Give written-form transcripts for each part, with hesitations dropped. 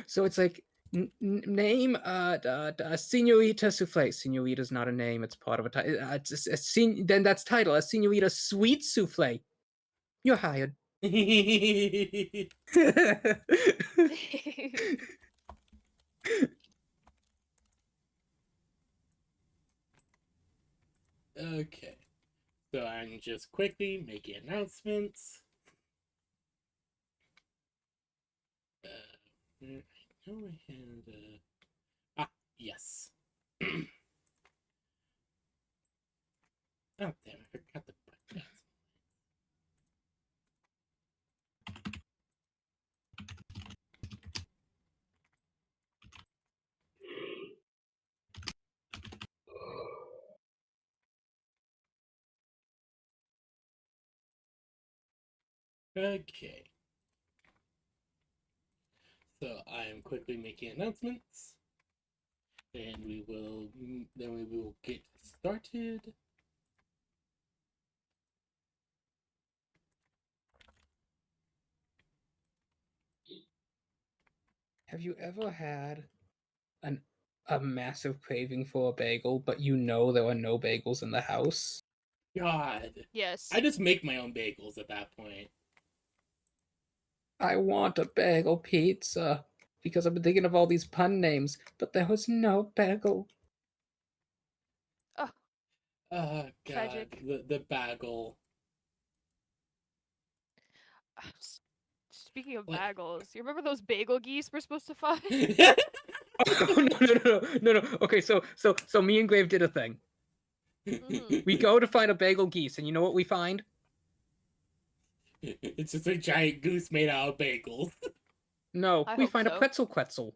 So it's like name Senorita Souffle. Senorita's not a name; it's part of a title. Then that's title. A Senorita Sweet Souffle. You're hired. Okay, so I'm just quickly making announcements. I know I had yes. Oh damn! I forgot to put that. Okay. So I am quickly making announcements, and we will get started. Have you ever had a massive craving for a bagel, but you know there are no bagels in the house? God. Yes. I just make my own bagels at that point. I want a bagel pizza because I've been thinking of all these pun names, but there was no bagel. Oh, Oh God, tragic. the bagel. Speaking of What? bagels, you remember those bagel geese we're supposed to find? Oh, no. Okay, so me and Grave did a thing. We go to find a bagel geese, and you know what we find? It's just a giant goose made out of bagels. No, I we hope find a so. Quetzal.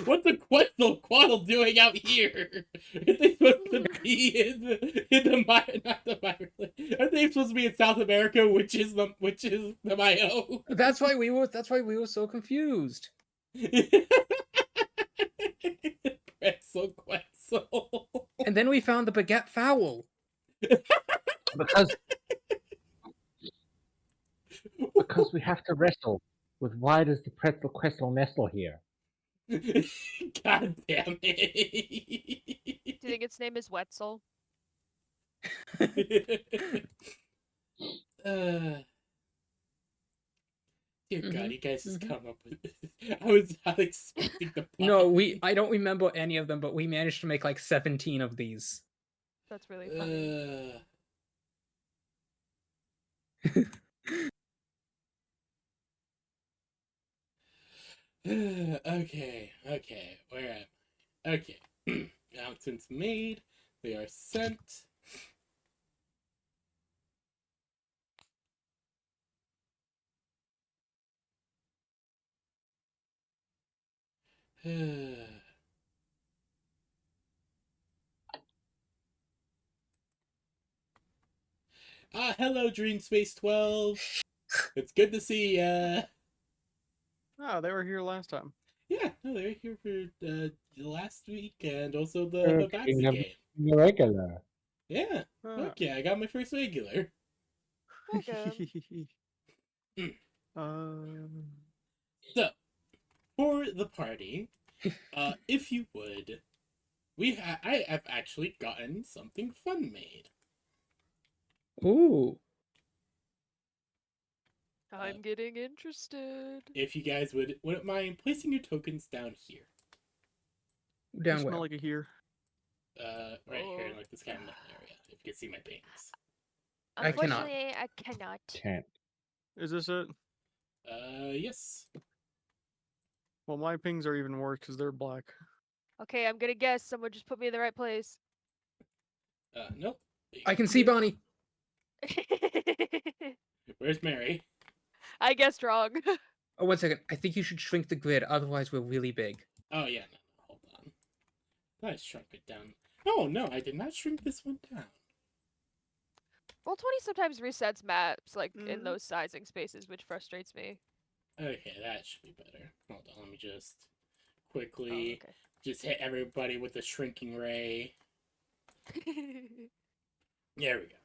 What's a Quetzalcoatl doing out here? Are they supposed to be in the not the Mirelands? Are they supposed to be in South America, which is the Mayo? That's why we were so confused. Pretzel Quetzal. And then we found the baguette fowl. Because we have to wrestle with why does the pretzel questle nestle here? God damn Do you think its name is Wetzel? it. Dear God, you guys just come up with this. I was not expecting the plot. No, I don't remember any of them, but we managed to make like 17 of these. That's really funny. Okay, where am I? Okay. Announcements made. They are sent. Hello, Dream Space 12. It's good to see ya. Oh, they were here last time. Yeah, no, they were here for last week and also the Batsy game. Regular. Yeah, Oh. okay, I got my first regular. So, for the party, if you would, I have actually gotten something fun made. Ooh. I'm getting interested. If you guys wouldn't mind placing your tokens down here. Down I where? smell like a here. Right here in like this kind of middle area. If you can see my pings. I cannot. Unfortunately, I cannot. Can't. Is this it? Yes. Well, my pings are even worse because they're black. Okay, I'm gonna guess someone just put me in the right place. Nope. I can see Bonnie. Where's Mary? I guessed wrong. Oh, 1 second. I think you should shrink the grid, otherwise we're really big. Oh, yeah, no, hold on. I shrunk it down. Oh, no, I did not shrink this one down. Roll20 sometimes resets maps, like, in those sizing spaces, which frustrates me. Okay, that should be better. Hold on, let me just quickly just hit everybody with the shrinking ray. There we go.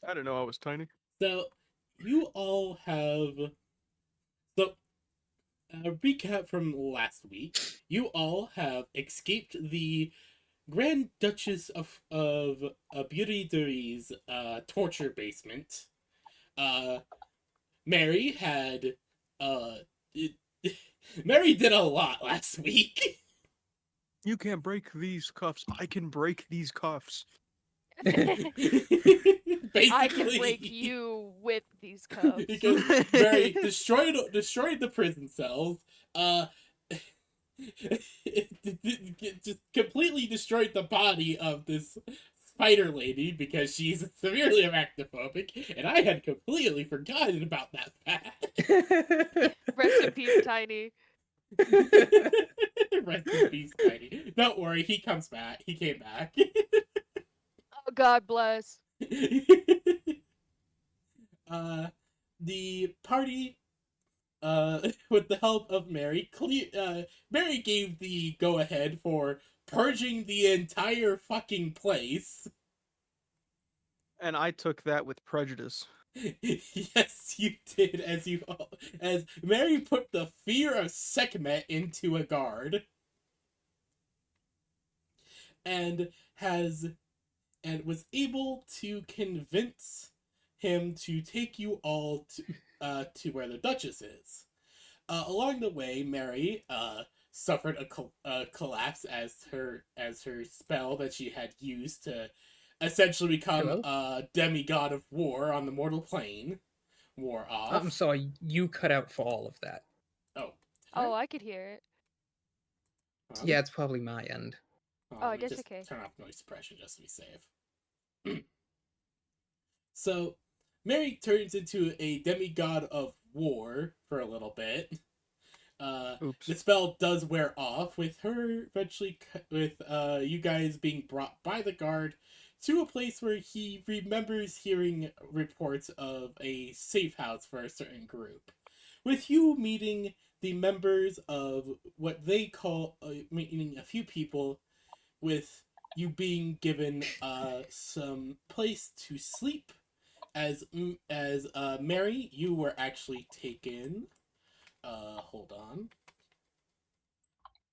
I didn't know I was tiny. So you all have so a recap from last week. You all have escaped the Grand Duchess of Beauty Durie's torture basement. Mary had it, Mary did a lot last week. You can't break these cuffs. I can break these cuffs. Basically, I can break you with these cuffs. because Mary destroyed the prison cells. It just completely destroyed the body of this spider lady because she's severely arachnophobic, and I had completely forgotten about that fact. Rest in peace, Tiny. Rest in peace, Tiny. Don't worry, he comes back. He came back. Oh, God bless. The party, with the help of Mary, Mary gave the go-ahead for purging the entire fucking place. And I took that with prejudice. Yes, you did, as Mary put the fear of Sekhmet into a guard. And was able to convince him to take you all to where the Duchess is. Along the way, Mary suffered a collapse as her spell that she had used to essentially become a demigod of war on the mortal plane wore off. I'm sorry, you cut out for all of that. Oh. Oh, I could hear it. Yeah, it's probably my end. Oh, let me that's just okay. turn off noise suppression just to be safe. So, Mary turns into a demigod of war for a little bit. Oops. The spell does wear off with her eventually, with you guys being brought by the guard to a place where he remembers hearing reports of a safe house for a certain group. With you meeting the members of what they call, meeting a few people, with you being given some place to sleep. As Mary, you were actually taken. Hold on.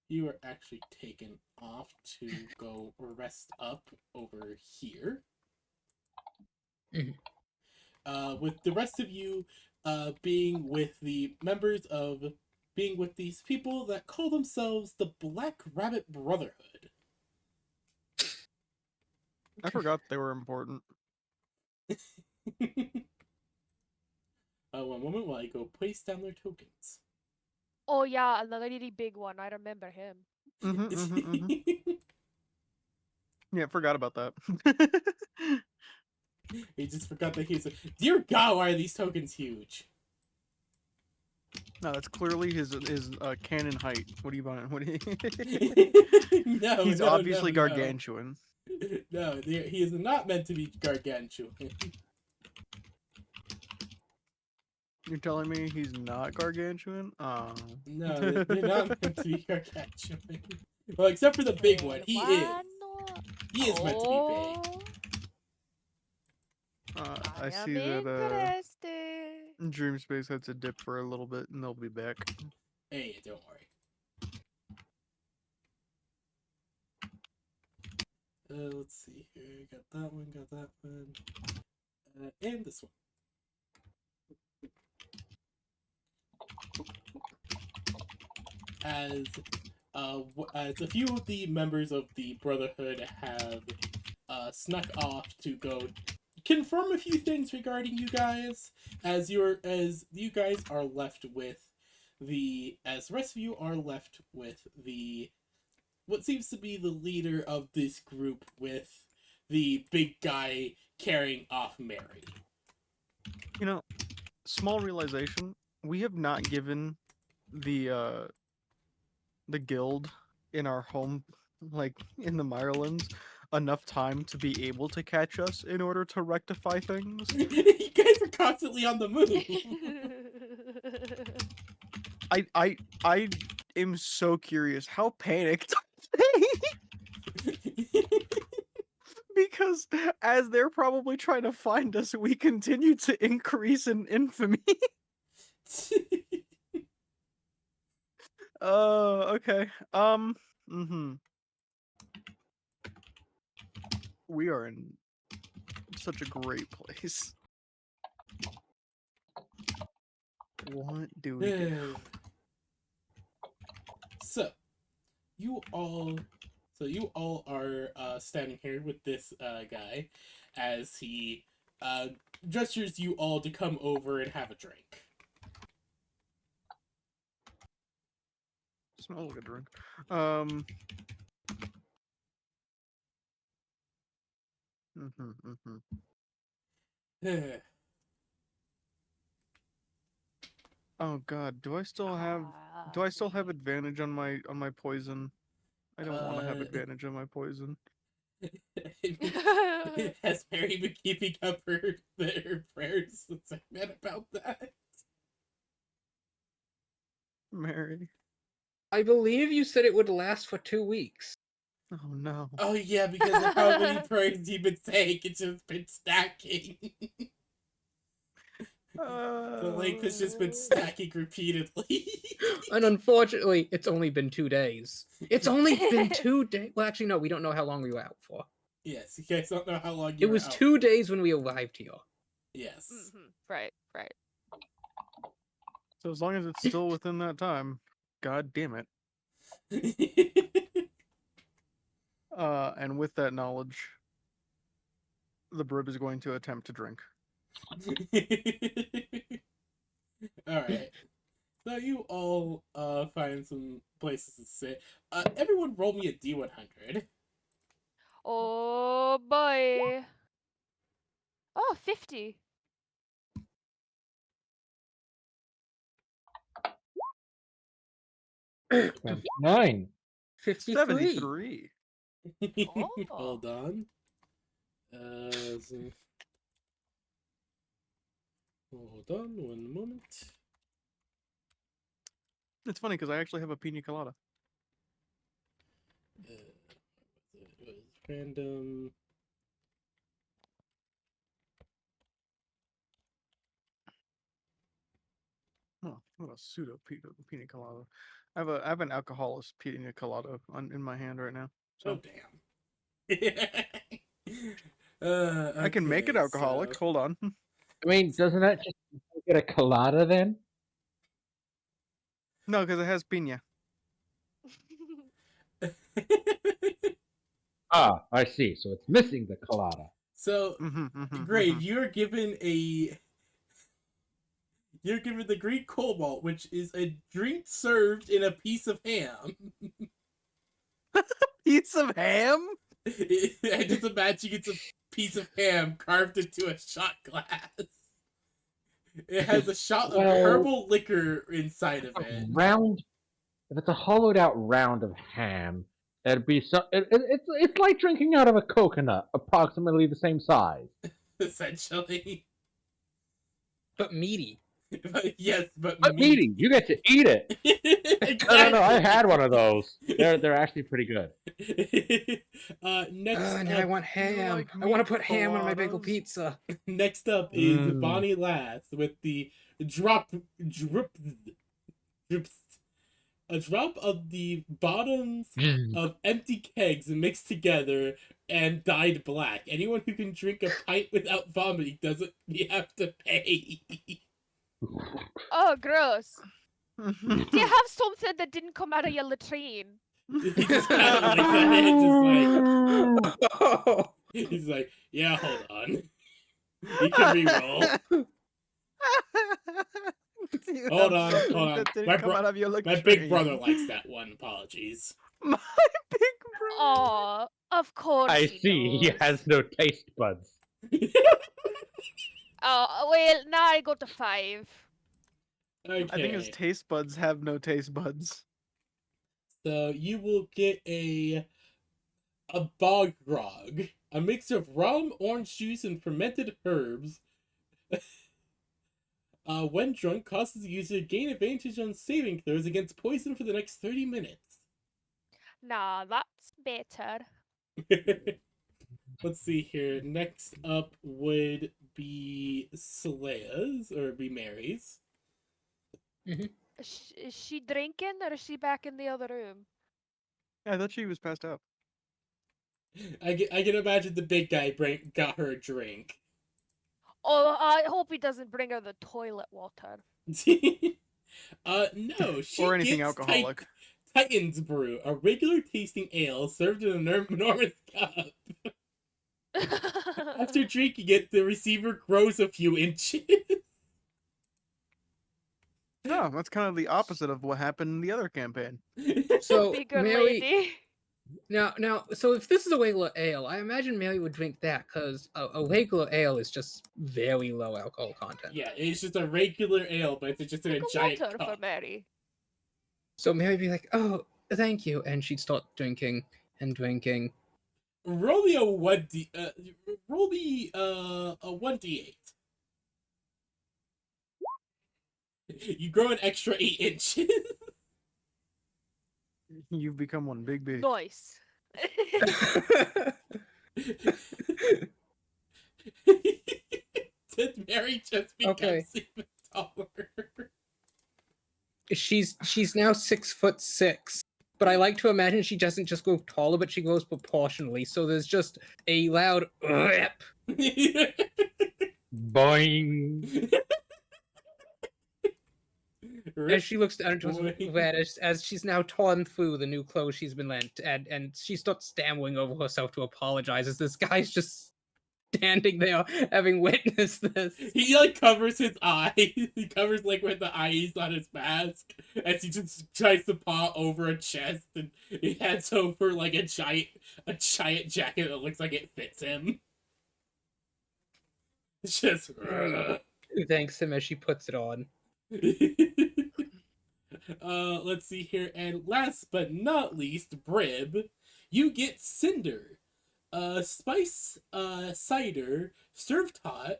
You were actually taken off to go rest up over here. With the rest of you being with the members of being with these people that call themselves the Black Rabbit Brotherhood. I forgot they were important. One moment while I go place down their tokens. Oh, yeah, another really big one. I remember him. Yeah, forgot about that. He just forgot that he's. Dear God, why are these tokens huge? No, that's clearly his cannon height. What do you want? What do you... No, He's no, obviously no, gargantuan. No, he is not meant to be gargantuan. You're telling me he's not gargantuan? No, they're not meant to be gargantuan. Well, except for the big one, he is. Peruano. He is meant to be big. I see am that interested. Dream Space had to dip for a little bit, and they'll be back. Hey, don't worry. Let's see here. Got that one. And this one. As a few of the members of the Brotherhood have snuck off to go confirm a few things regarding you guys, as you guys are left with the rest of you are left with the what seems to be the leader of this group, with the big guy carrying off Mary. You know, small realization: we have not given the guild in our home, like in the Mirelands, enough time to be able to catch us in order to rectify things. You guys are constantly on the move. I am so curious. How panicked are they? because as they're probably trying to find us, we continue to increase in infamy. Okay. Mm-hmm. We are in such a great place. What do we do? So, you all are standing here with this guy as he gestures you all to come over and have a drink. Smells like a drink. Oh God, do I still have advantage on my poison? I don't want to have advantage on my poison. Has Mary been keeping up her prayers segment about that? Mary. I believe you said it would last for 2 weeks. Oh no. Oh yeah, because of how many prayers you've been saying, it's just been stacking. The link has just been stacking repeatedly. And unfortunately, it's only been 2 days. It's only been 2 days. Well, actually, no, we don't know how long we were out for. Yes, you guys don't know how long you It were was out. 2 days when we arrived here. Yes. Right. So as long as it's still within that time, God damn it. And with that knowledge, the Brib is going to attempt to drink. Alright. So you all find some places to sit. Everyone roll me a D100. Oh boy. Oh, 50. 9. 53. 73. Hold on. Hold on one moment. It's funny because I actually have a pina colada. It was random. Oh, what a pseudo pina colada. I have an alcoholic pina colada in my hand right now. So Oh damn. I can make it Okay, alcoholic. so- Hold on. I mean, doesn't that just get a colada then? No, because it has pina. Ah, I see. So it's missing the colada. So, Grave, you're given the Greek cobalt, which is a drink served in a piece of ham. Piece of ham? I just imagine it's a piece of ham carved into a shot glass. It has a shot of herbal liquor inside of it. If it's a hollowed out round of ham, it'd be it's like drinking out of a coconut, approximately the same size. Essentially. But meaty. But meaty. You get to eat it. Exactly. No, I had one of those. They're actually pretty good. Next up, now I want ham. like I want to meat put ham on my bagel coladas? pizza. Next up is Bonnie Lass with the drop a drop of the bottoms of empty kegs mixed together and dyed black. Anyone who can drink a pint without vomiting doesn't have to pay. Oh, gross. Do you have something that didn't come out of your latrine? He just kind of like that. He's like, yeah, hold on. You can re-roll. Hold on. My big brother likes that one. Apologies. My big brother. Oh, of course. I he see. He does. has no taste buds. Oh, well, now I go to 5. Okay. I think his taste buds have no taste buds. So you will get a bog grog, a mix of rum, orange juice, and fermented herbs. When drunk, causes the user to gain advantage on saving throws against poison for the next 30 minutes. Nah, that's better. Let's see here. Next up would be Salea's, or be Mary's. Is she drinking or is she back in the other room? Yeah, I thought she was passed out. I can imagine the big guy got her a drink. Oh, I hope he doesn't bring her the toilet water. No, she Or anything gets alcoholic. Titan's Brew, a regular tasting ale served in an enormous cup. After drinking it, the receiver grows a few inches. No, that's kind of the opposite of what happened in the other campaign. So Bigger Mary, lady. now, so if this is a regular ale, I imagine Mary would drink that because a regular ale is just very low alcohol content. Yeah, it's just a regular ale, but it's just in a Like a giant water for cup. Mary. So Mary would be like, "Oh, thank you," and she'd start drinking and drinking. Roll me a 1d. Roll me a 1d8. You grow an extra 8 inches. You've become one big bitch. Nice. Did Mary just become Okay. even taller? She's now 6'6", but I like to imagine she doesn't just grow taller, but she grows proportionally. So there's just a loud rip Boing. as she looks down into Boy. his red as she's now torn through the new clothes she's been lent, and she starts stammering over herself to apologize as this guy's just standing there having witnessed this. He like covers his eyes. He covers like with the eyes on his mask as he just tries to paw over a chest, and he heads over like a giant jacket that looks like it fits him. It's just. Thanks him as she puts it on. Let's see here, and last but not least, Brib, you get Cinder, spice, cider, served hot.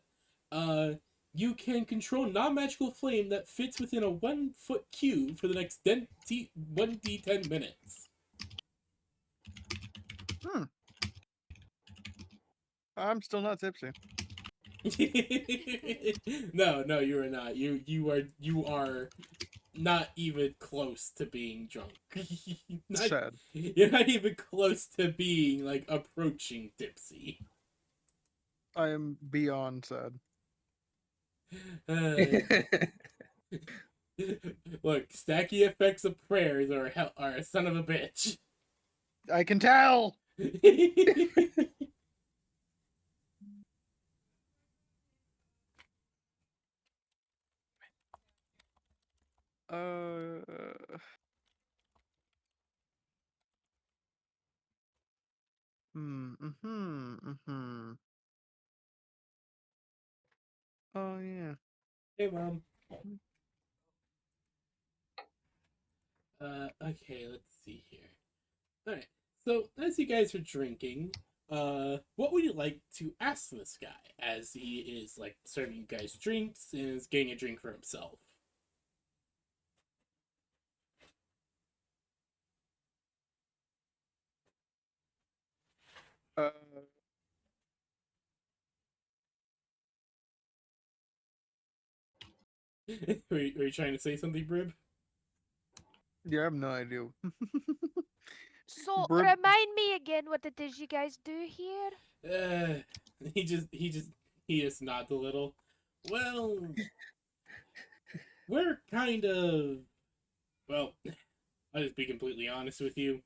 You can control non-magical flame that fits within a 1-foot cube for the next 1d10 minutes. I'm still not tipsy. No, you are not. You are not even close to being drunk. Sad. You're not even close to being like approaching tipsy. I am beyond sad. Look, stacky effects of prayers are a son of a bitch. I can tell. Oh yeah. Hey, Mom. Okay, let's see here. Alright, so as you guys are drinking, what would you like to ask this guy as he is, like, serving you guys drinks and is getting a drink for himself? Were you trying to say something, Brib? Yeah, I have no idea. So Brib- remind me again what it is you guys do here. He just nods a little. Well, we're kind of, well, I'll just be completely honest with you.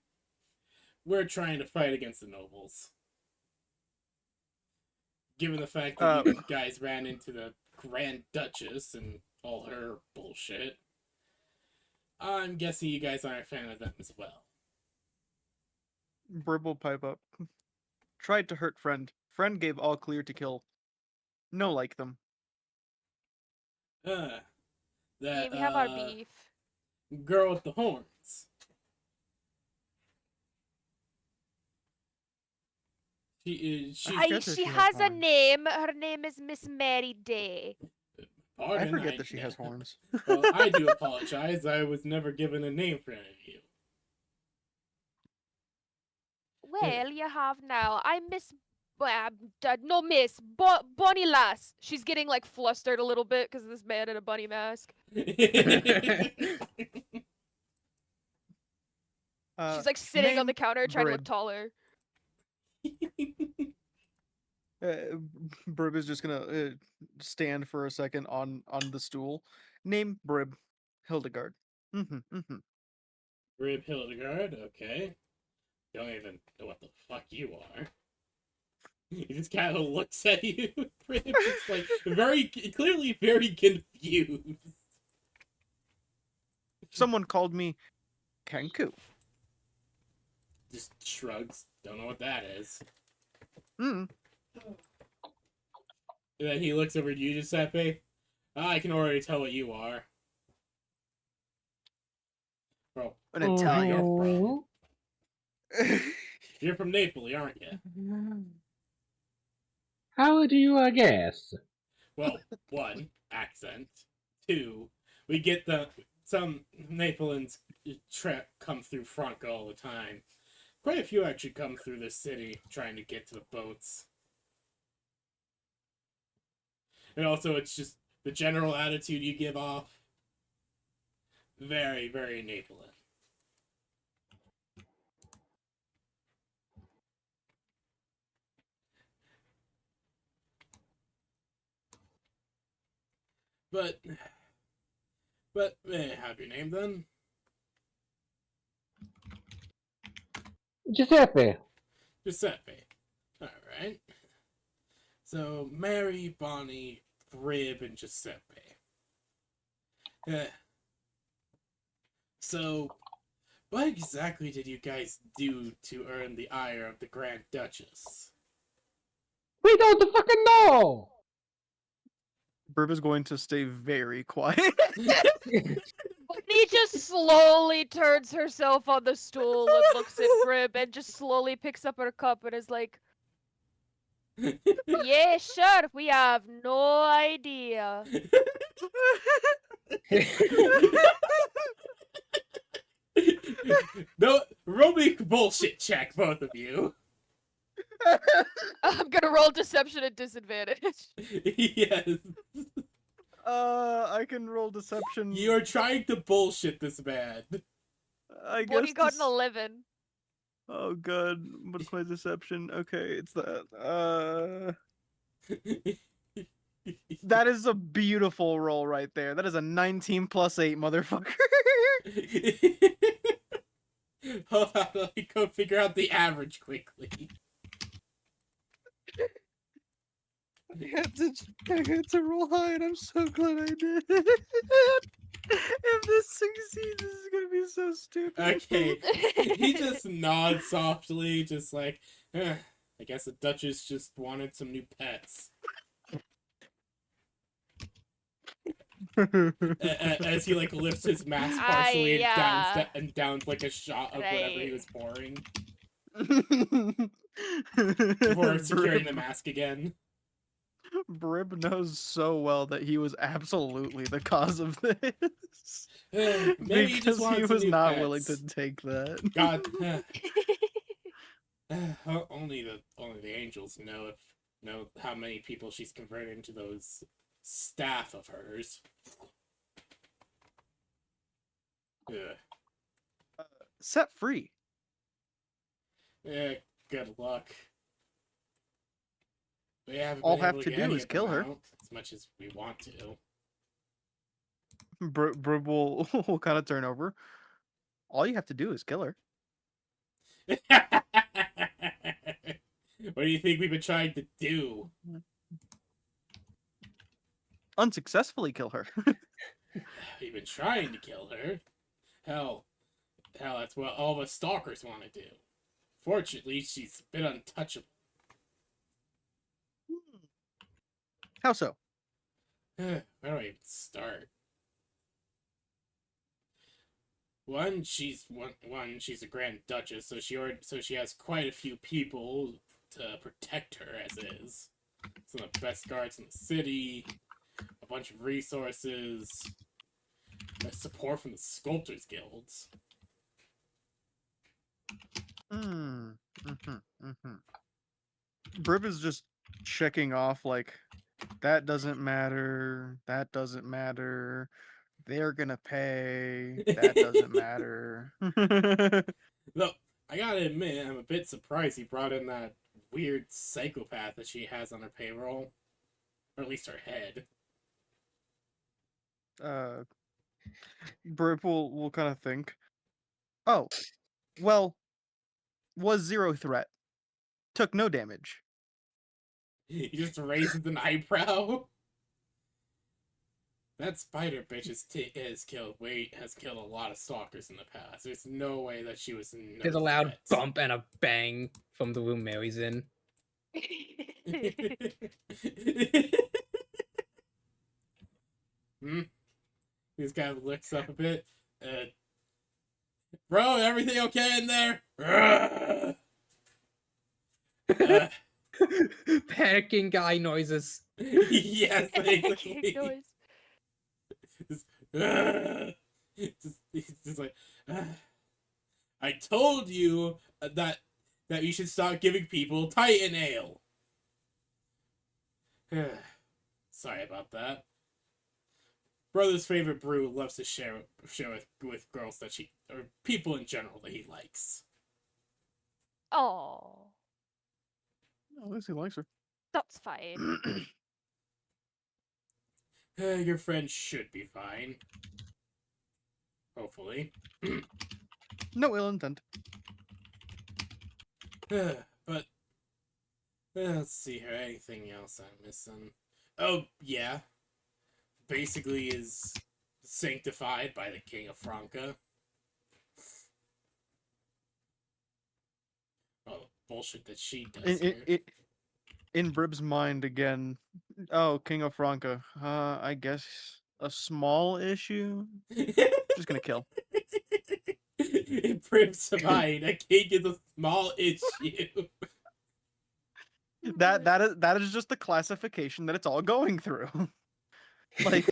We're trying to fight against the nobles. Given the fact that you guys ran into the Grand Duchess and all her bullshit, I'm guessing you guys aren't a fan of them as well. Brib will pipe up. Tried to hurt friend. Friend gave all clear to kill. No like them. That Yeah, we have our beef. girl with the horns. She She has a horns. name. Her name is Miss Mary Day. pardon, I forget that she has horns. Well, I do apologize. I was never given a name for any of you. Well, you have now. I'm Miss no miss, bunny lass. She's getting like flustered a little bit because of this man in a bunny mask. She's like sitting on the name counter trying to look Brib. taller. Brib is just gonna stand for a second on the stool. Name Brib, Hildegard. Rib Hildegard, okay. Don't even know what the fuck you are. He just kind of looks at you, Rib, just like clearly very confused. Someone called me Kenku. Just shrugs. Don't know what that is. Mm. And then he looks over at you, Giuseppe. I can already tell what you are. Bro, An Italian. Mhm. you're from Napoli, aren't you? How do you guess? Well, one, accent. Two, we get some Napolians come through Franca all the time. Quite a few actually come through this city trying to get to the boats. And also, it's just the general attitude you give off. Very, very Napolitan. But, may I have your name then? Giuseppe. Giuseppe. Alright. So, Mary, Bonnie, Brib, and Giuseppe. So, what exactly did you guys do to earn the ire of the Grand Duchess? We don't fucking know. Brib is going to stay very quiet. Bunny just slowly turns herself on the stool and looks at Brib and just slowly picks up her cup and is like, yeah, sure, we have no idea. No, roll me bullshit check, both of you. I'm gonna roll deception at disadvantage. Yes. I can roll deception. You are trying to bullshit this man. I guess. Bunny got an 11. Oh god, what's my deception? Okay, it's that. That is a beautiful roll right there. That is a 19 plus 8, motherfucker. Hold on, let me go figure out the average quickly. I had to roll high, and I'm so glad I did. If this succeeds, this is gonna be so stupid. Okay, he just nods softly, just like, I guess the Duchess just wanted some new pets. As he like lifts his mask partially and downs like a shot of whatever he was pouring before securing the mask again. Brib knows so well that he was absolutely the cause of this. Maybe he just because wanted he some was new not pets. willing to take that. God, only the angels know how many people she's converted into those staff of hers. Set free. Yeah, good luck. We haven't All been have able to get do any is of kill them her. out as much as we want to. Brib will kind of turn over. All you have to do is kill her. What do you think we've been trying to do? Unsuccessfully kill her. We've been trying to kill her. Hell, that's what all of us stalkers want to do. Fortunately, she's been untouchable. How so? Where do I even start? She's a Grand Duchess, so she has quite a few people to protect her as is. Some of the best guards in the city, a bunch of resources, support from the sculptors guilds. Brib is just checking off like that doesn't matter. That doesn't matter. They're gonna pay. That doesn't matter. Though, I gotta admit, I'm a bit surprised he brought in that weird psychopath that she has on her payroll. Or at least her head. Brib will kind of think, oh, well, was zero threat. Took no damage. He just raises an eyebrow. That spider bitch has killed a lot of stalkers in the past. There's no way that she was no There's a loud threat. bump and a bang from the room Mary's in. This guy looks up a bit. Bro, everything okay in there? Panicking guy noises. Yes, basically. Noise. He's just like, I told you that you should stop giving people Titan ale. Sorry about that. Brother's favorite brew loves to share with girls that or people in general that he likes. Oh, At least he likes her. that's fine. Your friend should be fine. Hopefully. No ill intent. But let's see here. Anything else I'm missing? Oh yeah. Basically is sanctified by the King of Franca. Oh, bullshit that she does here. In Brib's mind again. Oh, King of Franca. I guess a small issue. Just gonna kill. In Prim's mind, a king is a small issue. That is just the classification that it's all going through. Like,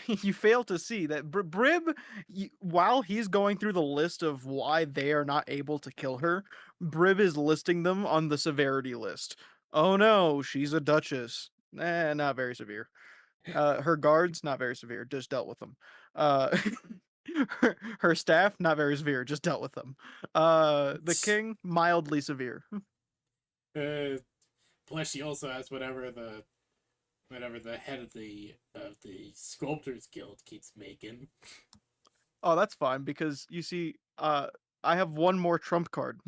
you fail to see that Brib, while he's going through the list of why they are not able to kill her, Brib is listing them on the severity list. Oh no, she's a duchess. Not very severe. Her guards, not very severe. Just dealt with them. Her staff, not very severe. Just dealt with them. The king, mildly severe. Plus, she also has whatever the head of the sculptors guild keeps making. Oh, that's fine because you see, I have one more trump card.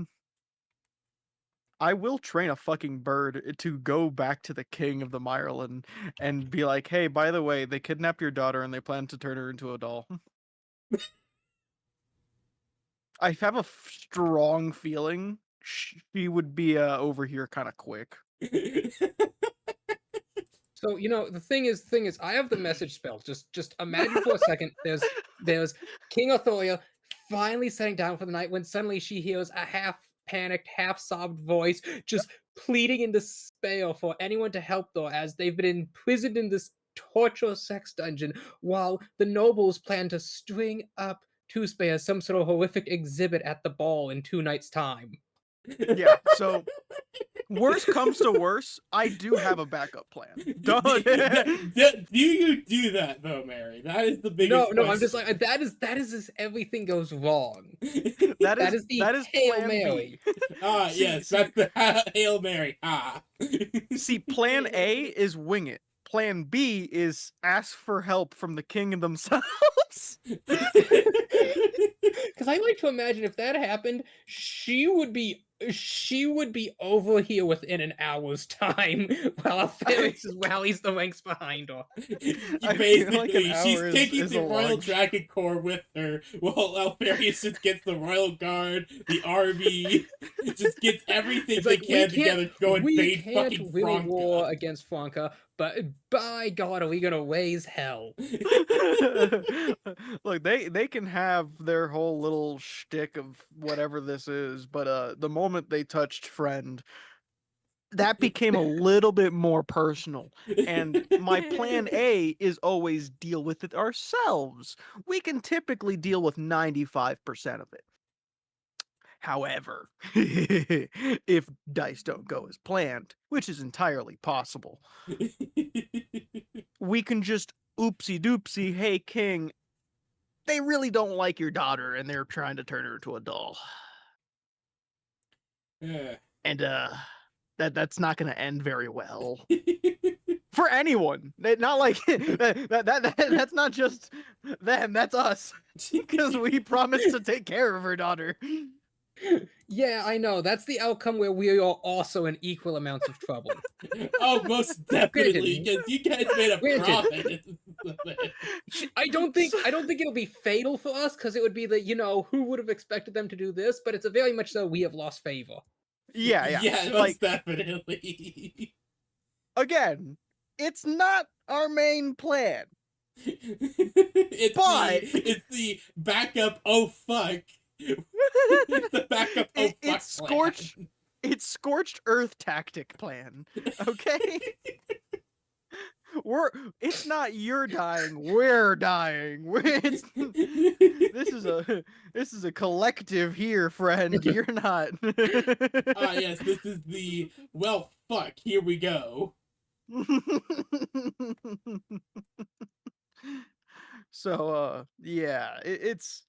I will train a fucking bird to go back to the king of the Mireland and be like, hey, by the way, they kidnapped your daughter and they plan to turn her into a doll. I have a strong feeling she would be over here kind of quick. So the thing is, I have the message spell. Just imagine for a second. There's King Otholia finally setting down for the night when suddenly she hears a half panicked, half sobbed voice just pleading in despair for anyone to help her as they've been imprisoned in this torture sex dungeon while the nobles plan to string up Tuesday as some sort of horrific exhibit at the ball in 2 nights' time. Yeah, so worst comes to worst, I do have a backup plan. Do you do that though, Mary? That is the biggest. No, I'm just like that is just everything goes wrong. that is Hail plan Mary. B. Yes, that's the Hail Mary. See, plan A is wing it. Plan B is ask for help from the king and themselves. Because I like to imagine if that happened, she would be over here within an hour's time while Alpharius rallies the ranks behind her. Basically, she's taking the Royal Dragon Corps with her, while Alpharius just gets the Royal Guard, the army, just gets everything they can together to go invade fucking win a war Franca. against Franca, but by God, are we gonna raise hell? Look, they can have their whole little shtick of whatever this is, but the moment they touched friend, that became a little bit more personal. And my plan A is always deal with it ourselves. We can typically deal with 95% of it. However, if dice don't go as planned, which is entirely possible, we can just oopsie doopsie, hey king, they really don't like your daughter and they're trying to turn her into a doll. Yeah. And that's not going to end very well for anyone. Not like that's not just them, that's us, because we promised to take care of her daughter. Yeah, I know. That's the outcome where we are also in equal amounts of trouble. Oh, most definitely, because you guys made a Granted. promise. I don't think it'll be fatal for us because it would be who would have expected them to do this, but it's a very much so we have lost favor. Yeah. Yeah, most Like, definitely. again, it's not our main plan. It's the backup. Oh fuck! It's the backup. Oh fuck! It's scorched earth tactic plan. Okay. It's not you're dying, we're dying. This is a collective here, friend. You're not. Yes, this is the well fuck, here we go. So yeah, it's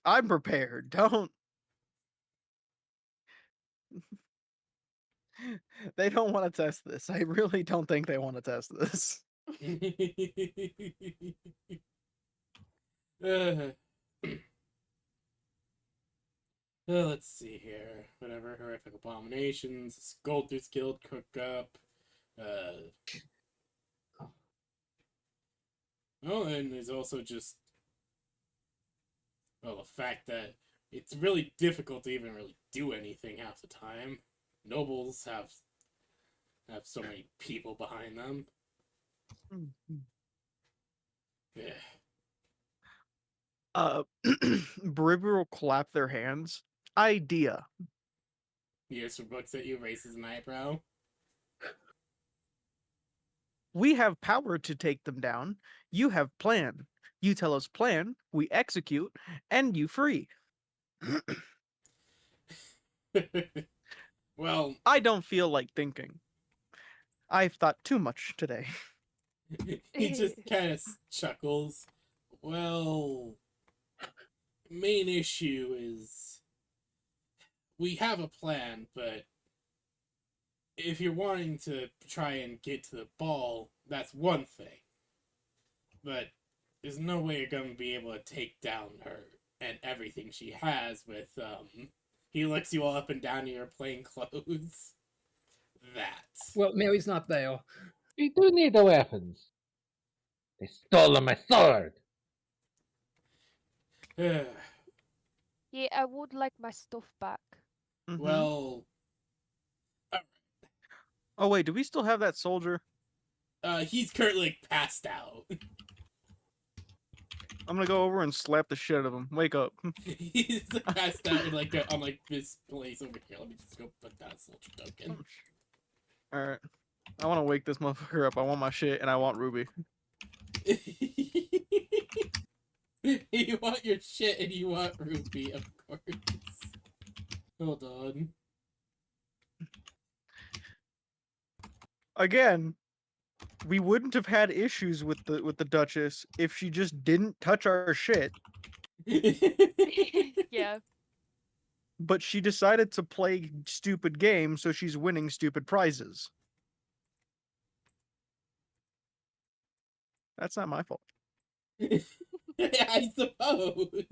I'm prepared. Don't they don't want to test this. I really don't think they want to test this. Let's see here. Whatever, horrific abominations, Sculptor's Guild cook-up. Oh, and there's also just, well, the fact that it's really difficult to even really do anything half the time. Nobles have so many people behind them. Yeah. Bribber will clap their hands. Idea. Years for books at you, raises an eyebrow. We have power to take them down. You have plan. You tell us plan, we execute, and you free. Well, I don't feel like thinking. I've thought too much today. he just kind of chuckles. Well, main issue is we have a plan, but if you're wanting to try and get to the ball, that's one thing. But there's no way you're going to be able to take down her and everything she has with, he looks you all up and down in your plain clothes. That. Well, Mary's not there. We do need the weapons. They stole my sword. Yeah, I would like my stuff back. Mhm. Well, Oh wait, do we still have that soldier? he's currently passed out. I'm gonna go over and slap the shit out of him. Wake up. He's passed out in on this place over here. Let me just go put that soldier token. Alright. I wanna wake this motherfucker up. I want my shit and I want Ruby. You want your shit and you want Ruby, of course. Hold on. Again, we wouldn't have had issues with the Duchess if she just didn't touch our shit. Yeah. But she decided to play stupid games, so she's winning stupid prizes. That's not my fault. I suppose.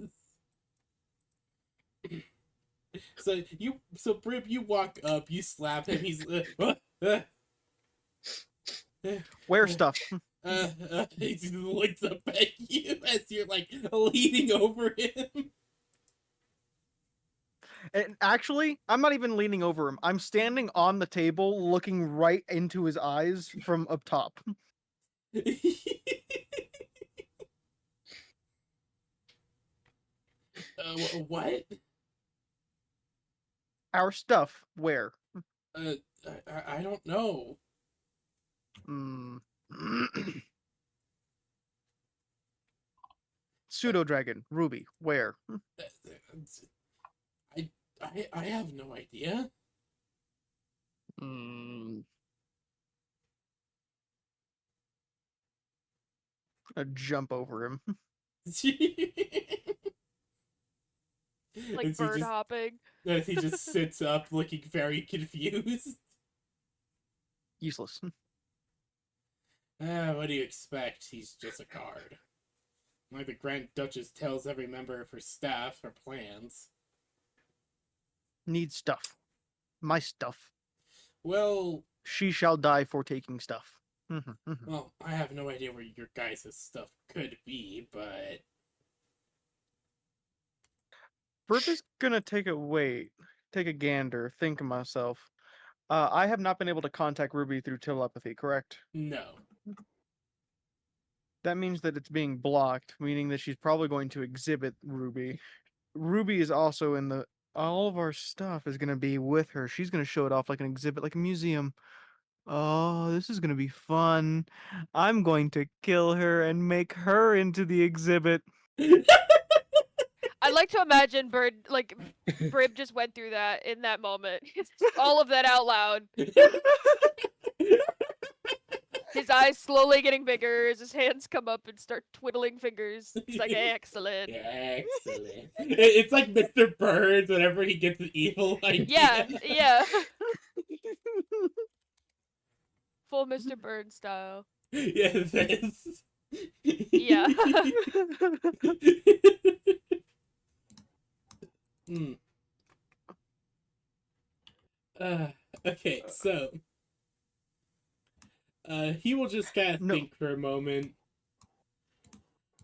So Brib, you walk up, you slap him. He's Wear stuff. he just looks up at you as you're leaning over him. And actually, I'm not even leaning over him. I'm standing on the table, looking right into his eyes from up top. What? Our stuff, where? I don't know. Pseudo dragon, Ruby, where? I have no idea. I jump over him. Like As he bird just hopping. as he just sits up, looking very confused. Useless. What do you expect? He's just a guard. Like the Grand Duchess tells every member of her staff her plans. Need stuff. My stuff. Well, She shall die for taking stuff. well, I have no idea where your guys' stuff could be, but Burp is gonna take a gander, think of myself. I have not been able to contact Ruby through telepathy, correct? no. That means that it's being blocked, meaning that she's probably going to exhibit Ruby. Ruby is also in the. All of our stuff is gonna be with her. She's gonna show it off like an exhibit, like a museum. Oh, this is gonna be fun. I'm going to kill her and make her into the exhibit. I'd like to imagine Brib just went through that in that moment. All of that out loud. His eyes slowly getting bigger as his hands come up and start twiddling fingers. He's like, excellent. Yeah, excellent. It's like Mr. Burns whenever he gets an evil idea. Yeah, yeah. Full Mr. Burns style. Yeah, this. Yeah. Hmm. Okay, so he will just kind of No. think for a moment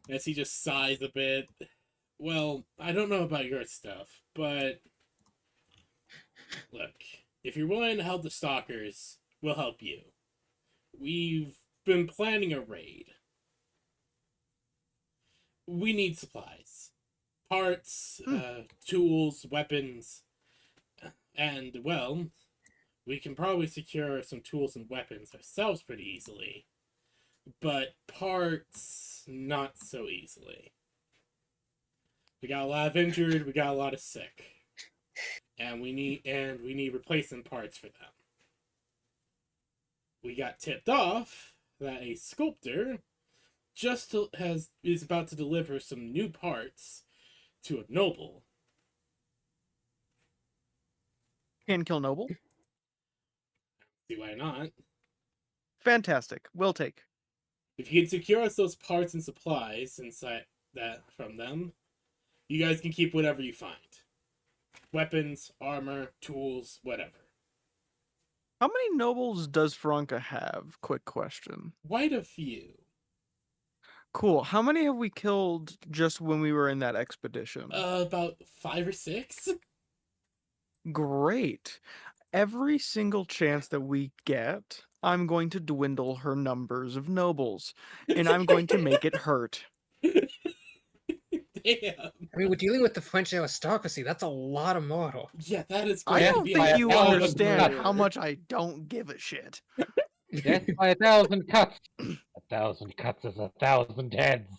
as he just sighs a bit. Well, I don't know about your stuff, but look, if you're willing to help the stalkers, we'll help you. We've been planning a raid. We need supplies. Parts, tools, weapons, and, well, we can probably secure some tools and weapons ourselves pretty easily. But parts, not so easily. We got a lot of injured, we got a lot of sick. And we need replacement parts for them. We got tipped off that a sculptor is about to deliver some new parts to a noble. Can kill Noble. See why not? Fantastic. Will take. If you can secure us those parts and supplies inside that from them, you guys can keep whatever you find. Weapons, armor, tools, whatever. How many nobles does Franca have? Quick question. Quite a few. Cool. How many have we killed just when we were in that expedition? About 5 or 6. Great. Every single chance that we get, I'm going to dwindle her numbers of nobles, and I'm going to make it hurt. Damn. I mean, we're dealing with the French aristocracy. That's a lot of mortal. Yeah, that is I going to don't be think a you hell of a understand murder. how much I don't give a shit. Death by 1,000 cuts. 1,000 cuts is 1,000 heads.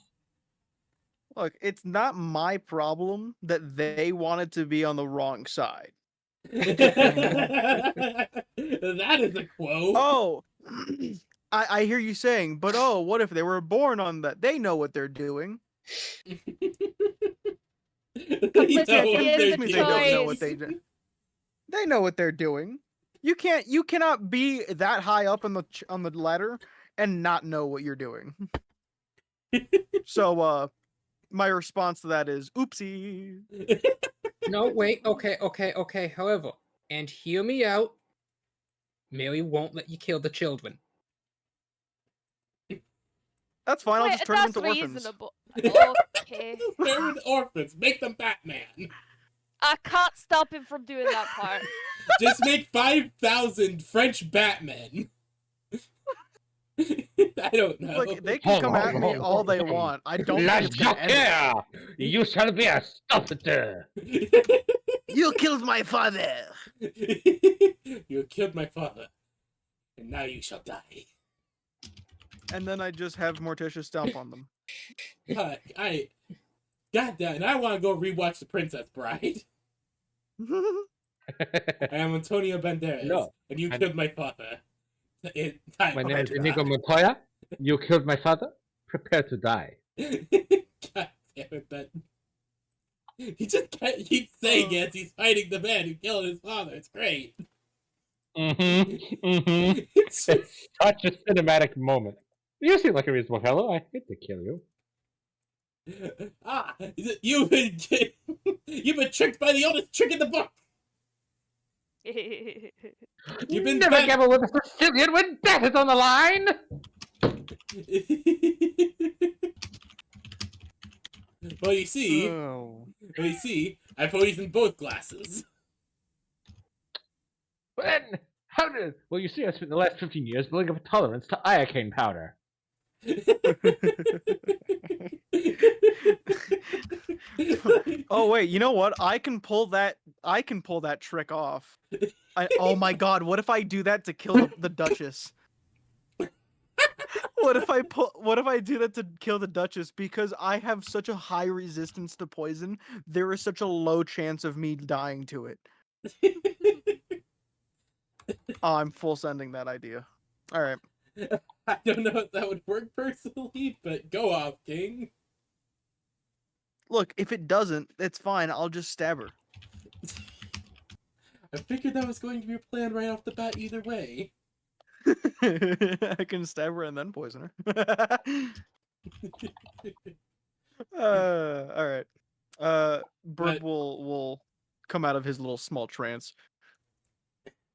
Look, it's not my problem that they wanted to be on the wrong side. That is a quote. Oh, I hear you saying, but oh, what if they were born on that? They know what they're doing. They know what Complicity they're is Convince me the they don't know what choice. they do. They know what they're doing. You cannot be that high up on the ladder and not know what you're doing. So, my response to that is, oopsie. No, wait. Okay. However, and hear me out. Mary won't let you kill the children. That's fine. I'll Wait, just turn them that's into orphans. reasonable. Okay. They're orphans. Make them Batman. I can't stop him from doing that part. Just make 5,000 French Batmen. I don't know. Like, they can come at me all they want. I don't think it's gonna end well. You shall be a sculptor. You killed my father. You killed my father, and now you shall die. And then I just have Morticia stomp on them. God damn, and I want to go rewatch The Princess Bride. I am Antonio Banderas, No, and you and- killed my father. My name is Inigo Montoya. You killed my father. Prepare to die. God damn it, that. He just can't keep saying it as he's fighting the man who killed his father. It's great. It's just... It's such a cinematic moment. You seem like a reasonable fellow. I hate to kill you. You've been you've been tricked by the oldest trick in the book. You've been Never gamble with a Sicilian when death is on the line. Well, you see, Oh. I poisoned both glasses. When? How did? Well, you see, I spent the last 15 years building up a tolerance to iocane powder. Oh wait, you know what? I can pull that trick off. Oh my god, what if I do that to kill the Duchess? What if I do that to kill the Duchess? Because I have such a high resistance to poison, there is such a low chance of me dying to it. Oh, I'm full sending that idea. Alright. I don't know if that would work personally, but go off, King. Look, if it doesn't, it's fine, I'll just stab her. I figured that was going to be your plan right off the bat either way. I can stab her and then poison her. Alright. Burp will come out of his little small trance.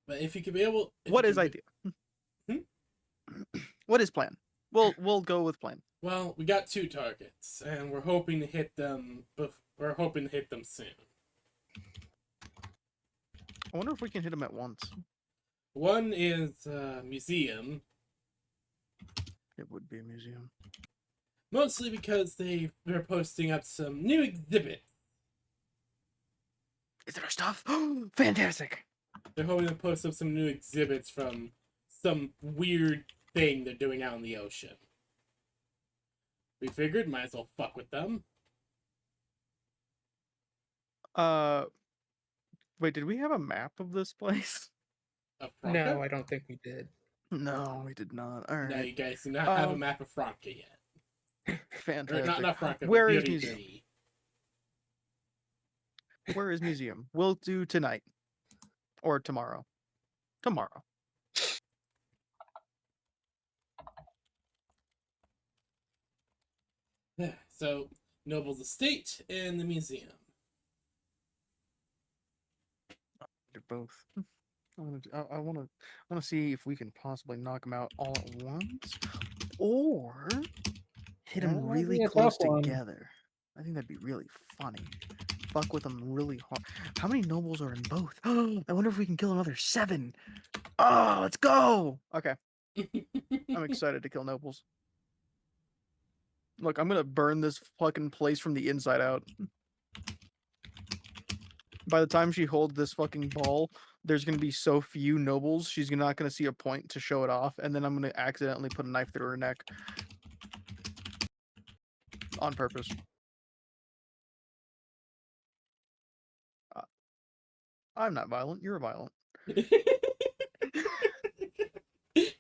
But if you could be able... What is idea? What is plan? We'll go with plan. Well, we got 2 targets, and we're hoping to hit them. We're hoping to hit them soon. I wonder if we can hit them at once. One is museum, It would be a museum. mostly because they're posting up some new exhibits. Is there stuff? Fantastic! They're hoping to post up some new exhibits from some weird thing they're doing out in the ocean. We figured might as well fuck with them. Wait, did we have a map of this place? No, I don't think we did. No, we did not. All No, right. you guys do not have a map of Franca yet. Or Fantastic. not Franca, Where but is Beauty museum? Tree. Where is museum? We'll do tonight. Or tomorrow. Tomorrow. So, Noble's estate and the museum. Do both. I want to see if we can possibly knock them out all at once, or hit That them might really be a close tough one. together. I think that'd be really funny. Fuck with them really hard. How many nobles are in both? I wonder if we can kill another 7. Oh, let's go! Okay, I'm excited to kill nobles. Look, I'm gonna burn this fucking place from the inside out. By the time she holds this fucking ball, there's gonna be so few nobles, she's not gonna see a point to show it off, and then I'm gonna accidentally put a knife through her neck. On purpose. I'm not violent, you're violent.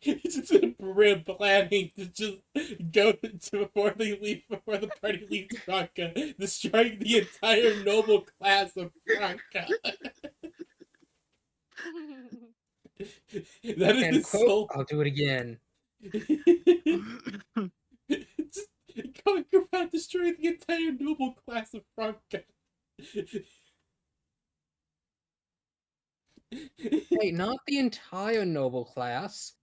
It's just a planning to just go to before the party leaves Franca, destroying the entire noble class of Franca. That is And his quote, sole... I'll do it again. Just going around destroying the entire noble class of Franca. Hey, not the entire noble class.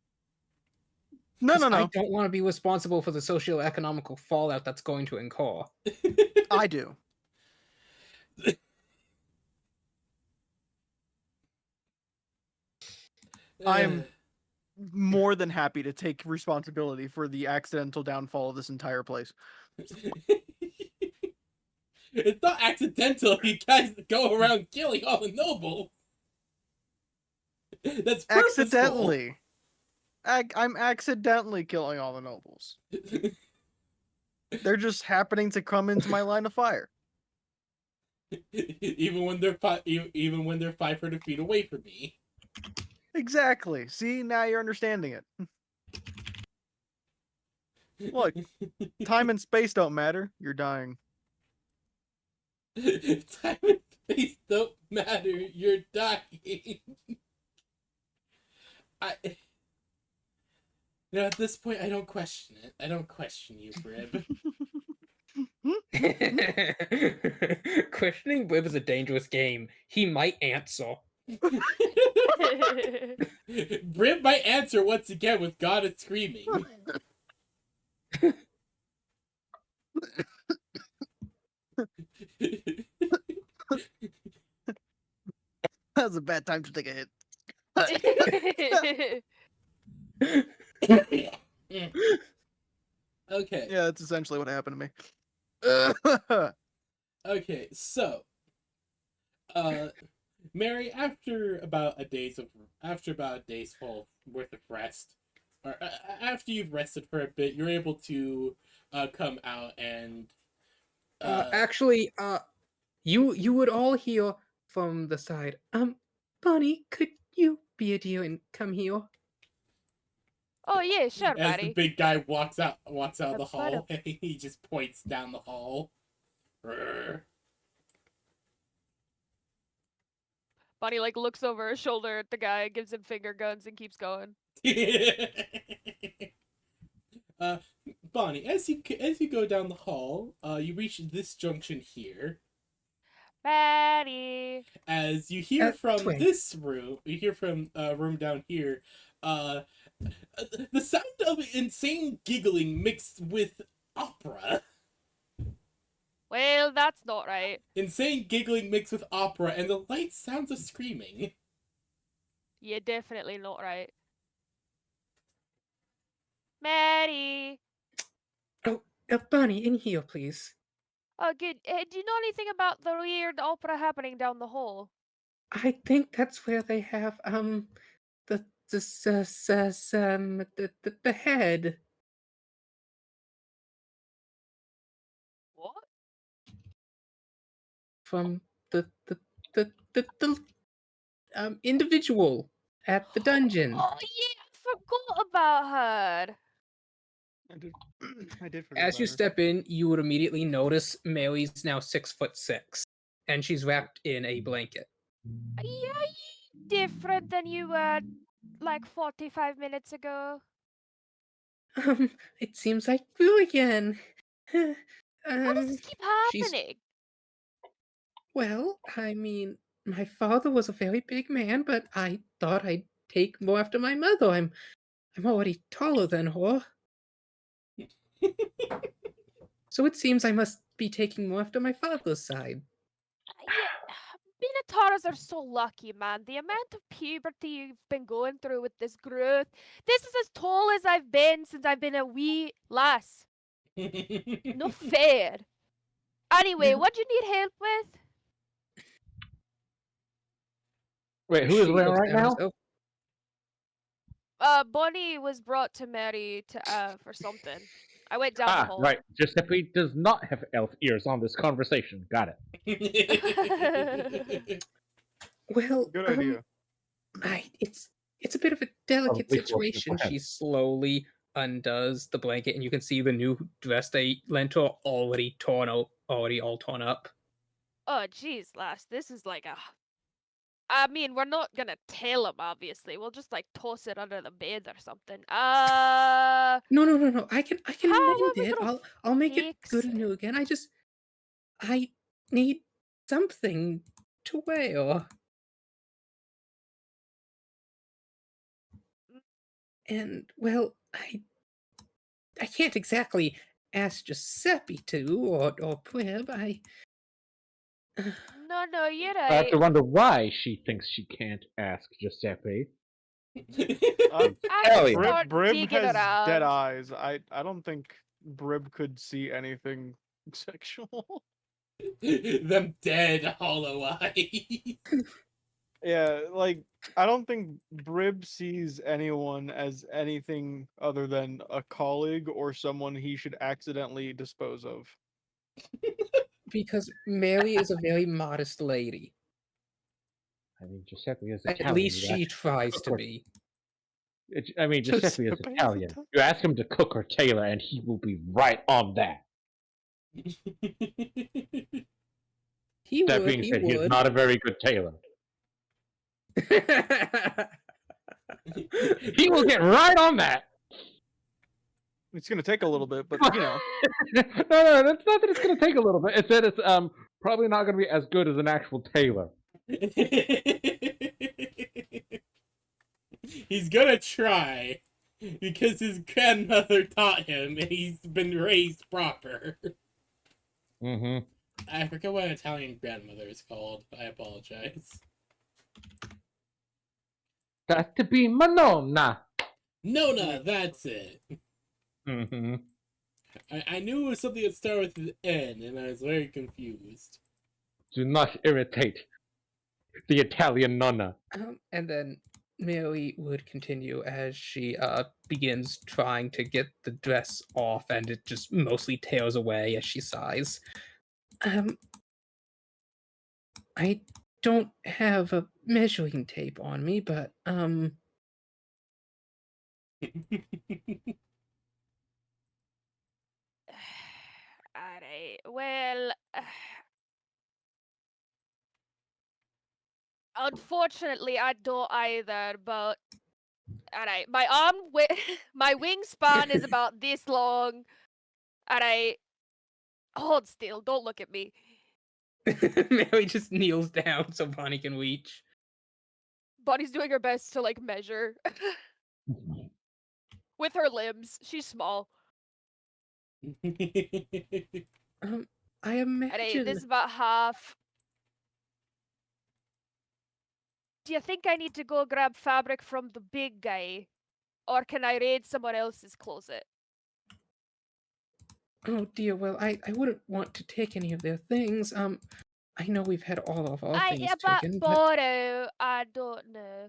No, 'cause no, I no. don't want to be responsible for the socio-economical fallout that's going to incur. I do. I am more than happy to take responsibility for the accidental downfall of this entire place. It's not accidental. You guys go around killing all the nobles. That's purposeful. Accidentally. I'm accidentally killing all the nobles. They're just happening to come into my line of fire. even when they're even when they're 500 feet away from me. Exactly. See, now you're understanding it. Look, time and space don't matter. You're dying. Time and space don't matter. You're dying. At this point, I don't question it. I don't question you, Brib. Questioning Wib is a dangerous game. He might answer. Brib might answer once again with God is screaming. That was a bad time to take a hit. Okay. Yeah, that's essentially what happened to me. Okay, so Mary, after about a day's full worth of rest, or after you've rested for a bit, you're able to come out and Actually, you would all hear from the side. Bunny, could you be a dear and come here? Oh yeah, sure, as the buddy. big guy walks out of the But hall, he just points down the hall. Bonnie like looks over her shoulder at the guy, gives him finger guns, and keeps going. Bonnie, as you go down the hall, you reach this junction here. Betty. As you hear from twin. this room, you hear from room down here, the sound of insane giggling mixed with opera. Well, that's not right. Insane giggling mixed with opera, and the light sounds of screaming. You're definitely not right. Maddie. Bunny, in here, please. Oh, good. Do you know anything about the weird opera happening down the hall? I think that's where they have the head. What? From the individual at the dungeon. Oh yeah, I forgot about her. I did forget As about you her. step in, you would immediately notice Mary's now 6'6", and she's wrapped in a blanket. Yeah, you different than you were like 45 minutes ago. It seems like you again. How does this keep she's happening? well, I mean, my father was a very big man, but I thought I'd take more after my mother. I'm already taller than her. So it seems I must be taking more after my father's side. Yeah, Minotaurs are so lucky, man. The amount of puberty you've been going through with this growth. This is as tall as I've been since I've been a wee lass. No fair. Anyway, what do you need help with? Wait, who is She where looks right down now? herself. Bonnie was brought to Mary to for something. I went down the Ah, hall. right. Giuseppe does not have elf ears on this conversation. Got it. Well, Good idea. it's a bit of a delicate Probably fortunate for situation. him. She slowly undoes the blanket, and you can see the new dress they lent her already torn out, already all torn up. Oh, jeez, lass. This is like a. I mean, we're not gonna tell him, obviously. We'll just like toss it under the bed or something. No. I can How are mend we it. gonna I'll make it fix good and new again. I need something to wear. And well, I can't exactly ask Giuseppe to or Prib. No, you're I have right. to wonder why she thinks she can't ask Giuseppe. Um, I Hell can yeah. start Brib digging has dead around. eyes. I don't think Brib could see anything sexual. Them dead hollow eyes. Yeah, like I don't think Brib sees anyone as anything other than a colleague or someone he should accidentally dispose of. because Mary is a very modest lady. I mean, Giuseppe is At Italian. least You she ask him to tries cook to or- be. I mean, Giuseppe is Giuseppe is Italian. Italian. You ask him to cook or tailor, and he will be right on that. He That would. being He said, he is would. not a very good tailor. He will get right on that. It's gonna take a little bit, but you know. No, it's not that it's going to take a little bit. It's that it's probably not going to be as good as an actual tailor. He's gonna try because his grandmother taught him and he's been raised proper. Mm-hmm. I forget what an Italian grandmother is called. I apologize. Got to be my nonna. Nona, that's it. Mm-hmm. I knew it was something that started with an N, and I was very confused. Do not irritate the Italian nonna. And then Mary would continue as she begins trying to get the dress off, and it just mostly tears away as she sighs. I don't have a measuring tape on me, but Alright, well, unfortunately, I don't either, but alright, my wingspan is about this long. Alright, hold still, don't look at me. Mary just kneels down so Bonnie can reach. Bonnie's doing her best to like measure with her limbs. She's small. I Alright, imagine. this is about half. Do you think I need to go grab fabric from the big guy? Or can I raid someone else's closet? Oh dear, well, I wouldn't want to take any of their things. I know we've had all of our things taken, but borrow, I don't know.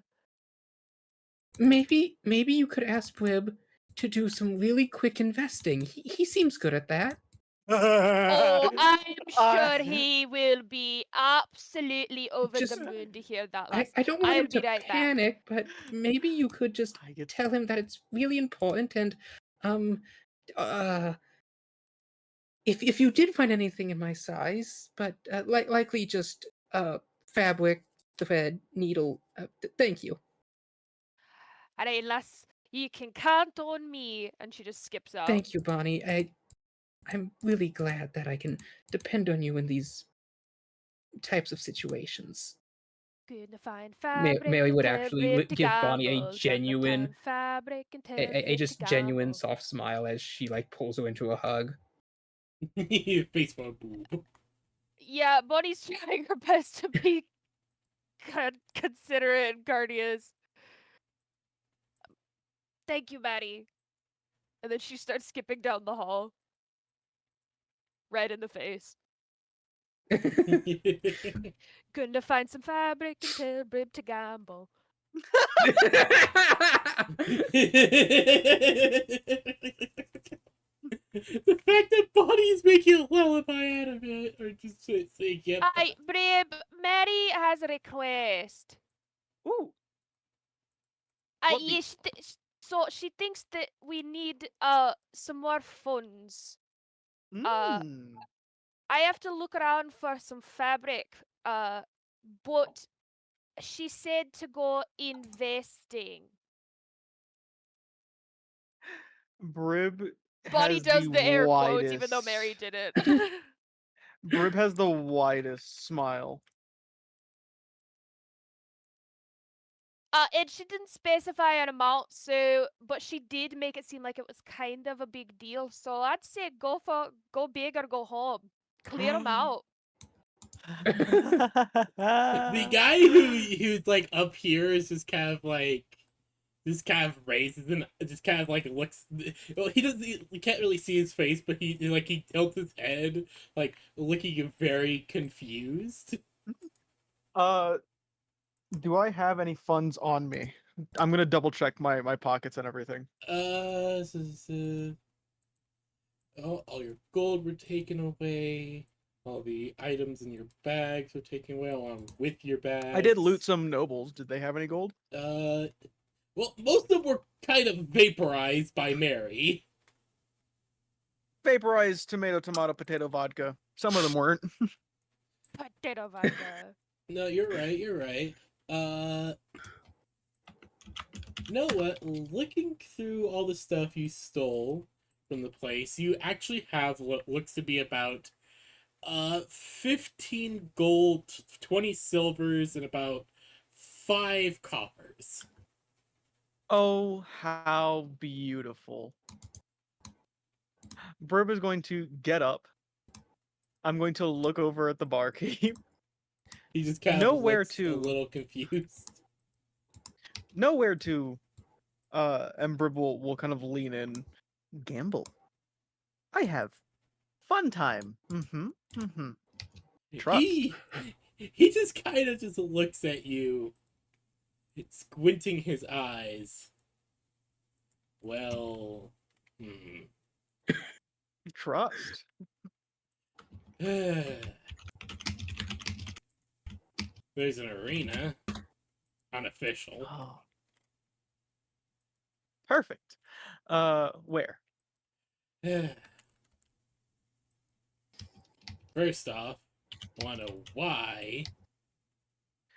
maybe you could ask Wib to do some really quick investing. He seems good at that. Oh, I'm I- sure he will be absolutely over Just- the moon to hear that I last. don't want I'll him be to right back. panic, but maybe you could just I get tell him that it's really important, and if you did find anything in my size, but likely just fabric, thread, needle. Thank you. Alright, lass, you can count on me. And she just skips out. Thank you, Bonnie. I'm really glad that I can depend on you in these types of situations. Gonna find fabric. Mary would and actually thread to give Bonnie a gamble. Gonna genuine, find fabric and a thread just to genuine gamble. soft smile as she like pulls her into a hug. Baseball boob. Yeah, Bonnie's trying her best to be considerate and courteous. Thank you, Maddie. And then she starts skipping down the hall. Red in the face. Gonna find some fabric and tell Brib to gamble. The fact that Bonnie is making a lullaby out of it, or just saying, yep. Aye, Brib, Mary has a request. Ooh. Uh, What be? yeah, so she thinks that we need some more funds. Mm. I have to look around for some fabric. But she said to go investing. Brib Bonnie has does the air widest... quotes even though Mary did it. Brib has the widest smile. And she didn't specify an amount, but she did make it seem like it was kind of a big deal. So I'd say go big or go home. Clear them out. The guy who's like up here is just kind of like, just kind of raises and just kind of like looks. Well, he can't really see his face, but he tilts his head, like looking very confused. Do I have any funds on me? I'm gonna double check my pockets and everything. All your gold were taken away. All the items in your bags were taken away along with your bags. I did loot some nobles. Did they have any gold? Well, most of them were kind of vaporized by Mary. Vaporized tomato, potato, vodka. Some of them weren't. Potato vodka. No, you're right. You're right. You know what? Looking through all the stuff you stole from the place, you actually have what looks to be about 15 gold, 20 silvers, and about 5 coppers. Oh, how beautiful. Burb is going to get up. I'm going to look over at the barkeep. He just kind of Nowhere looks a to- little confused. Nowhere to, and Burb will kind of lean in. Gamble. I have fun time. Trust. He just kind of just looks at you, squinting his eyes. Well, Trust. There's an arena. Unofficial. Oh. Perfect. Where? First off, wanna know why?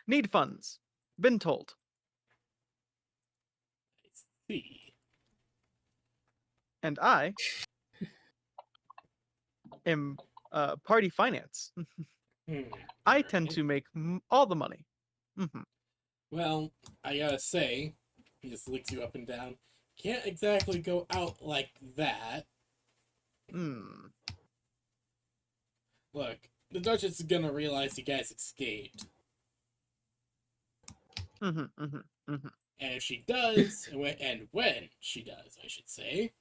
Need funds. Been told. I see. And I am party finance. I tend to make all the money. Well, I gotta say, he just looks you up and down. Can't exactly go out like that. Look, the Duchess is gonna realize you guys escaped. And if she does, and when she does, I should say,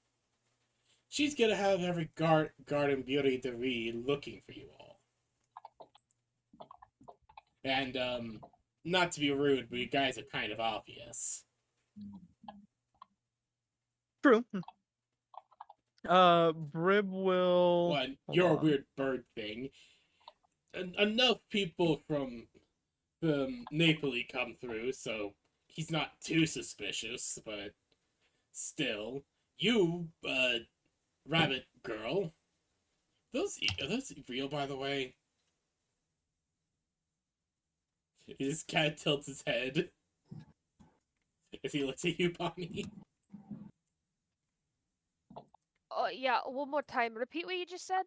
she's gonna have every garden beauty to be looking for you all. And, not to be rude, but you guys are kind of obvious. True. Brib will. One, Hold you're a on. weird bird thing. Enough people from Napoli come through, so he's not too suspicious, but still. You, rabbit girl. Are those real, by the way? He just kind of tilts his head as he looks at you, Bonnie. Oh yeah, one more time. Repeat what you just said.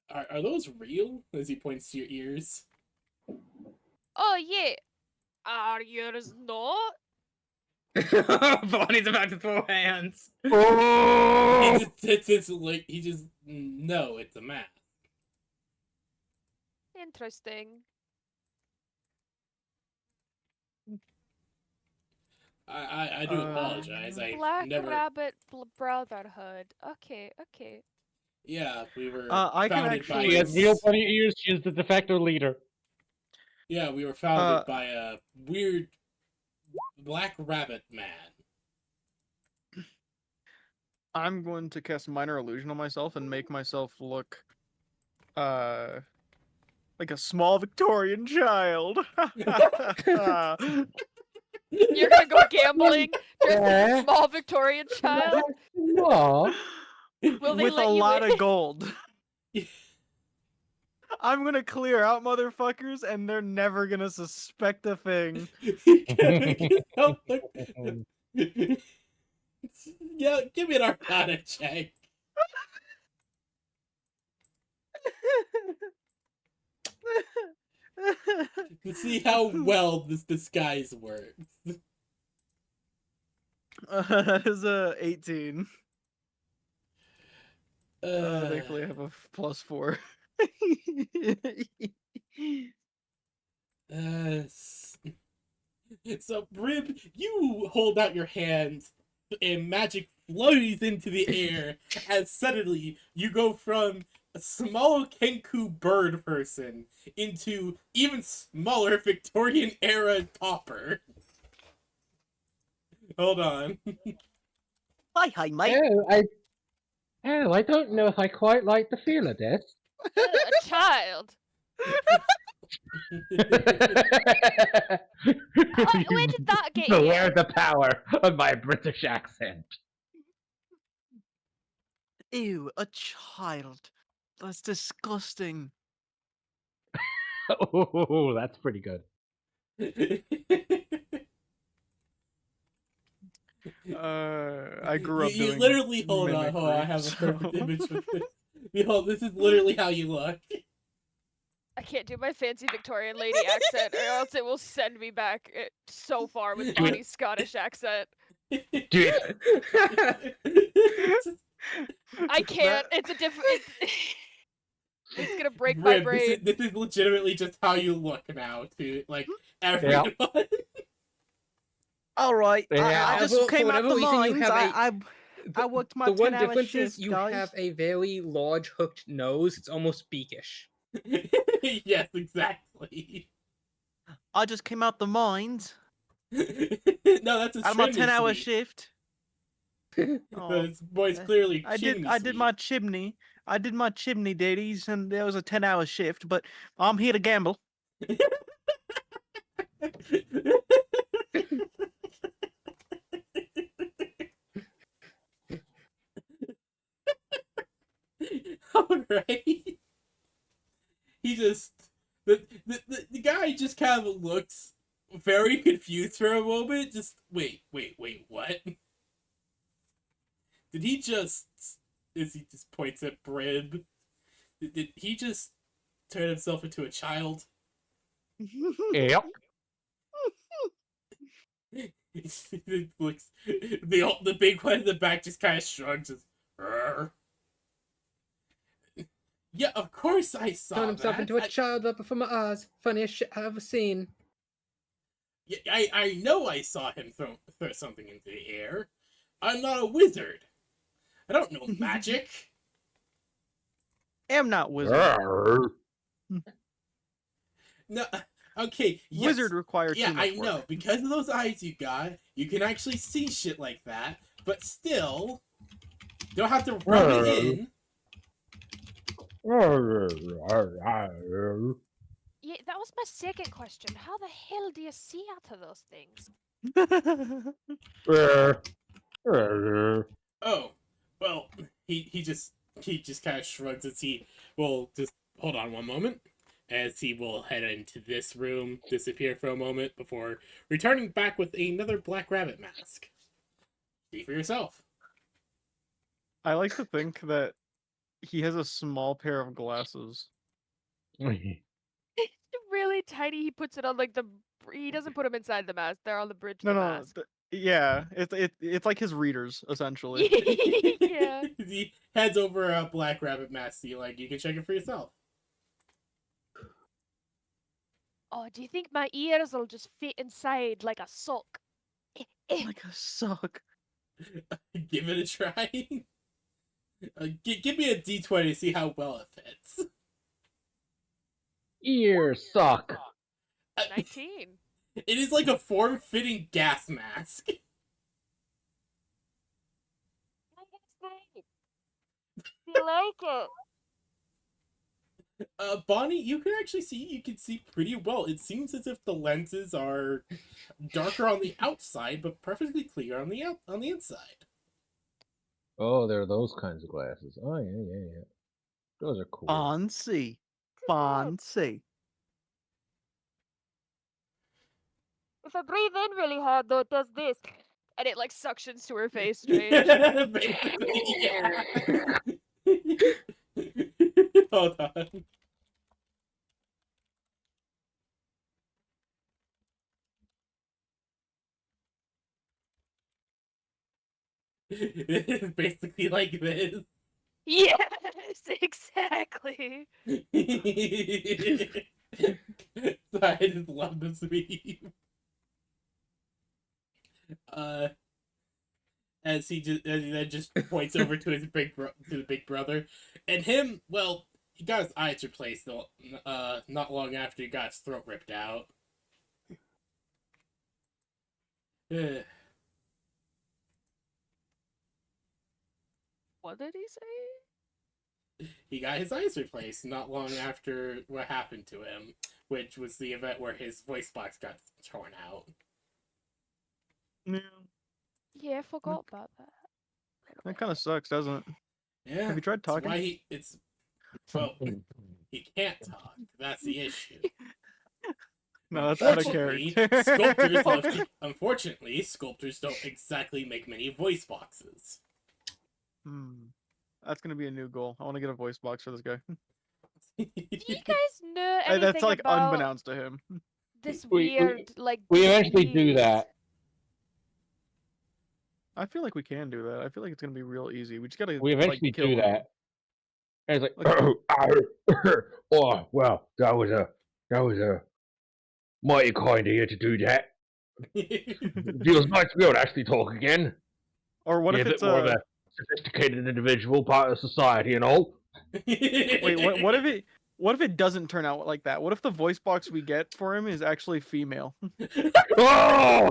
Are those real? As he points to your ears. Oh yeah. Are yours not? Bonnie's about to throw hands. He just sits his like he just no, it's a mask. Interesting. I do apologize. I Black never. Rabbit Brotherhood. Okay, okay. Yeah, we were I can founded by. actually- She has real bunny ears. She is the de facto leader. Yeah, we were founded by a weird black rabbit man. I'm going to cast Minor Illusion on myself and make myself look like a small Victorian child. You're gonna go gambling dressed as a small Victorian child? What? Will they With let a you lot in? of gold. I'm gonna clear out motherfuckers and they're never gonna suspect a thing. Yeah, give me an Arcana check to see how well this disguise works. That is a 18. Thankfully I have a +4. So, Brib, you hold out your hands and magic flows into the air as suddenly you go from a small Kenku bird person into even smaller Victorian era copper. Hold on. Hi, mate. I don't know if I quite like the feel of this. A child. Where did that get Beware here? the power of my British accent. Ew, a child. That's disgusting. Oh, that's pretty good. I grew up You doing literally hold on. mimicry, I have a perfect so- image of this. Behold, this is literally how you look. I can't do my fancy Victorian lady accent, or else it will send me back so far with Bonnie's Scottish accent. Dude, I can't. It's a different. It's gonna break my Rib, brain. this is legitimately just how you look now to like everyone. All right, Yeah. I just For came out whatever the reason, you mines. have I worked my The one 10-hour difference is shift, you guys. have a very large hooked nose. It's almost beakish. Yes, exactly. I just came out the mines. No, that's a Out of my chimney 10-hour sweep. shift. But Oh, it's boy's uh, clearly I chimney did sweep. my chimney. I did my chimney duties, and there was a 10-hour shift. But I'm here to gamble. Alright. He just the guy just kind of looks very confused for a moment. Just wait, what? Did he just as he just points at Brib? Did he just turn himself into a child? yep. It looks the big one in the back just kind of shrugs. "Rrr." Yeah, of course I saw Turned himself that. into a child right before my eyes. Funniest shit I've ever seen. Yeah, I know I saw him throw something into the air. I'm not a wizard. I don't know magic. Am not wizard. Arr. No, okay, yes. Wizard requires Yeah, too much I know. work. Because of those eyes you got, you can actually see shit like that. But still, you don't have to rub it in. Yeah, that was my second question. How the hell do you see out of those things? Oh, well, he just kind of shrugs as he will just hold on one moment, as he will head into this room, disappear for a moment before returning back with another black rabbit mask. See for yourself. I like to think that he has a small pair of glasses. It's really tiny. He puts it on like the. He doesn't put them inside the mask. They're on the bridge of No, the no, mask. yeah, it's like his readers essentially. Yeah. He heads over a black rabbit mask. So you can check it for yourself. Oh, do you think my ears will just fit inside like a sock? Like a sock. Give it a try. Give me a d20 to see how well it fits. Ears suck. 19. It is like a form-fitting gas mask. You like it? Bonnie, you can see pretty well. It seems as if the lenses are darker on the outside, but perfectly clear on the inside. Oh, there are those kinds of glasses. Oh, yeah. Those are cool. Fancy. Fancy. If I breathe in really hard, though, it does this. And it like suctions to her face strange. Basically, yeah. Hold on. It's basically like this. Yes, exactly. So I just love this meme. Uh, as he then just points over to his to the big brother, and him. Well, he got his eyes replaced. Not long after he got his throat ripped out. What did he say? he got his eyes replaced not long after what happened to him, which was the event where his voice box got torn out. Yeah, Yeah, I forgot about that. that kind of sucks, doesn't it? Yeah, Have you tried that's talking? why well, he can't talk. That's the issue. No, that's out of character. Unfortunately, sculptors don't exactly make many voice boxes. That's gonna be a new goal. I want to get a voice box for this guy. Do you guys know anything That's like about unbeknownst to him. this We- weird, like, We eventually do disease? that. I feel like we can do that. I feel like it's gonna be real easy. We just gotta We eventually like, kill do him. that. And it's like, oh well, that was a mighty kind of you to do that. Feels nice to be able to actually talk again. Or what Be if a bit it's more of a sophisticated individual, part of society and all. wait, what if it doesn't turn out like that? What if the voice box we get for him is actually female? Oh!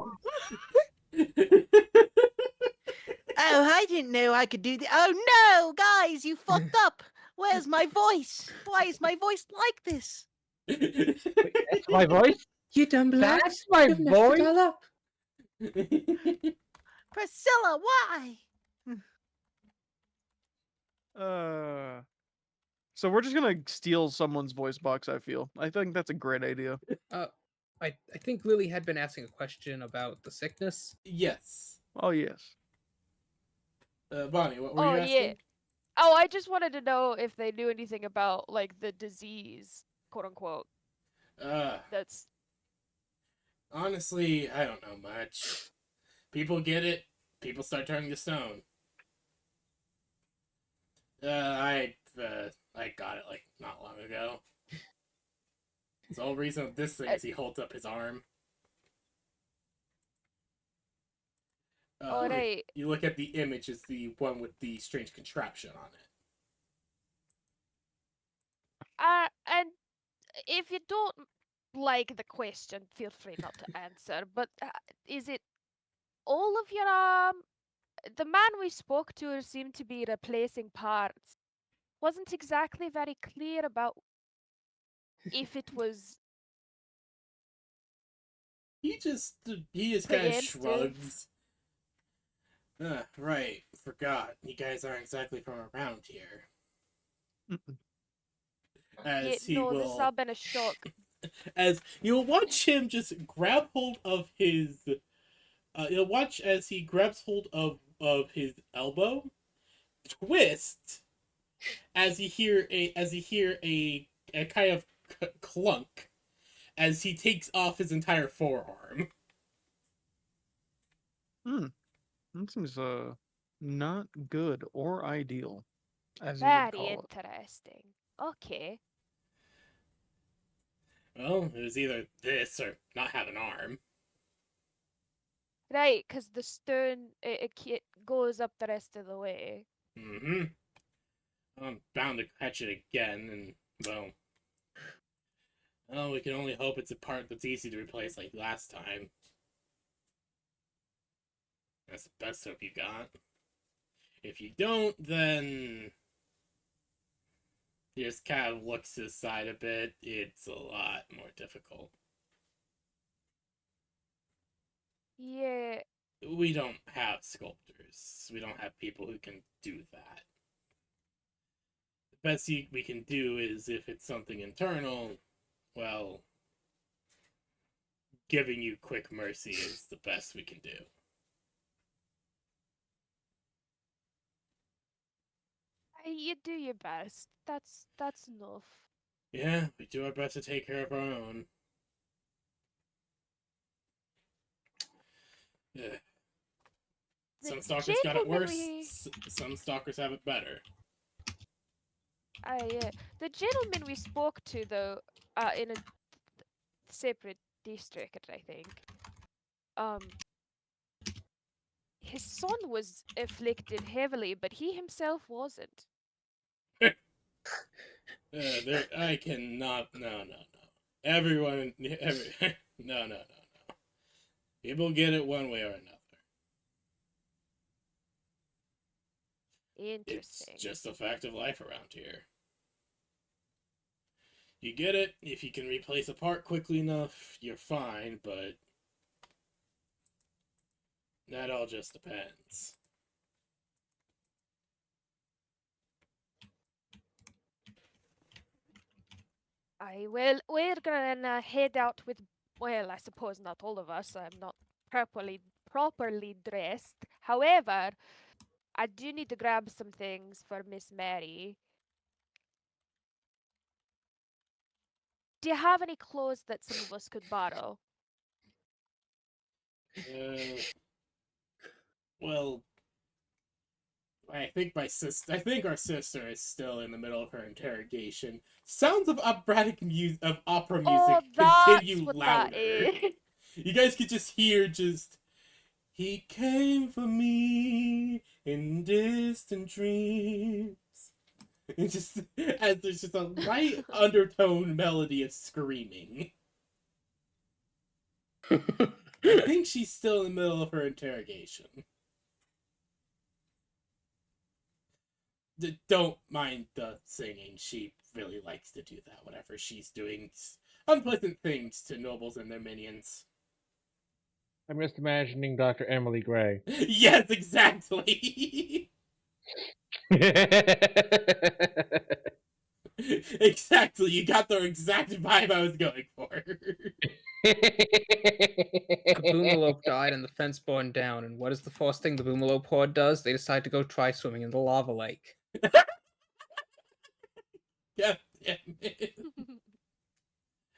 Oh, I didn't know I could do that. Oh no, guys, you fucked up. Where's my voice? Why is my voice like this? That's my voice? You dumb blokes. That's my You've messed it voice? all up. Priscilla, why? So we're just gonna steal someone's voice box, I feel. I think that's a great idea. I think Lily had been asking a question about the sickness. Yes. Oh yes. Bonnie, what were Oh, you asking? yeah. Oh, I just wanted to know if they knew anything about, like, the disease, quote unquote. That's Honestly, I don't know much. People get it. People start turning to stone. I got it like not long ago. The whole reason of this thing is he holds up his arm. alright. You look at the image, it's the one with the strange contraption on it. And if you don't like the question, feel free not to answer. But is it all of your the man we spoke to seemed to be replacing parts. Wasn't exactly very clear about if it was He just kind of preemptive. shrugs. Right. Forgot. You guys aren't exactly from around here. As he no, this will, has been a shock. as you'll watch him just grab hold of his. You'll watch as he grabs hold of his elbow, twist, as you hear a kind of clunk, as he takes off his entire forearm. That seems not good or ideal, as you would Very call it. interesting. Okay. Well, it was either this or not have an arm. Right, because the stone it goes up the rest of the way. Mm-hmm. I'm bound to catch it again, and well, we can only hope it's a part that's easy to replace like last time. That's the best hope you got. If you don't, then he just kind of looks aside a bit. It's a lot more difficult. Yeah. We don't have sculptors. We don't have people who can do that. The best we can do is if it's something internal, well, giving you quick mercy is the best we can do. You do your best. That's enough. Yeah, we do our best to take care of our own. Yeah. Some stalkers got it worse. Some stalkers have it better. Yeah. The gentleman we spoke to, though, in a separate district, I think. His son was afflicted heavily, but he himself wasn't. I cannot. No. Everyone. No. People get it one way or another. Interesting. It's just a fact of life around here. You get it. If you can replace a part quickly enough, you're fine, but that all just depends. We're gonna head out with, well, I suppose not all of us. I'm not properly dressed. However, I do need to grab some things for Miss Mary. Do you have any clothes that some of us could borrow? Well, I think our sister is still in the middle of her interrogation. Sounds of operatic music of opera music Oh, that's continue what louder. that is. You guys could just hear he came for me in distant dreams. It's just as there's just a light undertone melody of screaming. I think she's still in the middle of her interrogation. Don't mind the singing. She really likes to do that whenever she's doing unpleasant things to nobles and their minions. I'm just imagining Dr. Emily Gray. Yes, exactly. Exactly. You got the exact vibe I was going for. The Boomalope died and the fence burned down, and what is the first thing the Boomalope horde does? They decide to go try swimming in the lava lake. God damn it.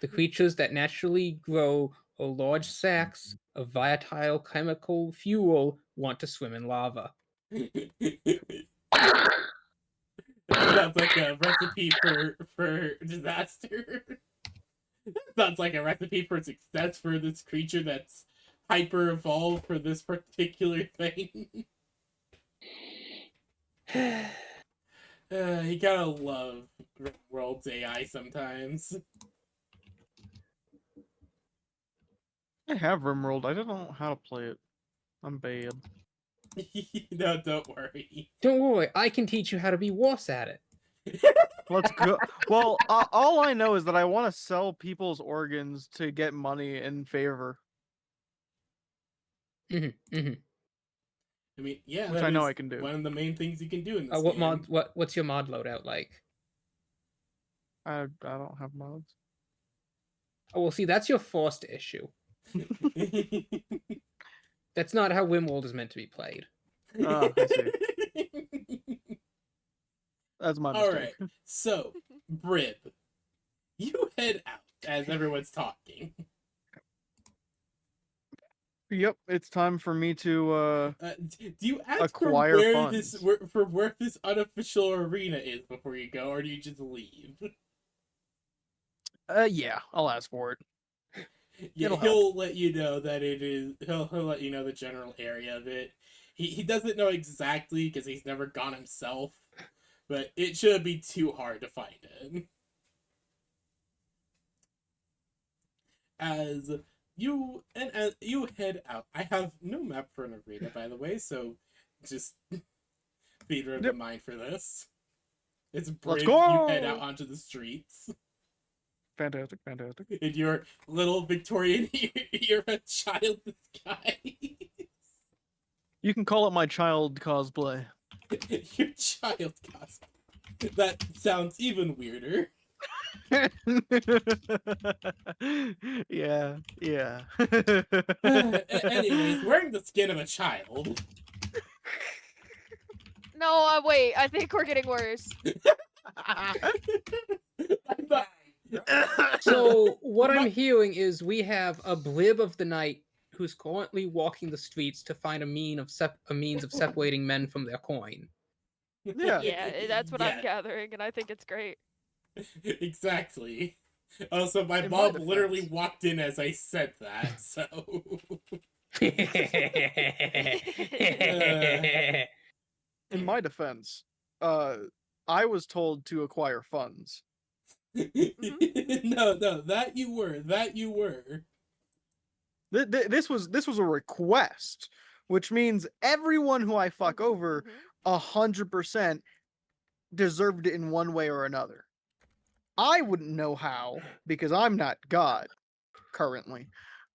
The creatures that naturally grow large sacks of volatile chemical fuel want to swim in lava. Sounds like a recipe for disaster. Sounds like a recipe for success for this creature that's hyper evolved for this particular thing. You gotta love World's AI sometimes. I have Rimworld. I don't know how to play it. I'm bad. No, don't worry. Don't worry, I can teach you how to be worse at it. Let's go. Well, all I know is that I want to sell people's organs to get money in favor, I mean, yeah, which that I know is I can do. one of the main things you can do in this What game. mod? What's your mod loadout like? I don't have mods. Oh well, see, that's your first issue. That's not how Wimworld is meant to be played. Ah, I see. That's my mistake. Alright, so, Brib, you head out as everyone's talking. Yep, it's time for me to Do you ask acquire for funds. where this unofficial arena is before you go, or do you just leave? Yeah, I'll ask for it. Yeah, It'll he'll let you know that it is. He'll let you know the general area of it. He doesn't know exactly because he's never gone himself, but it shouldn't be too hard to find it. As you head out, I have no map for an arena, by the way, so just be in mind for this. It's Let's brave. go! You head out onto the streets. Fantastic, fantastic. In your little Victorian, you're a child disguise. You can call it my child cosplay. Your child cosplay. That sounds even weirder. Yeah. Anyways, wearing the skin of a child. No, wait. I think we're getting worse. I'm not... So what I'm hearing is we have a blib of the night who's currently walking the streets to find a means of separating men from their coin. Yeah. Yeah, that's what I'm gathering, and I think it's great. Exactly. Also, my In mom my literally defense- walked in as I said that, so... In my defense, I was told to acquire funds. No, that you were. This was a request, which means everyone who I fuck over Mhm. 100% deserved it in one way or another. I wouldn't know how because I'm not God currently.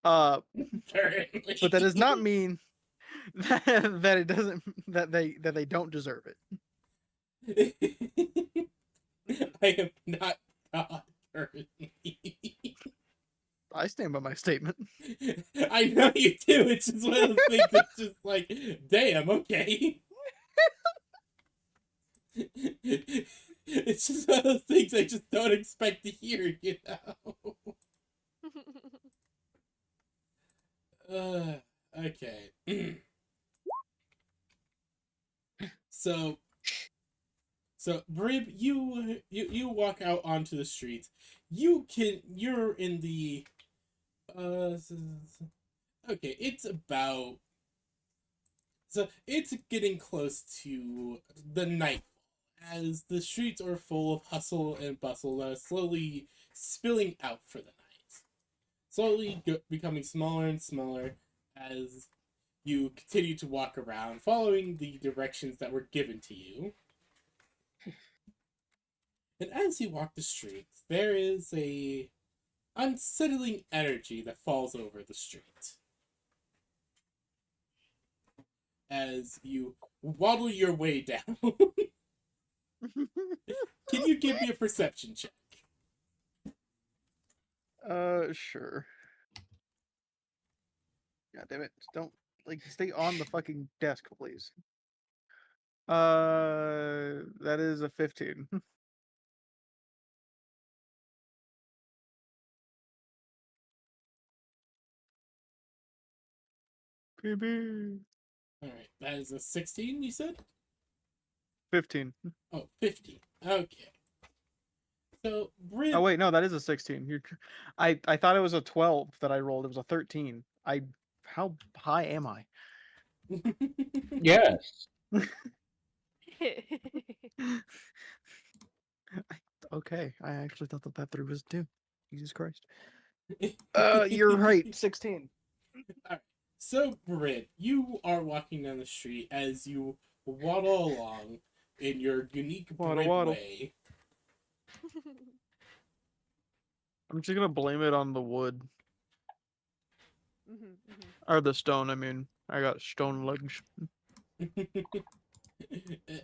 But that does not mean that it doesn't that they don't deserve it. I am not God currently. I stand by my statement. I know you do. It's just one of those things that's just like, damn, okay. It's just one of those things I just don't expect to hear, you know? Okay. So Brib, you walk out onto the streets. You're in the okay, it's getting close to the night as the streets are full of hustle and bustle that are slowly spilling out for the night. Slowly becoming smaller and smaller as you continue to walk around, following the directions that were given to you. And as you walk the streets, there is a unsettling energy that falls over the street. As you waddle your way down. Can you give me a perception check? Sure. God damn it! Don't stay on the fucking desk, please. That is a 15. PB. Alright, that is a 16, you said? 15. Oh, 15. Okay. So, Brid... Oh wait, no, that is a 16. I thought it was a 12 that I rolled. It was a 13. How high am I? Yes. Okay, I actually thought that 3 was 2. Jesus Christ. You're right. 16. Alright. So, Brid, you are walking down the street as you waddle along in your unique Brid Waddle. way. I'm just gonna blame it on the wood. Mhm, mhm. Or the stone, I mean. I got stone legs.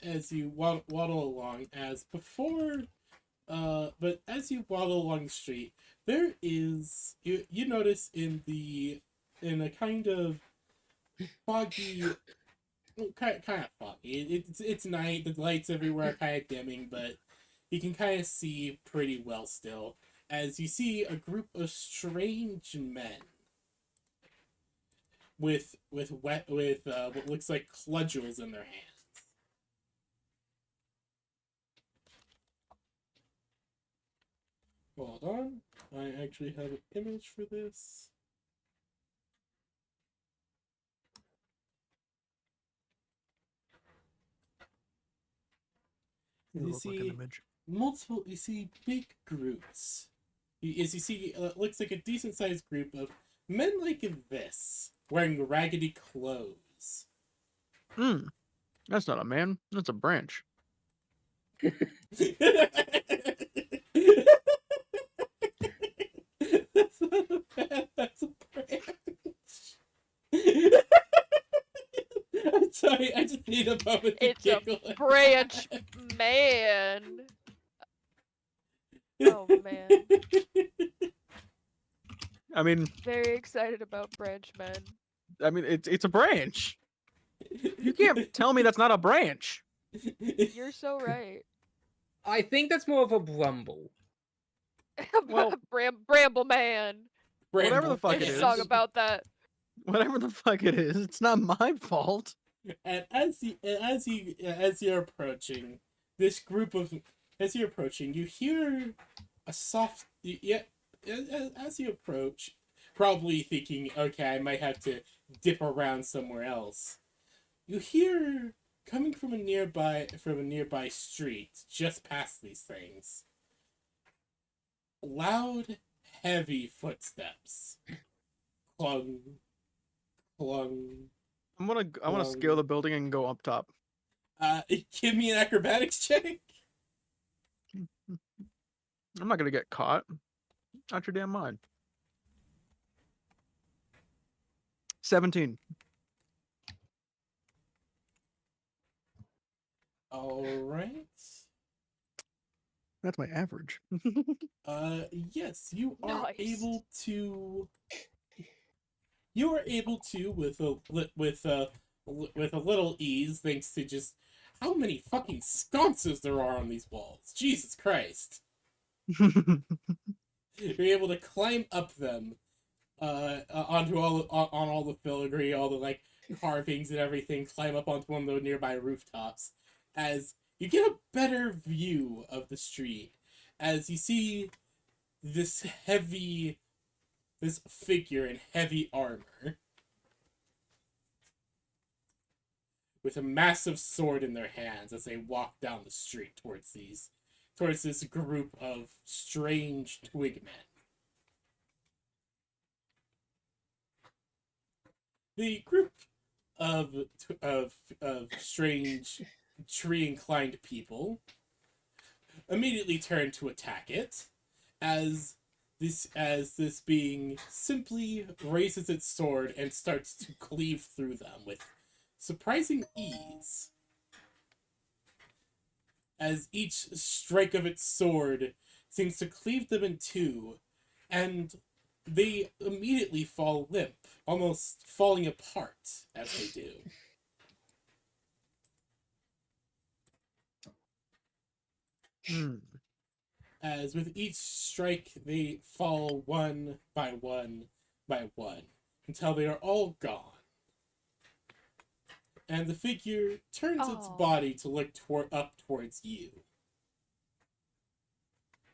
As you waddle along, as before, but as you waddle along the street, there is you notice in a kind of foggy, kind of foggy. It's night. The lights everywhere are kind of dimming, but you can kind of see pretty well still. As you see a group of strange men with what looks like cudgels in their hands. Hold on, I actually have an image for this. You see multiple. You see big groups. As you see, looks like a decent-sized group of men like this, wearing raggedy clothes. That's not a man. That's a branch. That's not a man. That's a branch. I'm sorry. I just need a moment to It's a giggle. branch man. Oh man. I mean, Very excited about branch men. it's a branch. You can't tell me that's not a branch. You're so right. I think that's more of a brumble. Well- Bramble man. Whatever the fuck There's it a is. song about that. Whatever the fuck it is, it's not my fault. And as you're approaching this group of, as you're approaching, you hear a soft, as you approach, probably thinking, okay, I might have to dip around somewhere else. You hear coming from a nearby street, just past these things, loud, heavy footsteps. Clung, clung. I want to scale the building and go up top. Give me an acrobatics check. I'm not gonna get caught. Out your damn mind. 17. All right. That's my average. Yes, you are Nice. able to. You are able to with a little ease, thanks to just how many fucking sconces there are on these walls. Jesus Christ! You're able to climb up them, onto on all the filigree, all the like carvings and everything. Climb up onto one of the nearby rooftops, as you get a better view of the street, as you see this figure in heavy armor with a massive sword in their hands as they walk down the street towards this group of strange twig men. The group of strange tree inclined people immediately turn to attack it, as this being simply raises its sword and starts to cleave through them with surprising ease, as each strike of its sword seems to cleave them in two, and they immediately fall limp, almost falling apart as they do. As with each strike, they fall one by one by one, until they are all gone. And the figure turns its Oh. body to look up towards you.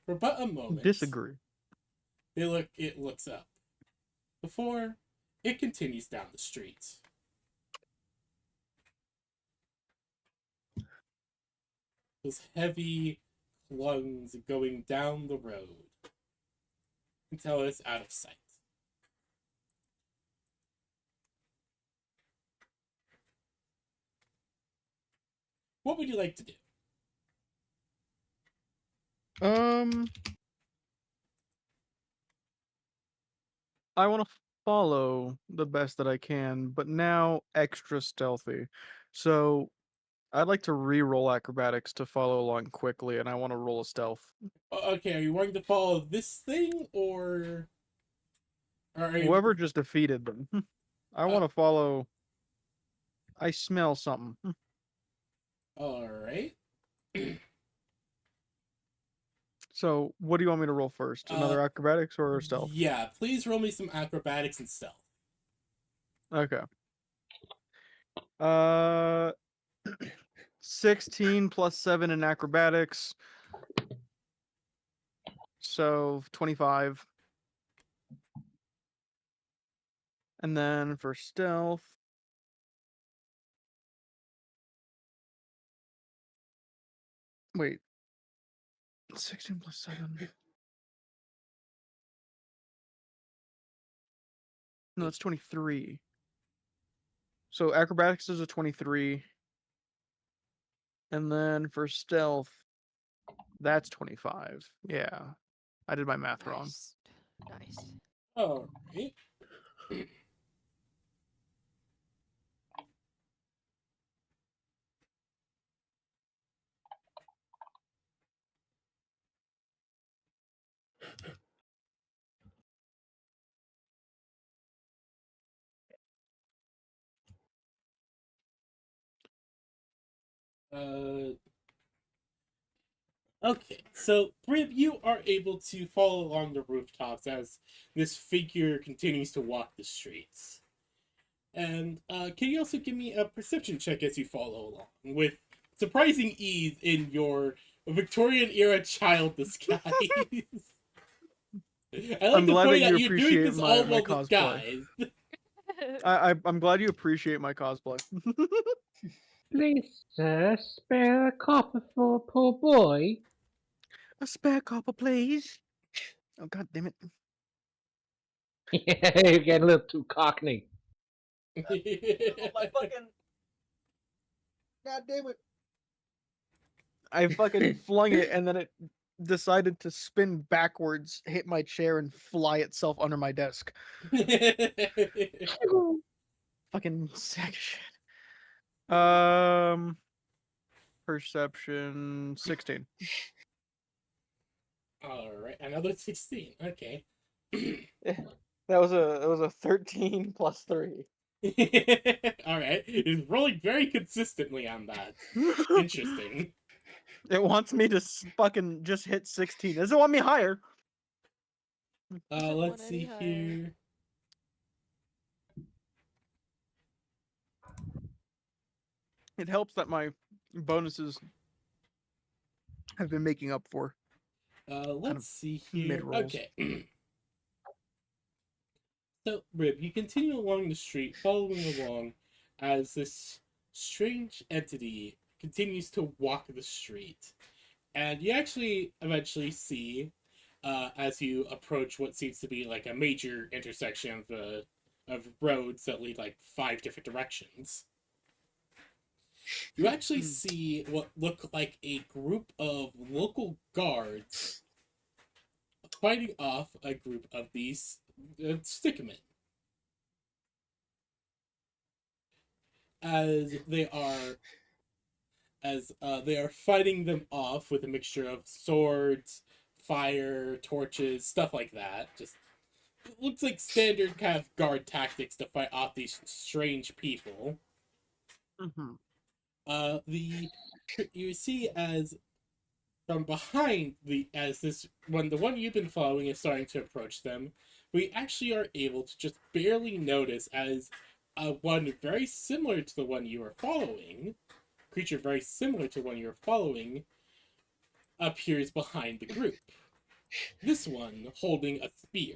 For but a moment, Disagree. it looks up, before it continues down the street. Those heavy clungs going down the road until it's out of sight. What would you like to do? I want to follow the best that I can, but now extra stealthy. So I'd like to re-roll acrobatics to follow along quickly, and I want to roll a stealth. Okay, are you wanting to follow this thing, or are you... Whoever just defeated them. I want to follow. I smell something. All right. So, what do you want me to roll first? Another acrobatics or stealth? Yeah, please roll me some acrobatics and stealth. Okay. 16 plus 7 in acrobatics. So 25. And then for stealth. Wait. 16 plus 7. No, it's 23. So acrobatics is a 23. And then for stealth, that's 25. Yeah. I did my math wrong. Nice. All right. Okay, so Brib, you are able to follow along the rooftops as this figure continues to walk the streets. And can you also give me a perception check as you follow along, with surprising ease in your Victorian era child disguise? I like I'm to glad point that out you you're doing appreciate this my all while cosplay. disguised. I'm glad you appreciate my cosplay. Please, sir, spare a copper for a poor boy. A spare copper, please. Oh, god damn it. Yeah, you're getting a little too cockney. My fucking. God damn it. I fucking flung it and then it decided to spin backwards, hit my chair, and fly itself under my desk. Fucking sack of shit. Perception 16. All right, another 16. Okay. That was a 13 plus 3. All right, he's rolling very consistently on that. Interesting. It wants me to fucking just hit 16. It doesn't want me higher. Doesn't Let's want any see higher. here. It helps that my bonuses have been making up for. Let's see here. mid-rolls. Okay. So, Rib, you continue along the street, following along as this strange entity continues to walk the street. And you actually eventually see, as you approach what seems to be like a major intersection of roads that lead like 5 different directions, you actually see what look like a group of local guards fighting off a group of these stickmen. As they are fighting them off with a mixture of swords, fire, torches, stuff like that. Just it looks like standard kind of guard tactics to fight off these strange people. Mm-hmm. You see as from behind the one you've been following is starting to approach them, we actually are able to just barely notice as one very similar to the one you are following, creature very similar to one you're following, appears behind the group. This one holding a spear.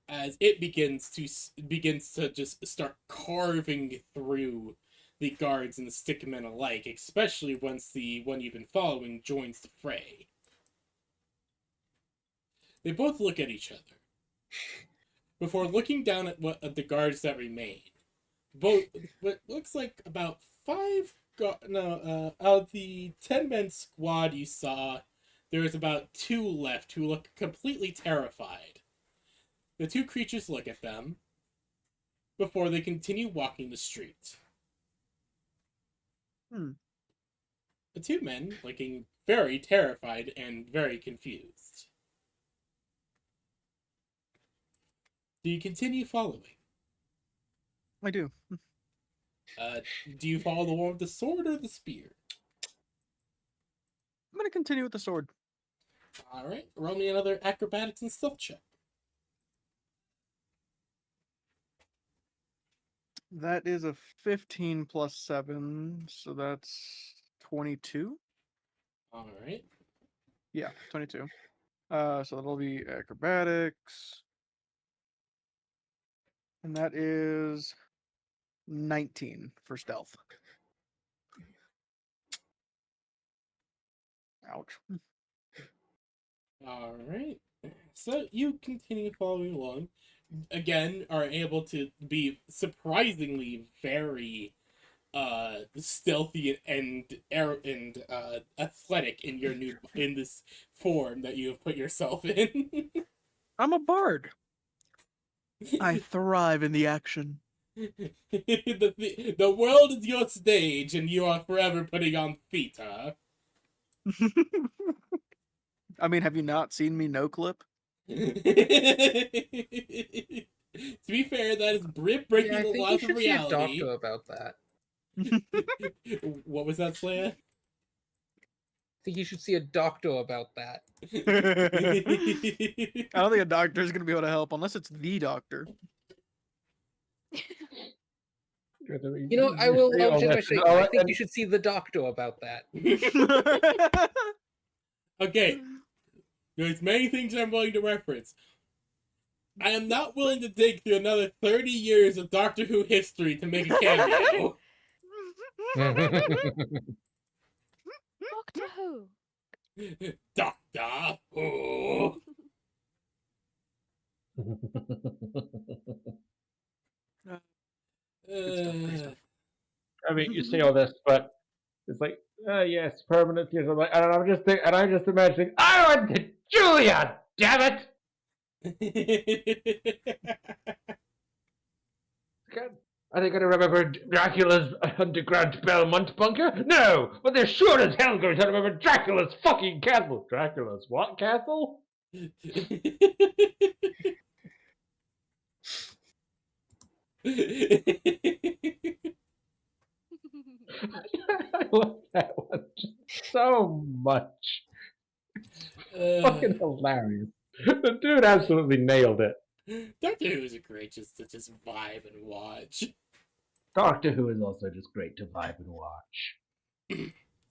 As it begins to just start carving through the guards and the stickmen alike, especially once the one you've been following joins the fray. They both look at each other before looking down at the guards that remain. Both what looks like about 5 out of the 10-man squad you saw, there is about 2 left who look completely terrified. The 2 creatures look at them before they continue walking the street. The 2 men looking very terrified and very confused. Do you continue following? I do. Do you follow the one with the sword or the spear? I'm gonna continue with the sword. Alright, roll me another acrobatics and stealth check. That is a 15 plus 7, so that's 22. Alright. Yeah, 22. So that'll be acrobatics. And that is 19 for stealth. Ouch. Alright. So you continue following along. Again, are able to be surprisingly very stealthy and athletic in this form that you have put yourself in. I'm a bard. I thrive in the action. The world is your stage, and you are forever putting on theater. I mean, have you not seen me no clip? To be fair, that is breaking I the think you laws of should see a reality. doctor about that. What was that, Slaya? I think you should see a doctor about that. I don't think a doctor is going to be able to help unless it's the doctor. You know, I will say, I think you should see the doctor about that. Okay, there's many things I'm willing to reference. I am not willing to dig through another 30 years of Doctor Who history to make a cameo. Doctor Who. Doctor Who. Good stuff, good stuff. I mean, you say all this, but it's like Yes, permanent. Yes, and I'm just imagining. I went to Julia. Damn it! God, are they going to remember Dracula's underground Belmont bunker? No, but they're sure as hell going to remember Dracula's fucking castle. Dracula's what castle? I love that one just so much. Fucking hilarious. The dude absolutely nailed it. Doctor Who is great just to just vibe and watch. Doctor Who is also just great to vibe and watch.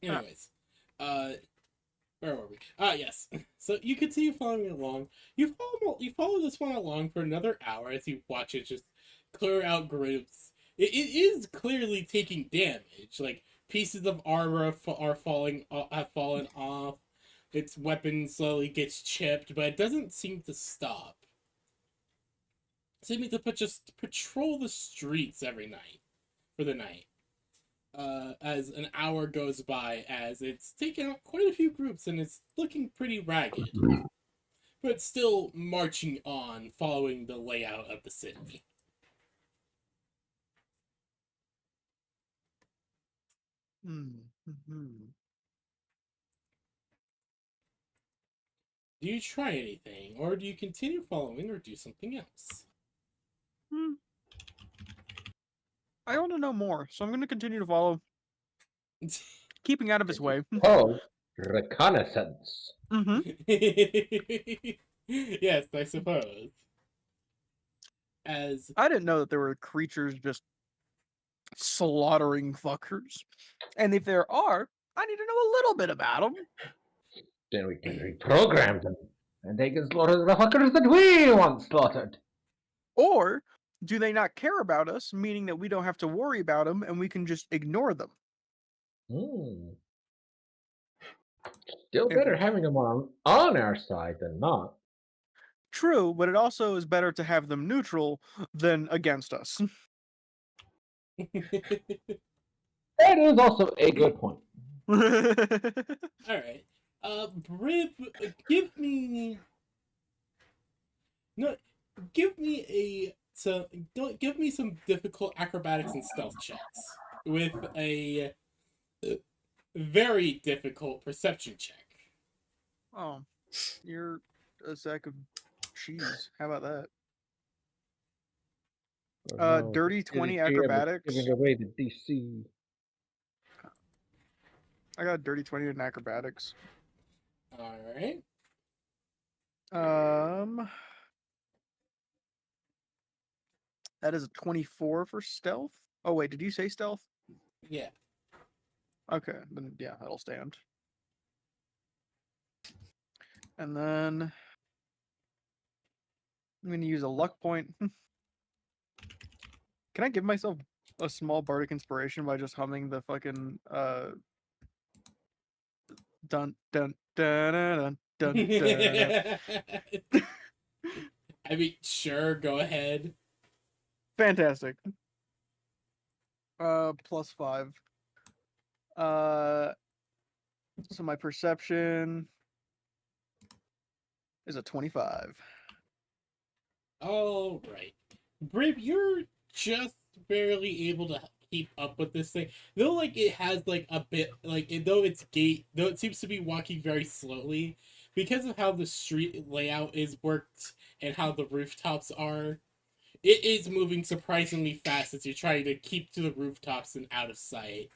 Anyways, where were we? Yes. So you continue following along. You follow this one along for another hour as you watch it just clear out groups. It is clearly taking damage. Like pieces of armor have fallen off. Its weapon slowly gets chipped, but it doesn't seem to stop. Seeming to just patrol the streets every night for the night. As an hour goes by, as it's taken out quite a few groups and it's looking pretty ragged, but still marching on, following the layout of the city. Do you try anything, or do you continue following, or do something else? I want to know more, so I'm going to continue to follow, keeping out of his way. Oh, reconnaissance. Yes, I suppose. As I didn't know that there were creatures just slaughtering fuckers, and if there are, I need to know a little bit about them. Then we can reprogram them, and they can slaughter the fuckers that we want slaughtered. Or do they not care about us, meaning that we don't have to worry about them and we can just ignore them? Still better having them on our side than not. True, but it also is better to have them neutral than against us. That is also a good point. Alright. Brib, give me some difficult acrobatics and stealth checks with a very difficult perception check. Oh, you're a sack of cheese. How about that? No, dirty 20 acrobatics. Giving away the DC. I got a dirty 20 in acrobatics. Alright. That is a 24 for stealth. Oh wait, did you say stealth? Yeah. Okay, then yeah, that'll stand. And then I'm gonna use a luck point. Can I give myself a small bardic inspiration by just humming the fucking dun dun dun dun dun dun? I mean, sure, go ahead. Fantastic. +5. So my perception is a 25. All right, Brib, you're just barely able to keep up with this thing. Though, like, it has like a bit, like, though it seems to be walking very slowly because of how the street layout is worked and how the rooftops are. It is moving surprisingly fast as you're trying to keep to the rooftops and out of sight.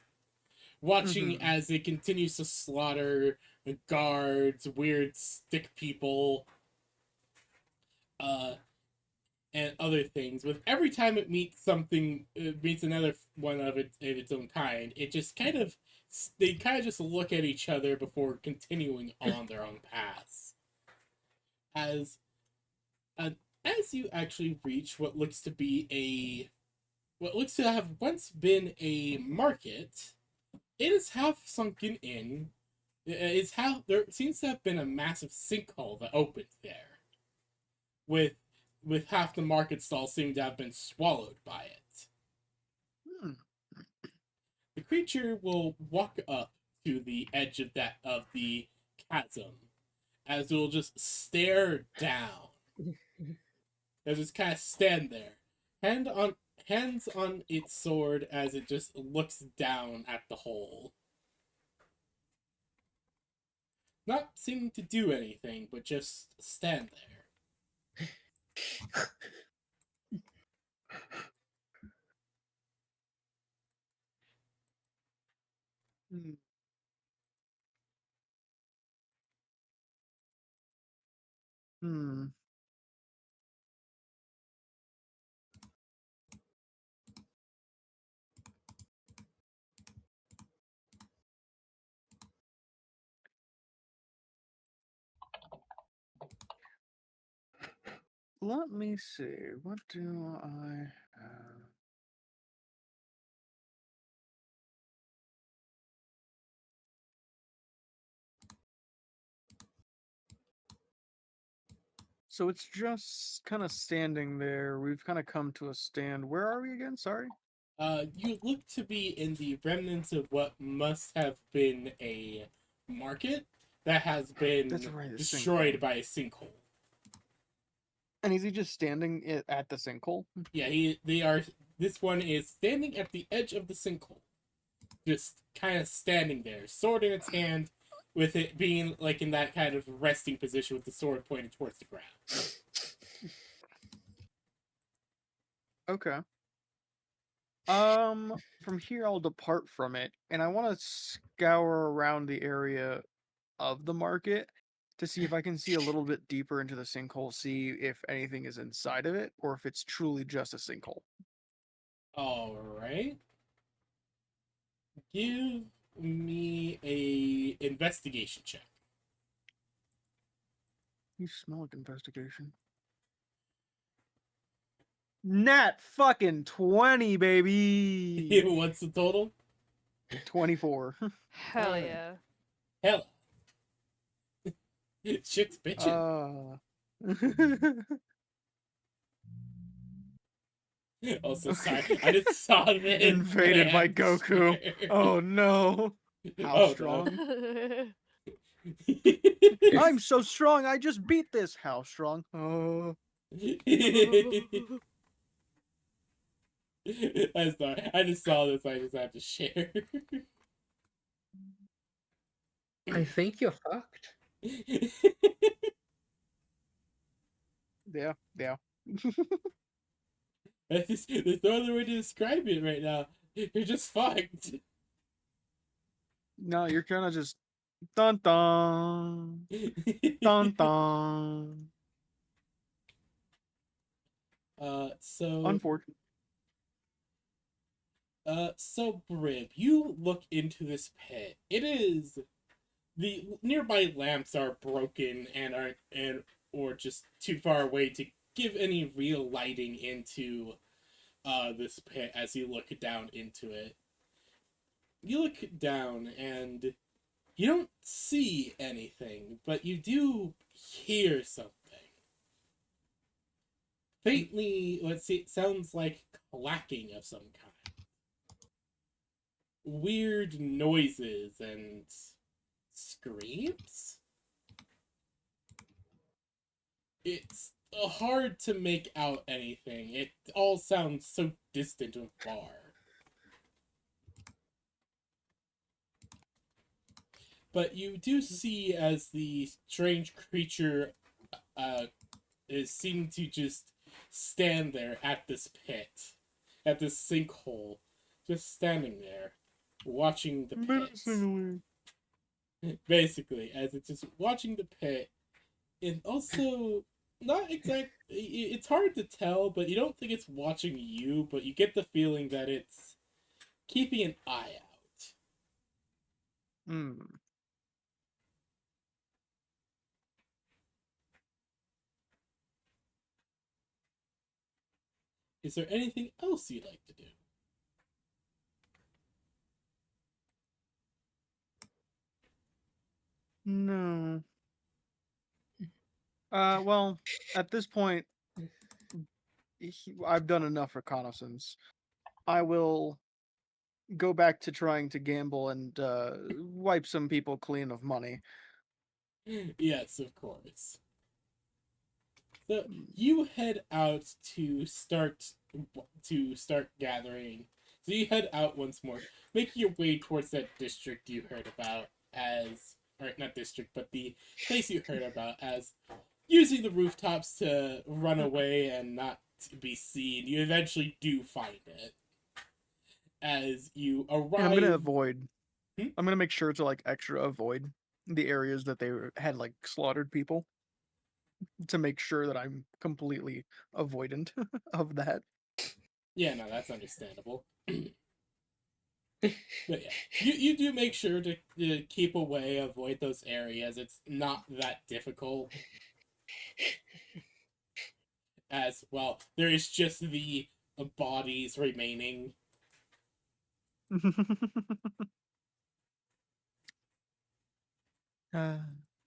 Watching as it continues to slaughter the guards, weird stick people, and other things. With every time it meets another one of its own kind, they kind of just look at each other before continuing on their own paths. As you actually reach what looks to have once been a market, it is half sunken in. There seems to have been a massive sinkhole that opened there, with half the market stall seeming to have been swallowed by it. The creature will walk up to the edge of the chasm, as it will just stare down. It'll just kind of stand there, hands on its sword as it just looks down at the hole. Not seeming to do anything, but just stand there. Hmm. Hmm. Let me see. What do I have? So it's just kind of standing there. We've kind of come to a stand. Where are we again? Sorry. You look to be in the remnants of what must have been a market that has been That's right. a destroyed sinkhole. by a sinkhole. And is he just standing at the sinkhole? Yeah, they are. This one is standing at the edge of the sinkhole, just kind of standing there, sword in its hand, with it being like in that kind of resting position with the sword pointed towards the ground. Okay. From here I'll depart from it, and I want to scour around the area of the market to see if I can see a little bit deeper into the sinkhole, see if anything is inside of it, or if it's truly just a sinkhole. All right. Give me a investigation check. You smell like investigation. Nat fucking 20, baby. What's the total? 24. Hell Alright. yeah. Hell. Shit's bitchin'. Also, sorry, I just saw that. Invaded by Goku. Oh no. How Oh, no. strong? I'm so strong. I just beat this. How strong? Oh. I'm sorry. I just saw this. I just have to share. I think you're fucked. Yeah, yeah. There's no other way to describe it right now. You're just fucked. No, you're kind of just dun dun dun dun. So Unfortunate. so Brib, you look into this pit. It is the nearby lamps are broken and aren't or just too far away to give any real lighting into this pit as you look down into it. You look down and you don't see anything, but you do hear something. Faintly, let's see, it sounds like clacking of some kind. Weird noises and screams? It's hard to make out anything. It all sounds so distant and far. But you do see as the strange creature is seeming to just stand there at this pit, at this sinkhole, just standing there, watching the pit. Menacingly. Basically, as it's just watching the pit, and also not exact. It's hard to tell, but you don't think it's watching you, but you get the feeling that it's keeping an eye out. Hmm. Is there anything else you'd like to do? No. Well, at this point, I've done enough reconnaissance. I will go back to trying to gamble and wipe some people clean of money. Yes, of course. So you head out to start gathering. So you head out once more, making your way towards that district you heard about as, or not district, but the place you heard about as using the rooftops to run away and not to be seen. You eventually do find it as you arrive. And I'm gonna avoid. Hmm? I'm gonna make sure to like extra avoid the areas that had like slaughtered people to make sure that I'm completely avoidant of that. Yeah, no, that's understandable. But yeah, you do make sure to keep away, avoid those areas. It's not that difficult. As well, there is just the bodies remaining.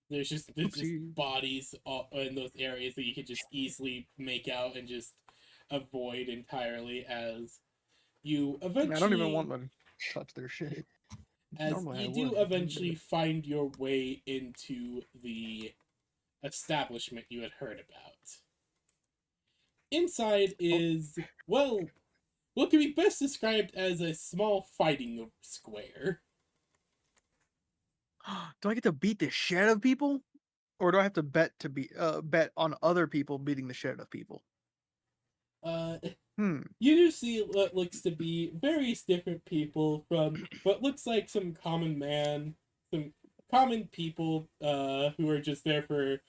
There's just Oopsie. bodies in those areas that you could just easily make out and just avoid entirely. As you eventually, I don't even want to touch their shit. as Normally I you do would, eventually find your way into the establishment you had heard about. Inside is, well, what can be best described as a small fighting square. Do I get to beat the shit out of people, or do I have to bet on other people beating the shit out of people? You do see what looks to be various different people, from what looks like some common people who are just there for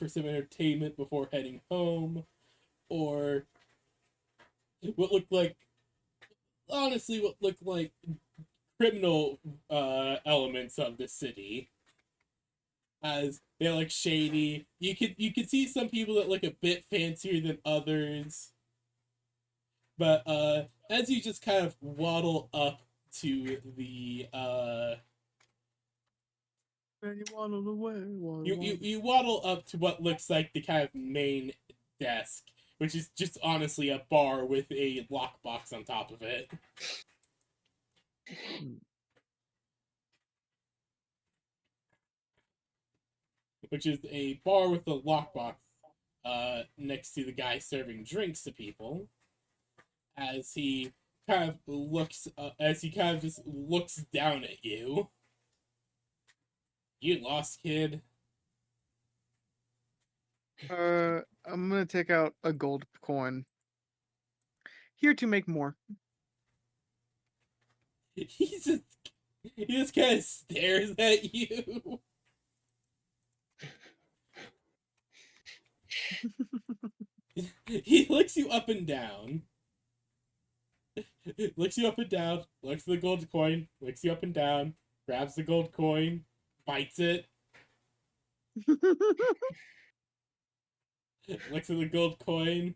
some entertainment before heading home, or what looked like criminal elements of the city, as they're like shady. You could see some people that look a bit fancier than others. But as you just kind of waddle up to the And you waddle away. you waddle up to what looks like the kind of main desk, which is just honestly a bar with a lockbox on top of it. Which is a bar with a lockbox next to the guy serving drinks to people. As he kind of just looks down at you. You lost, kid. I'm gonna take out a gold coin. Here to make more. He just kind of stares at you. He looks you up and down. Looks you up and down. Looks at the gold coin. Looks you up and down. Grabs the gold coin. Bites it. Looks at the gold coin.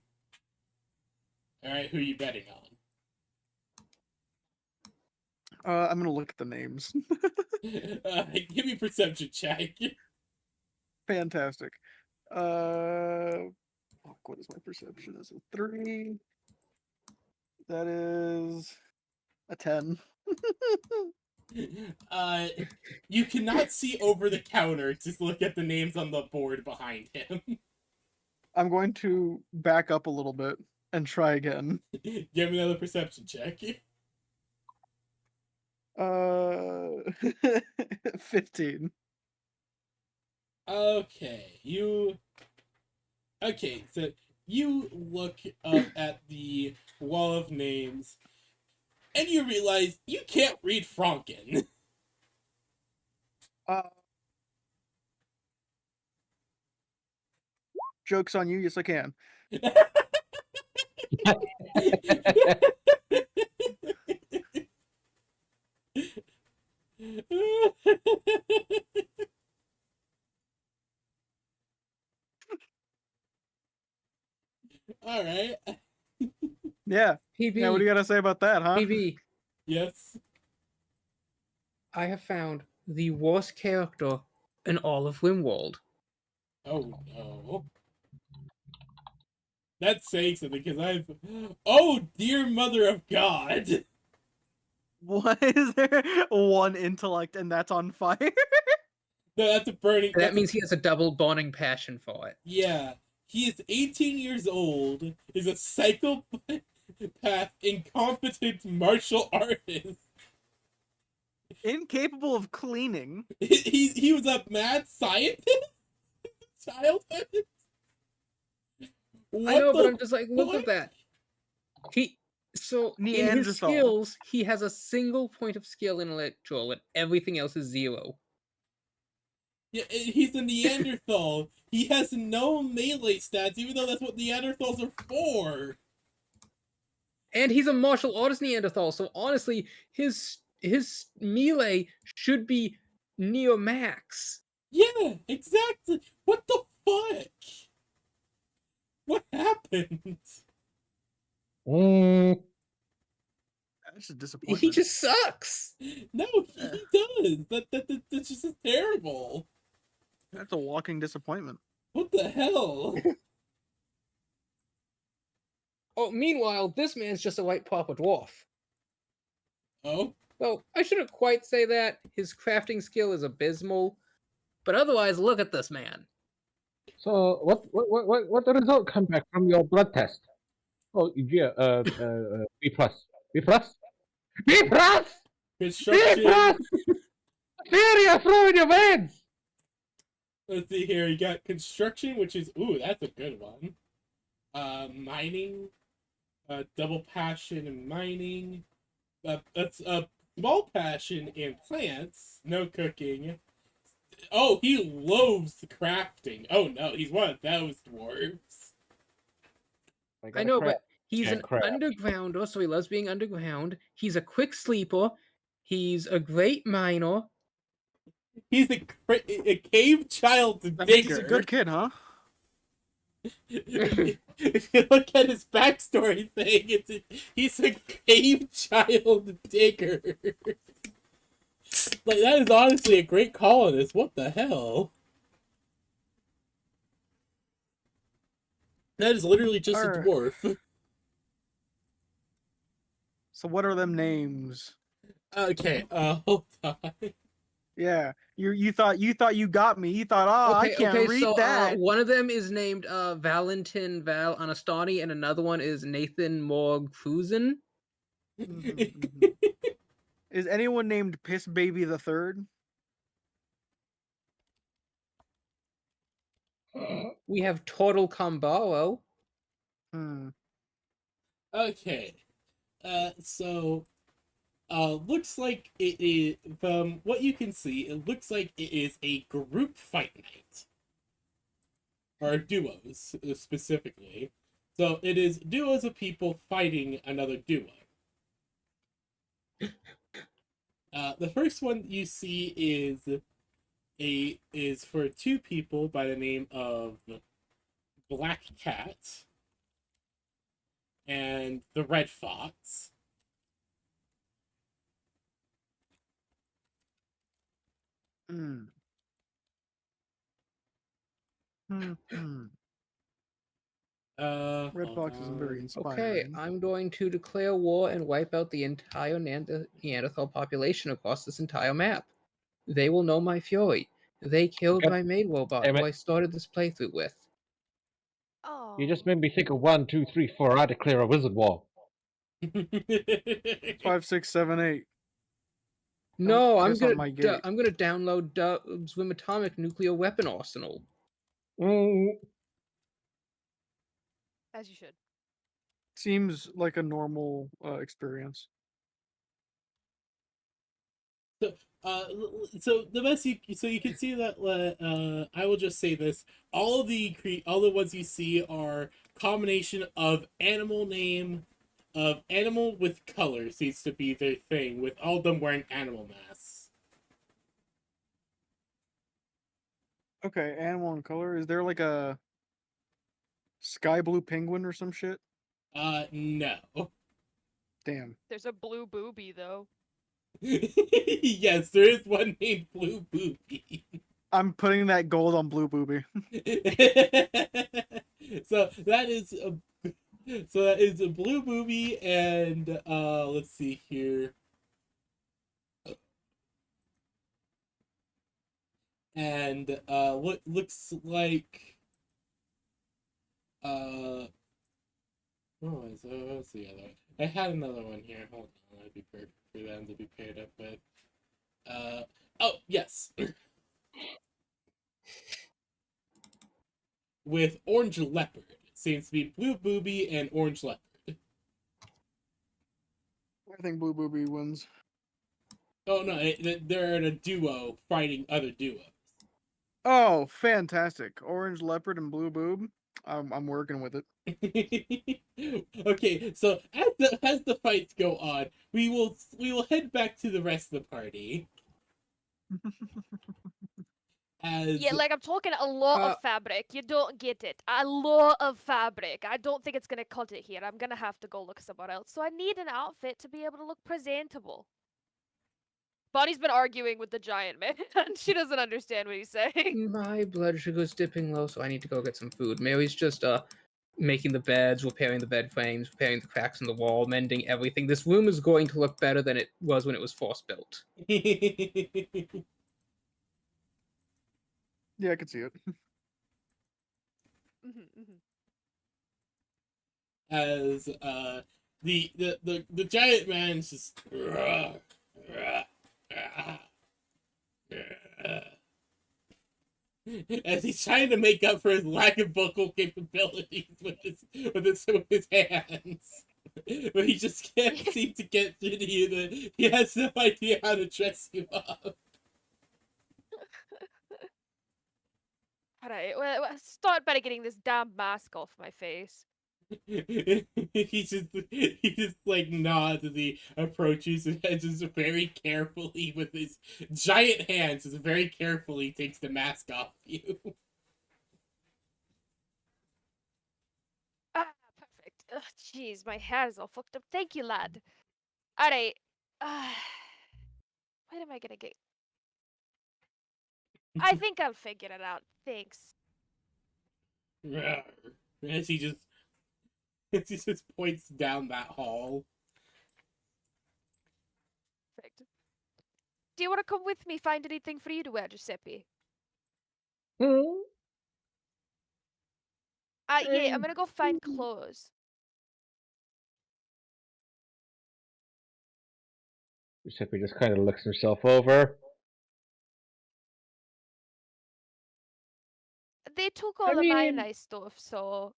Alright, who are you betting on? I'm gonna look at the names. Give me a perception check. Fantastic. What is my perception? Is a 3. That is a 10. You cannot see over the counter. Just look at the names on the board behind him. I'm going to back up a little bit and try again. Give me another perception check. 15. Okay, so you look up at the wall of names, and you realize you can't read Franken. Joke's on you. Yes, I can. All right. Yeah. PB, Yeah, what do you gotta say about that, huh? PB, Yes. I have found the worst character in all of Wimwald. Oh no. That's saying something, because I've. Oh dear mother of God! Why is there one intellect and that's on fire? No, that's a burning. That That's means he has a double burning passion for it. yeah. He is 18 years old. Is a psychopath, incompetent martial artist. Incapable of cleaning. He was a mad scientist. Childhood. I know, but the I'm just like, look fuck? at that. In his Neanderthal. skills, he has a single point of skill in electoral, and everything else is 0. Yeah, he's a Neanderthal. He has no melee stats, even though that's what Neanderthals are for. And he's a martial artist Neanderthal, so honestly, his melee should be near max. Yeah, exactly. What the fuck? What happened? That's a disappointment. He just sucks. No, he does. That's just terrible. That's a walking disappointment. What the hell? Oh, meanwhile, this man's just a white papa dwarf. Oh, Well, I shouldn't quite say that. His crafting skill is abysmal, but otherwise, look at this man. So what the result come back from your blood test? Oh yeah, B plus, B plus, B plus, B construction. plus. Serious, throw in your veins. Let's see here. You got construction, which is that's a good one. Mining, double passion in mining. That's a small passion in plants. No cooking. Oh, he loathes crafting. Oh no, he's one of those dwarves. I know, but he's Yeah, an crap. undergrounder, so he loves being underground. He's a quick sleeper. He's a great miner. He's a cave child That digger. means he's a good kid, huh? If you look at his backstory thing, he's a cave child digger. Like, that is honestly a great colonist. What the hell? That is literally just a Alright. dwarf. So what are them names? Okay, hold on. Yeah, you thought you got me. You thought, I can't read so that. one of them is named Valentin Val Anastani, and another one is Nathan Morg Cruzen. Mhm. Is anyone named Piss Baby the Third? We have Total Combaro. Hmm. Okay. So, looks like it is, from what you can see, it looks like it is a group fight night. Or duos, specifically. So, it is duos of people fighting another duo. The first one you see is for two people by the name of Black Cat and the Red Fox. Hmm. Hmm. Red Fox isn't very inspiring. Okay, I'm going to declare war and wipe out the entire Neanderthal population across this entire map. They will know my fury. They killed Okay. my maid robot, Damn who it. I started this playthrough with. Oh. You just made me think of 1, 2, 3, 4. I declare a wizard war. 5, 6, 7, 8. No, I'm piss on gonna my gate. I'm gonna download Swim Atomic Nuclear Weapon Arsenal. As you should. Seems like a normal experience. So the best you can see that I will just say this: all the ones you see are combination of animal name, of animal with color seems to be their thing, with all of them wearing animal masks. Okay, animal and color. Is there like a sky blue penguin or some shit? No. Damn. There's a blue booby though. Yes, there is one named Blue Booby. I'm putting that gold on blue booby. So that is a Blue Booby, and let's see here. and what looks like what's the other one? I had another one here. Hold on, that'd be perfect for them to be paired up with. Oh yes, with Orange Leopard. It seems to be Blue Booby and Orange Leopard. I think Blue Booby wins. Oh no, they're in a duo fighting other duos. Oh, fantastic! Orange Leopard and Blue Boob. I'm working with it. Okay, so as the fights go on, we will head back to the rest of the party. As Yeah, like I'm talking a lot Uh, of fabric. You don't get it. A lot of fabric. I don't think it's gonna cut it here. I'm gonna have to go look somewhere else. So I need an outfit to be able to look presentable. Bonnie's been arguing with the giant man. She doesn't understand what he's saying. My blood sugar's dipping low, so I need to go get some food. Mary's just making the beds, repairing the bed frames, repairing the cracks in the wall, mending everything. This room is going to look better than it was when it was force built. Yeah, I can see it. as the giant man's just as he's trying to make up for his lack of vocal capabilities with his hands. But he just can't seem to get through to you that he has no idea how to dress you up. Alright, well, start by getting this damn mask off my face. he just like nods as he approaches and just very carefully with his giant hands, just very carefully takes the mask off you. Ah, perfect. Ugh, jeez, my hair is all fucked up. Thank you, lad. Alright. What am I gonna get? I think I'll figure it out. Thanks. As he just points down that hall. Perfect. Do you want to come with me? Find anything for you to wear, Giuseppe? Yeah, I'm gonna go find clothes. Giuseppe just kind of looks himself over. They took all of my nice stuff, so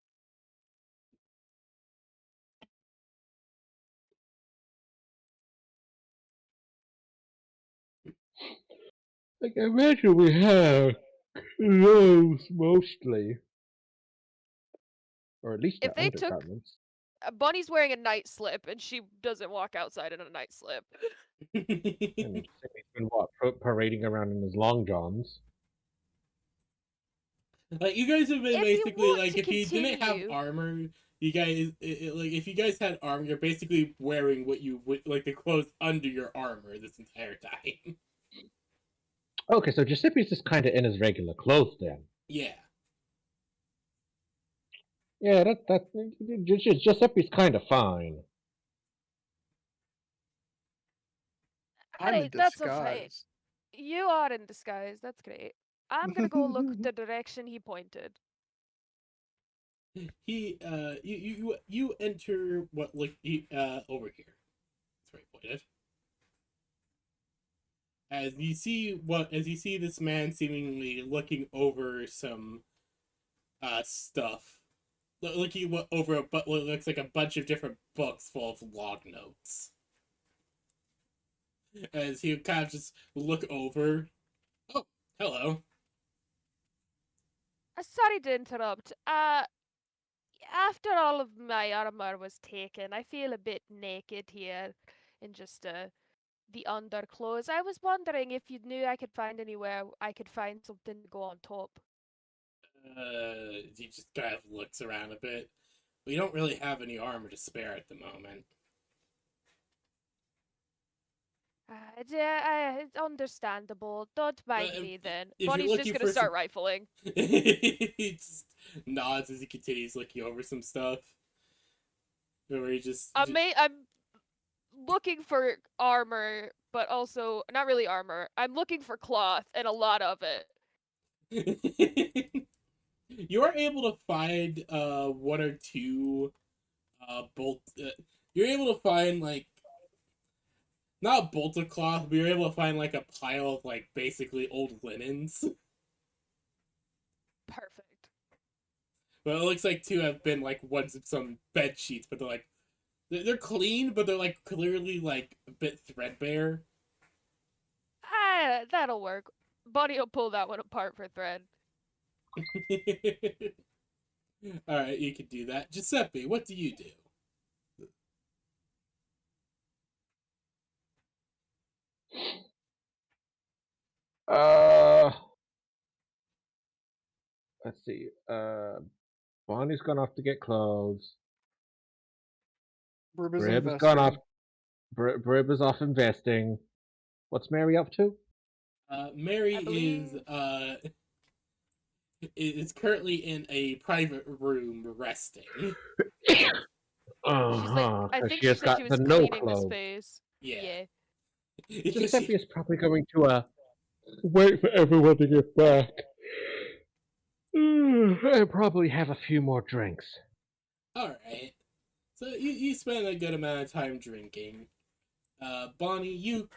I can imagine we have clothes mostly. Or at least if the they took undergarments. Bunny's wearing a night slip, and she doesn't walk outside in a night slip. And Giuseppe's been parading around in his long johns. Like you guys have been If you basically want like to if you didn't have continue- armor, you guys like if you guys had armor, you're basically wearing what you would like the clothes under your armor this entire time. Okay, so Giuseppe's just kind of in his regular clothes then. Yeah. Yeah, Giuseppe's kind of fine. I'm in Alright, that's a fight. disguise. You are in disguise. That's great. I'm gonna go look the direction he pointed. He you enter what like he over here. That's where he pointed. As you see this man seemingly looking over some stuff. Looking over what looks like a bunch of different books full of log notes. As he kind of just look over. Oh, hello. Sorry to interrupt. After all of my armor was taken, I feel a bit naked here in just the underclothes. I was wondering if you knew I could find anywhere I could find something to go on top. He just kind of looks around a bit. We don't really have any armor to spare at the moment. It's understandable. Don't mind me then. if you're Bonnie's just looking gonna for start some- rifling. He just nods as he continues looking over some stuff. Where he just I'm looking for armor, but also not really armor. I'm looking for cloth and a lot of it. You are able to find one or two bolt. You're able to find like not bolted cloth, but you're able to find like a pile of like basically old linens. Perfect. But it looks like two have been like ones of some bed sheets, but they're clean, but they're like clearly like a bit threadbare. Ah, that'll work. Bonnie will pull that one apart for thread. All right, you can do that. Giuseppe, what do you do? Uh, let's see. Bonnie's gone off to get clothes. Brib is Brib has gone off. investing. Brib is off investing. What's Mary up to? Mary I believe- is currently in a private room resting. She's Uh like, huh. I think She she has said got she the was no cleaning the clothes. space. Yeah. Giuseppe is probably going to wait for everyone to get back. And probably have a few more drinks. All right. So you spend a good amount of time drinking. Bonnie, you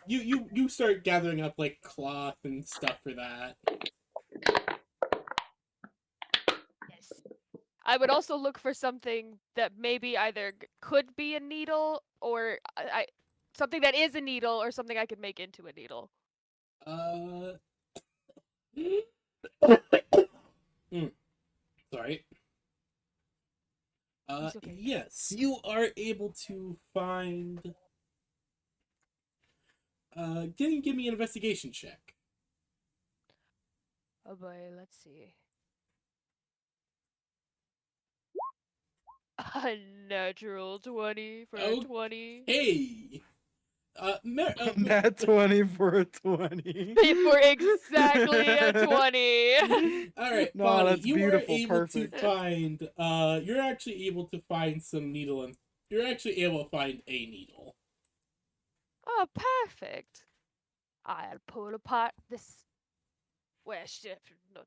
start gathering up like cloth and stuff for that. Yes. I would also look for something that maybe either could be a needle or something that is a needle or something I could make into a needle. Mm, sorry. It's okay. Yes, you are able to find. Give me an investigation check. Oh boy, let's see. A natural 20 for a 20. Hey, Nat 20 for a 20. For exactly a 20. All right, No, Bonnie, that's you beautiful, are able perfect. to find. You're actually able to find some needle, and you're actually able to find a needle. Oh, perfect. I'll pull apart this. Well, shit, not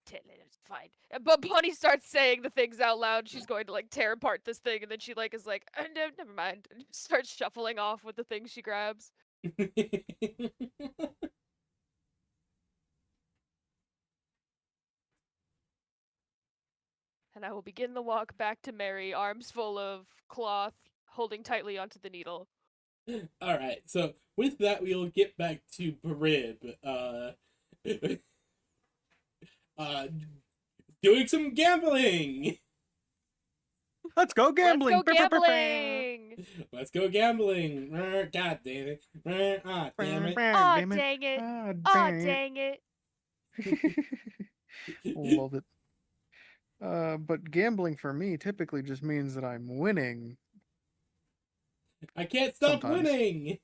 tell it, it's fine. But Bonnie starts saying the things out loud. She's going to like tear apart this thing, and then she like is like, no, never mind, and starts shuffling off with the things she grabs. And I will begin the walk back to Mary, arms full of cloth, holding tightly onto the needle. All right, so with that, we'll get back to Brib. Uh, doing some gambling. Let's go gambling. Let's go gambling! Let's go gambling. God damn it. Ah, damn it. Aw, dang it! Aw, dang it! Love it. But gambling for me typically just means that I'm winning. I can't stop Sometimes. winning.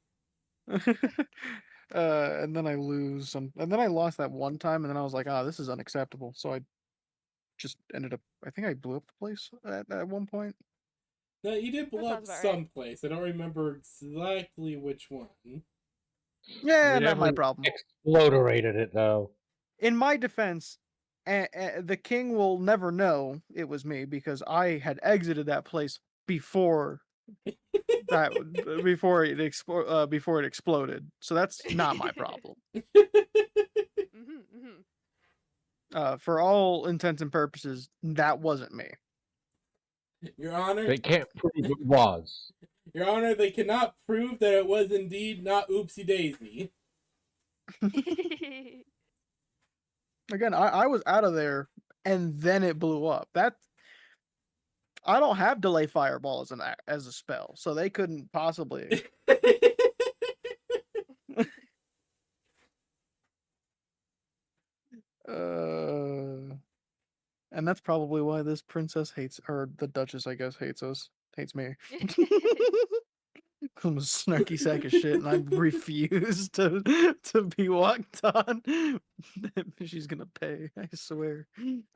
And then I lose and then I lost that one time, and then I was like, this is unacceptable. So I just ended up. I think I blew up the place at one point. No, you did blow up sounds about right. someplace. I don't remember exactly which one. Yeah, We not my definitely problem. Exploderated it though. In my defense, the king will never know it was me because I had exited that place before before it exploded. So that's not my problem. For all intents and purposes, that wasn't me. Your Honor, They can't prove it was. Your Honor, they cannot prove that it was indeed not Oopsie Daisy. Again, I was out of there and then it blew up. I don't have delay fireball as a spell, so they couldn't possibly. And that's probably why this princess or the Duchess, I guess, hates me. I'm a snarky sack of shit, and I refuse to be walked on. She's gonna pay, I swear.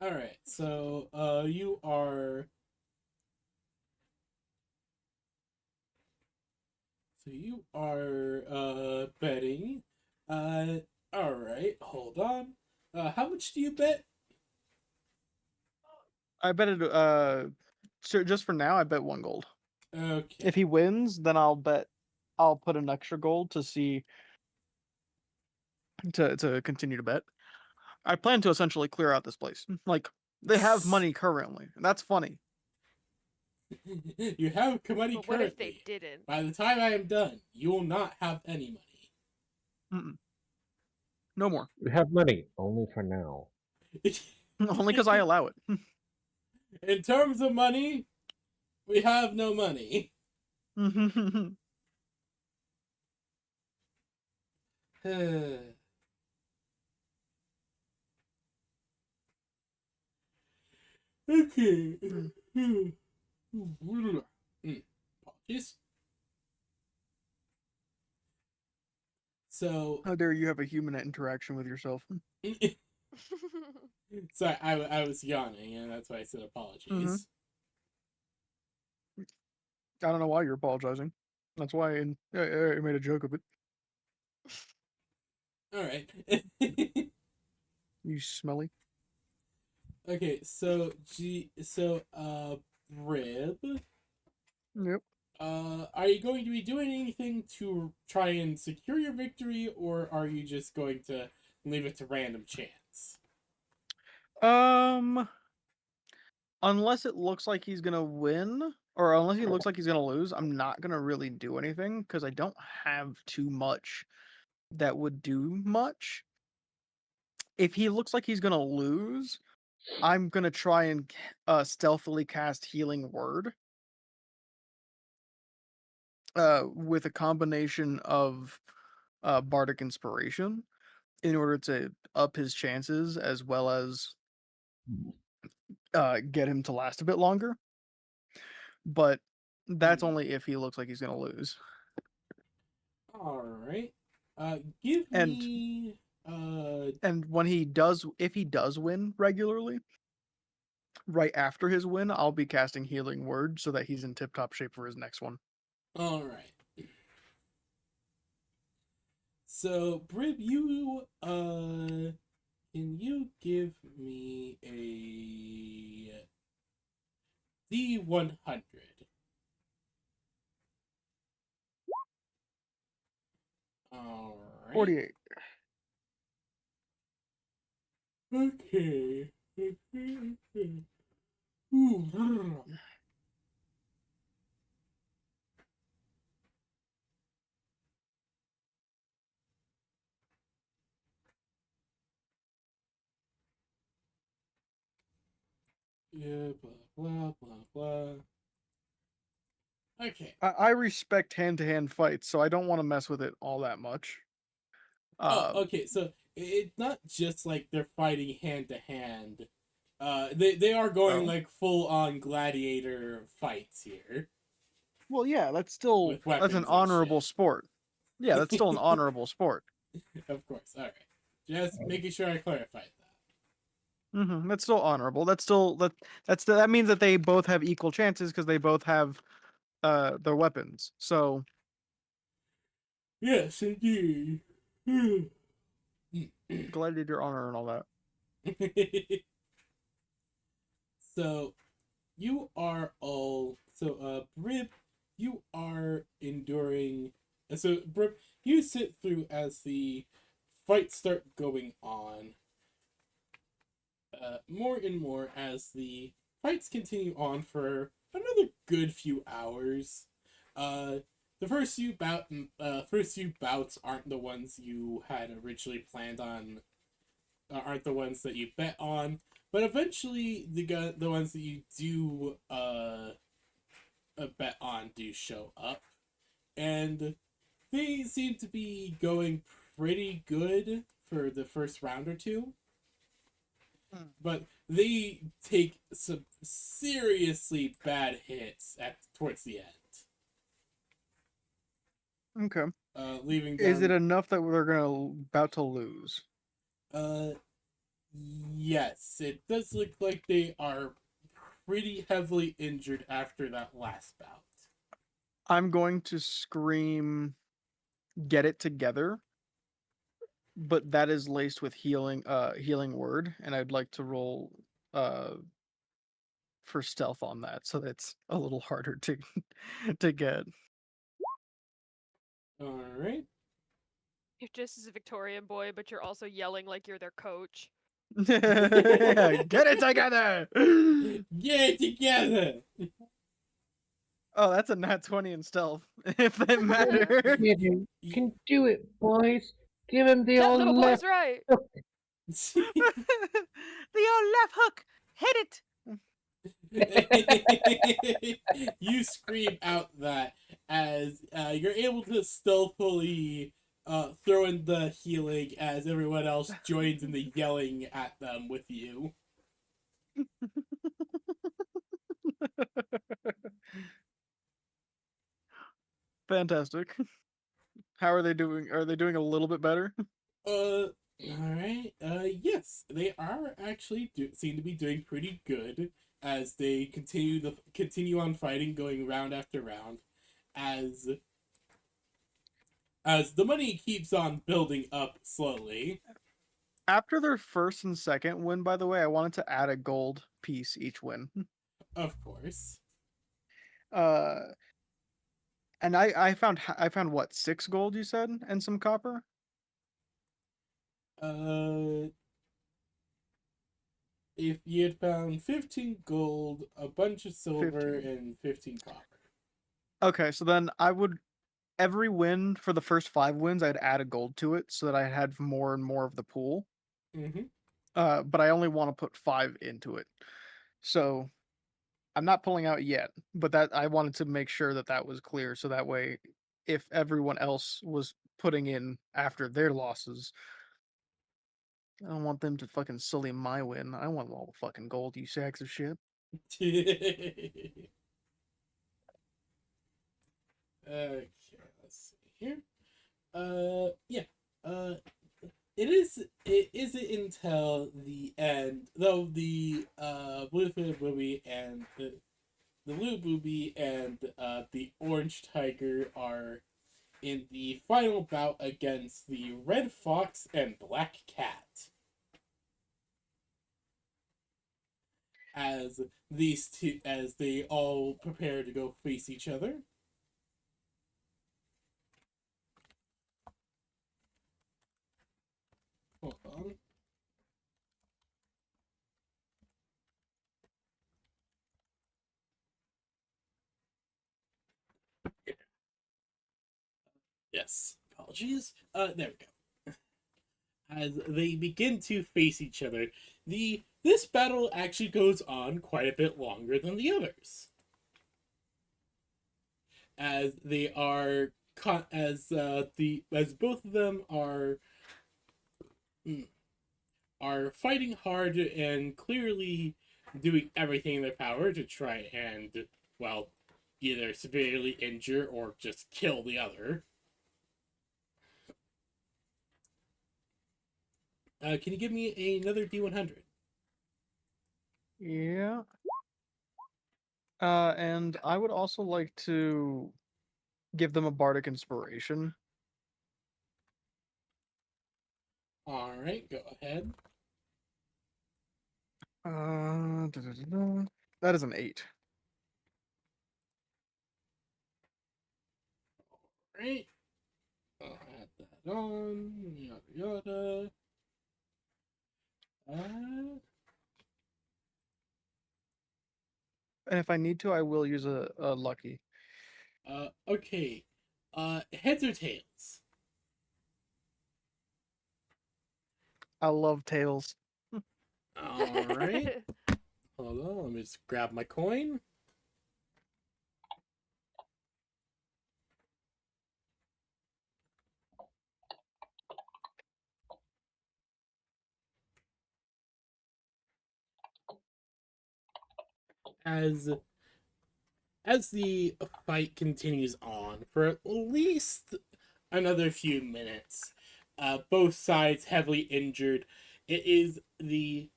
All right, so you are. So you are betting. All right, hold on. How much do you bet? I bet it. So just for now, I bet 1 gold. Okay. If he wins, then I'll bet. I'll put an extra gold to see to continue to bet. I plan to essentially clear out this place. Like they have money currently. That's funny. You have money But what if they currently. didn't? By the time I am done, you will not have any Mm-mm. No more. We have money only for now. money. Only because I allow it. In terms of money, we have no money. Okay. Apologies. So, How dare you have a human interaction with yourself? sorry, I was yawning, and that's why I said apologies. I don't know why you're apologizing. That's why I made a joke of it. All right. You smelly. Okay, so Rib, Yep. are you going to be doing anything to try and secure your victory, or are you just going to leave it to random chance? Unless it looks like he's gonna win, or unless he looks like he's gonna lose, I'm not gonna really do anything because I don't have too much that would do much. If he looks like he's gonna lose, I'm gonna try and stealthily cast Healing Word. With a combination of Bardic Inspiration in order to up his chances as well as get him to last a bit longer. But that's only if he looks like he's gonna lose. All right. Give And me and when he does, if he does win regularly, right after his win, I'll be casting Healing Word so that he's in tip-top shape for his next one. all right. So, Brib, you can you give me a D100? All right. 48. Okay. Ooh. Yeah, blah, blah, blah, blah. Okay. I respect hand-to-hand fights, so I don't want to mess with it all that much. Okay, so it's not just like they're fighting hand to hand. They are going Oh. like full on gladiator fights here Well, yeah, that's an weapons and honorable shit. sport. Yeah, that's still an honorable sport. Of course. All right. Just making sure I clarified that. That's still honorable. That means that they both have equal chances because they both have their weapons. So Yes, indeed. gladiator honor and all that. So you are all Brib, you are enduring. So Brib, you sit through as the fights start going on. More and more as the fights continue on for another good few hours. The first few bouts aren't the ones you had originally planned on. Aren't the ones that you bet on, but eventually the ones that you do bet on do show up, and they seem to be going pretty good for the first round or two. But they take some seriously bad hits towards the end. Okay. Leaving Is it them. enough that they're about to lose? Yes, it does look like they are pretty heavily injured after that last bout. I'm going to scream, "Get it together!" but that is laced with healing word, and I'd like to roll for stealth on that, so that's a little harder to to get. All right. You're just as a Victorian boy, but you're also yelling like you're their coach. Get it together. Get it together. Oh, that's a nat 20 in stealth, if that matters. You can do it, boys. Give him the That old little left. boy's right. The old left hook. Hit it. You scream out that as you're able to stealthily throw in the healing as everyone else joins in the yelling at them with you. Fantastic. How are they doing? Are they doing a little bit better? All right. Yes, they are actually seem to be doing pretty good as they continue on fighting, going round after round, as the money keeps on building up slowly. After their first and second win, by the way, I wanted to add a gold piece each win. Of course. And I found what, 6 gold you said, and some copper. If you had found 15 gold, a bunch of silver, 15. and 15 copper. Okay, so then I would every win for the first 5 wins, I'd add a gold to it so that I had more and more of the pool. Mm-hmm. But I only want to put 5 into it, so I'm not pulling out yet. But that I wanted to make sure that that was clear, so that way, if everyone else was putting in after their losses, I don't want them to fucking sully my win. I want all the fucking gold, you sacks of shit. Okay, let's see here. Yeah. It isn't until the end, though the Bluefield Booby and the Blue Booby and the Orange Tiger are in the final bout against the Red Fox and Black Cat. As these two, as they all prepare to go face each other. Hold on. Yes, apologies. There we go. As they begin to face each other, this battle actually goes on quite a bit longer than the others. As they are as both of them are fighting hard and clearly doing everything in their power to try and, well, either severely injure or just kill the other. Can you give me another D100? Yeah. And I would also like to give them a bardic inspiration. All right, go ahead. That is an 8. All right. I'll add that on. Yada yada. And if I need to, I will use a lucky. Okay. Heads or tails? I love tails. All right. Hold on. Let me just grab my coin. As the fight continues on for at least another few minutes, both sides heavily injured. It is the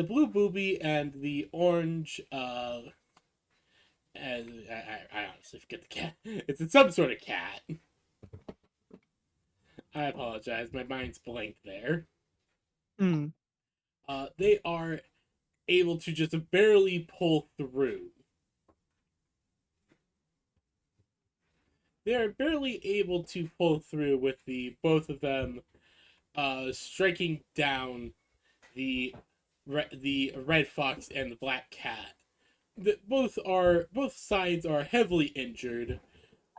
blue booby and the orange. And I honestly forget the cat. It's some sort of cat. I apologize. My mind's blank there. Mm. They are able to just barely pull through. They are barely able to pull through with the both of them striking down the red fox and the black cat. Both sides are heavily injured,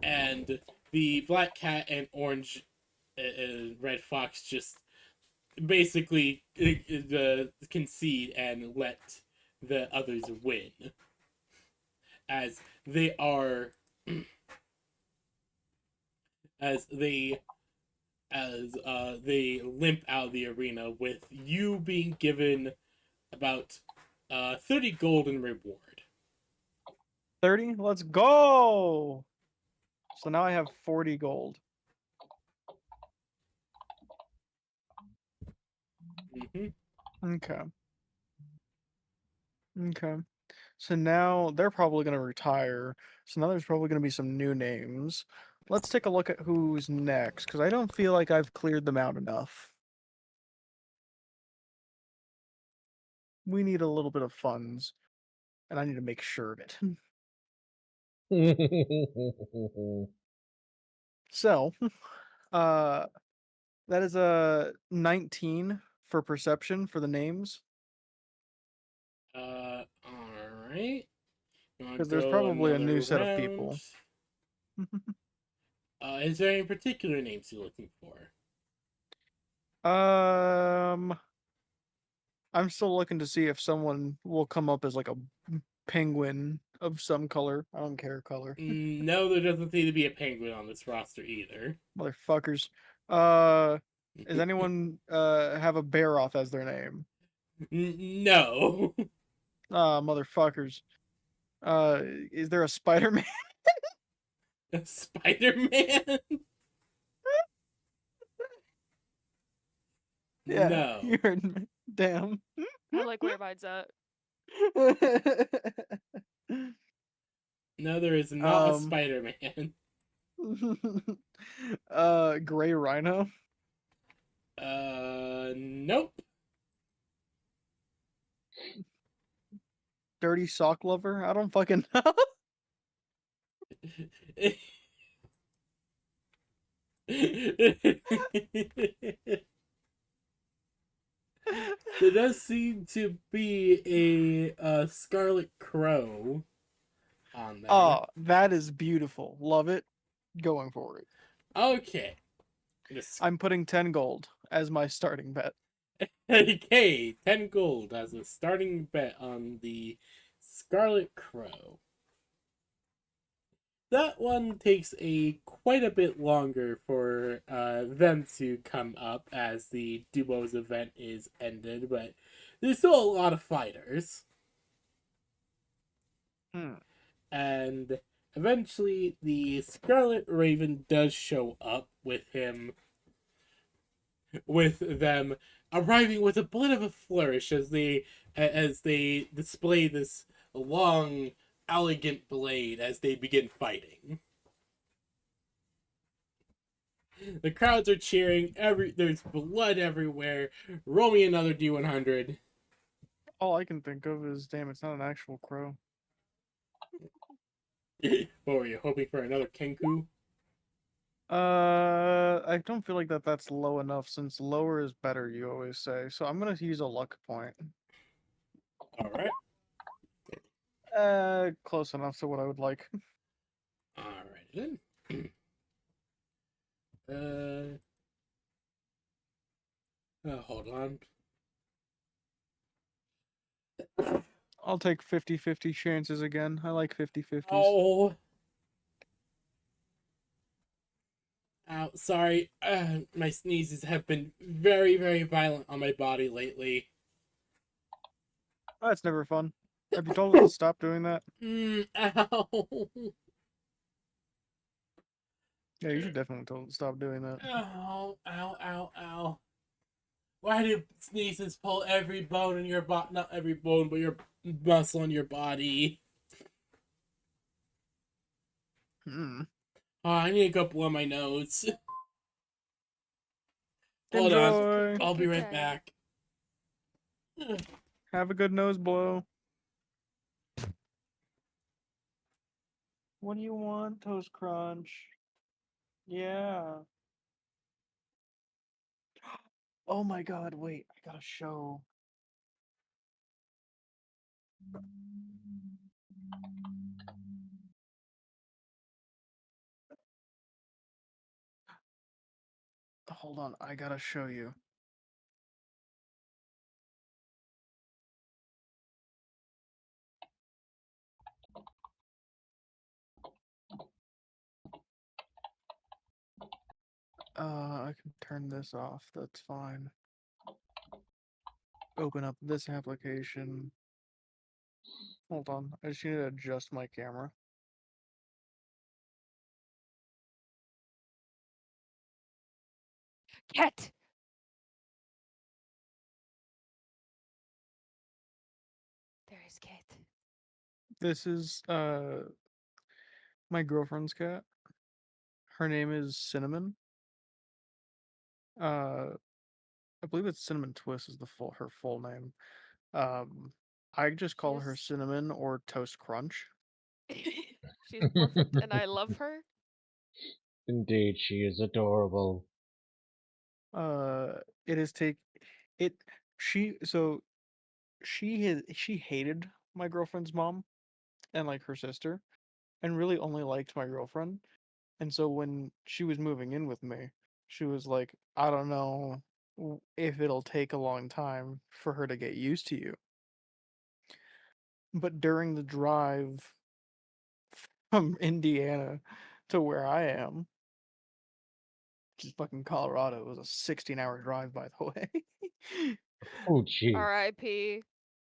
and the black cat and orange red fox just basically concede and let the others win, as they are as they they limp out of the arena, with you being given about 30 gold in reward. 30? Let's go! So now I have 40 gold. Okay. Okay. So now they're probably going to retire. So now there's probably going to be some new names. Let's take a look at who's next, because I don't feel like I've cleared them out enough. We need a little bit of funds, and I need to make sure of it. So, that is a 19 for perception for the names, All right. because there's probably a new set of people. Is there any particular names you're looking for? I'm still looking to see if someone will come up as like a penguin of some color. I don't care color. No, there doesn't seem to be a penguin on this roster either. Motherfuckers. Does anyone have a bear off as their name? No. Motherfuckers. Is there a Spider-Man? A Spider-Man? Yeah, No. you heard me. Damn. I like where your mind's at. No, there is not a Spider-Man. Gray Rhino. Nope. Dirty Sock Lover. I don't fucking know. There does seem to be a Scarlet Crow on there. Oh, that is beautiful. Love it. Going for it. Okay. I'm putting 10 gold as my starting bet. Okay, 10 gold as a starting bet on the Scarlet Crow. That one takes quite a bit longer for them to come up, as the duos event is ended, but there's still a lot of fighters. And eventually the Scarlet Raven does show up with them arriving with a bit of a flourish as they display this long, elegant blade as they begin fighting. The crowds are cheering. There's blood everywhere. Roll me another D100. All I can think of is, damn, it's not an actual crow. What were you hoping for, another Kenku? I don't feel like that's low enough, since lower is better, you always say. So I'm gonna use a luck point. All right. Close enough to what I would like. All right then. Hold on. I'll take 50-50 chances again. I like 50-50s. Oh. Ow, sorry. My sneezes have been very, very violent on my body lately. That's never fun. Have you told them to stop doing that? Ow. Yeah, you should definitely tell them to stop doing that. Ow, ow, ow, ow. Why do sneezes pull every bone in your body? Not every bone, but your muscle in your body. Hmm. Oh, I need to go blow my nose. Hold on. Enjoy. I'll be right Okay. back. Have a good nose blow. What do you want, Toast Crunch? Yeah. Oh my god, wait, I got a show. Hold on, I gotta show you. I can turn this off, that's fine. Open up this application. Hold on, I just need to adjust my camera. Cat. There is Cat. This is my girlfriend's cat. Her name is Cinnamon. I believe it's Cinnamon Twist is her full name. I just call her Yes. Cinnamon or Toast Crunch. She's perfect, and I love her. Indeed, she is adorable. It is take it. She hated my girlfriend's mom and like her sister, and really only liked my girlfriend. And so when she was moving in with me, she was like, I don't know if it'll take a long time for her to get used to you. But during the drive from Indiana to where I am, which is fucking Colorado, it was a 16-hour drive, by the way. Oh, jeez. R.I.P.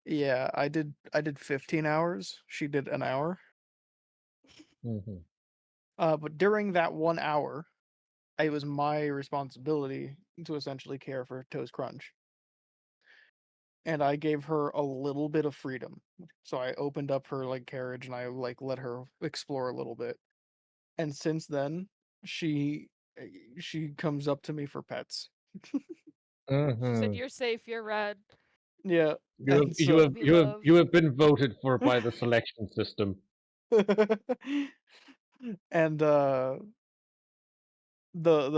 Yeah, I did 15 hours. She did an hour. Mm-hmm. But during that 1 hour, it was my responsibility to essentially care for Toast Crunch. And I gave her a little bit of freedom. So I opened up her like carriage and I like let her explore a little bit. And since then, she she comes up to me for pets. She Mm-hmm. said, "You're safe. You're red." Yeah. You have, And you so have, Be you have, loved. you have been voted for by the selection system. and the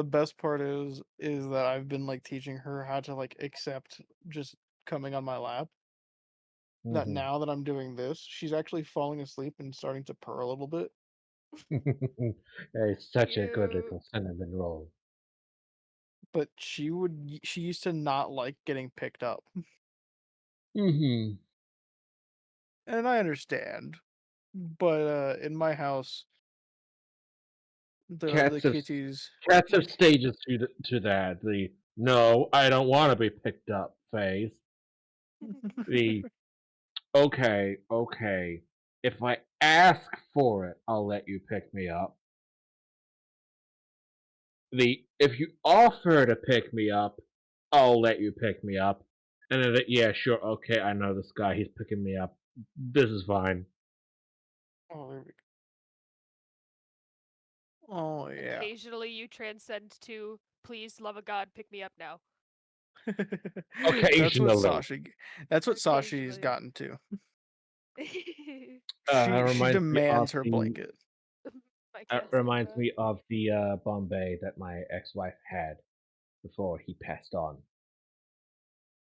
best part is that I've been like teaching her how to like accept just coming on my lap. That Mhm. now that I'm doing this, she's actually falling asleep and starting to purr a little bit. It's such a good Cute. little cinnamon roll. But she used to not like getting picked up. Mm-hmm. And I understand. But in my house, the Cats have kitties cats have the stages to that. The no, I don't want to be picked up phase. The okay. If I ask for it, I'll let you pick me up. The if you offer to pick me up, I'll let you pick me up. And then yeah, sure, okay, I know this guy, he's picking me up. This is fine. Oh, there we go. Oh yeah. Occasionally, you transcend to, "Please, love of God, pick me up now." Occasionally. That's what Sashi's Occasionally. gotten to. It She reminds me of demands her the blanket. My it cat's reminds like me of the Bombay that my ex-wife had before he passed on.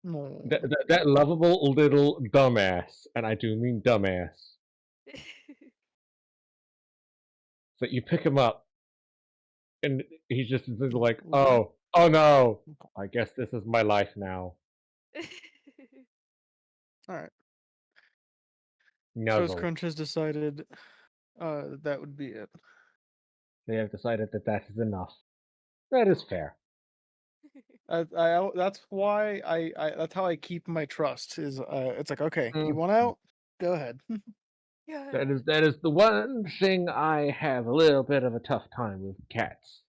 No. That lovable little dumbass, and I do mean dumbass. that. So you pick him up, and he's just like, Ooh. oh no, I guess this is my life now. Alright. Toast Nuzzle. Crunch has decided that would be it. They have decided that that is enough. That is fair. That's why that's how I keep my trust is it's like, okay, you Mm. want out? Go ahead. Yeah. That is the one thing I have a little bit of a tough time with cats.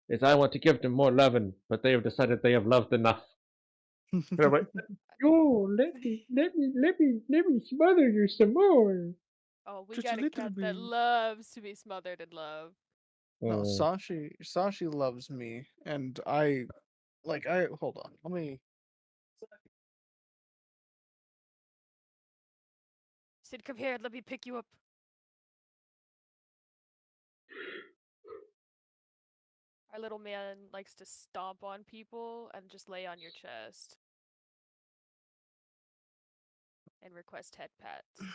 Is I want to give them more loving, but they have decided they have loved enough. They're like, oh, let me smother you some more. Oh, we Just a got a little cat that bit. loves to be smothered in love. No, Mm. Sashi loves me, and I Like hold on. Let me. Sid, come here. Let me pick you up. Our little man likes to stomp on people and just lay on your chest. And request head pats.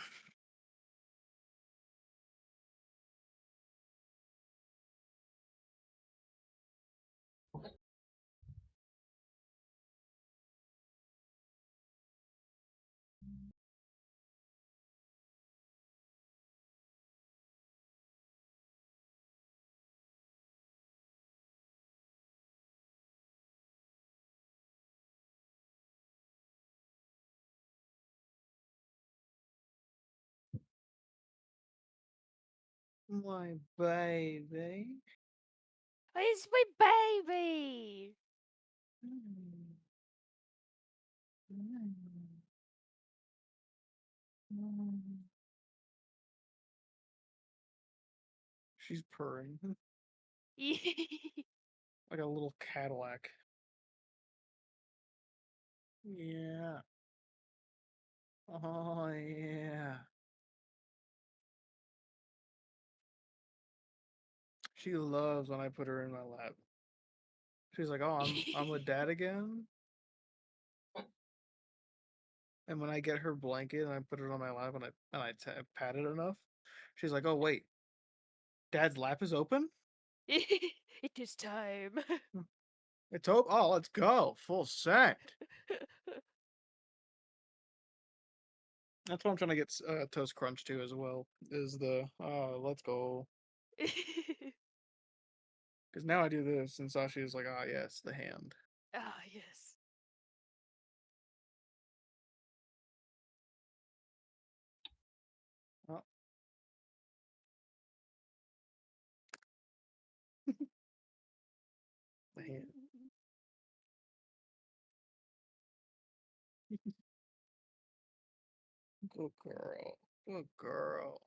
My baby. It's my baby! She's purring like a little Cadillac. Yeah. Oh yeah. She loves when I put her in my lap. She's like, "Oh, I'm with dad again." And when I get her blanket and I put it on my lap and I pat it enough, she's like, "Oh wait, dad's lap is open? It is time. It's open. Oh, let's go, full send." That's what I'm trying to get Toast Crunch to as well. Is the let's go, because now I do this and Sashi is like, "Ah yes, the hand." Ah, yes. Oh. The hand. Good girl. Good girl.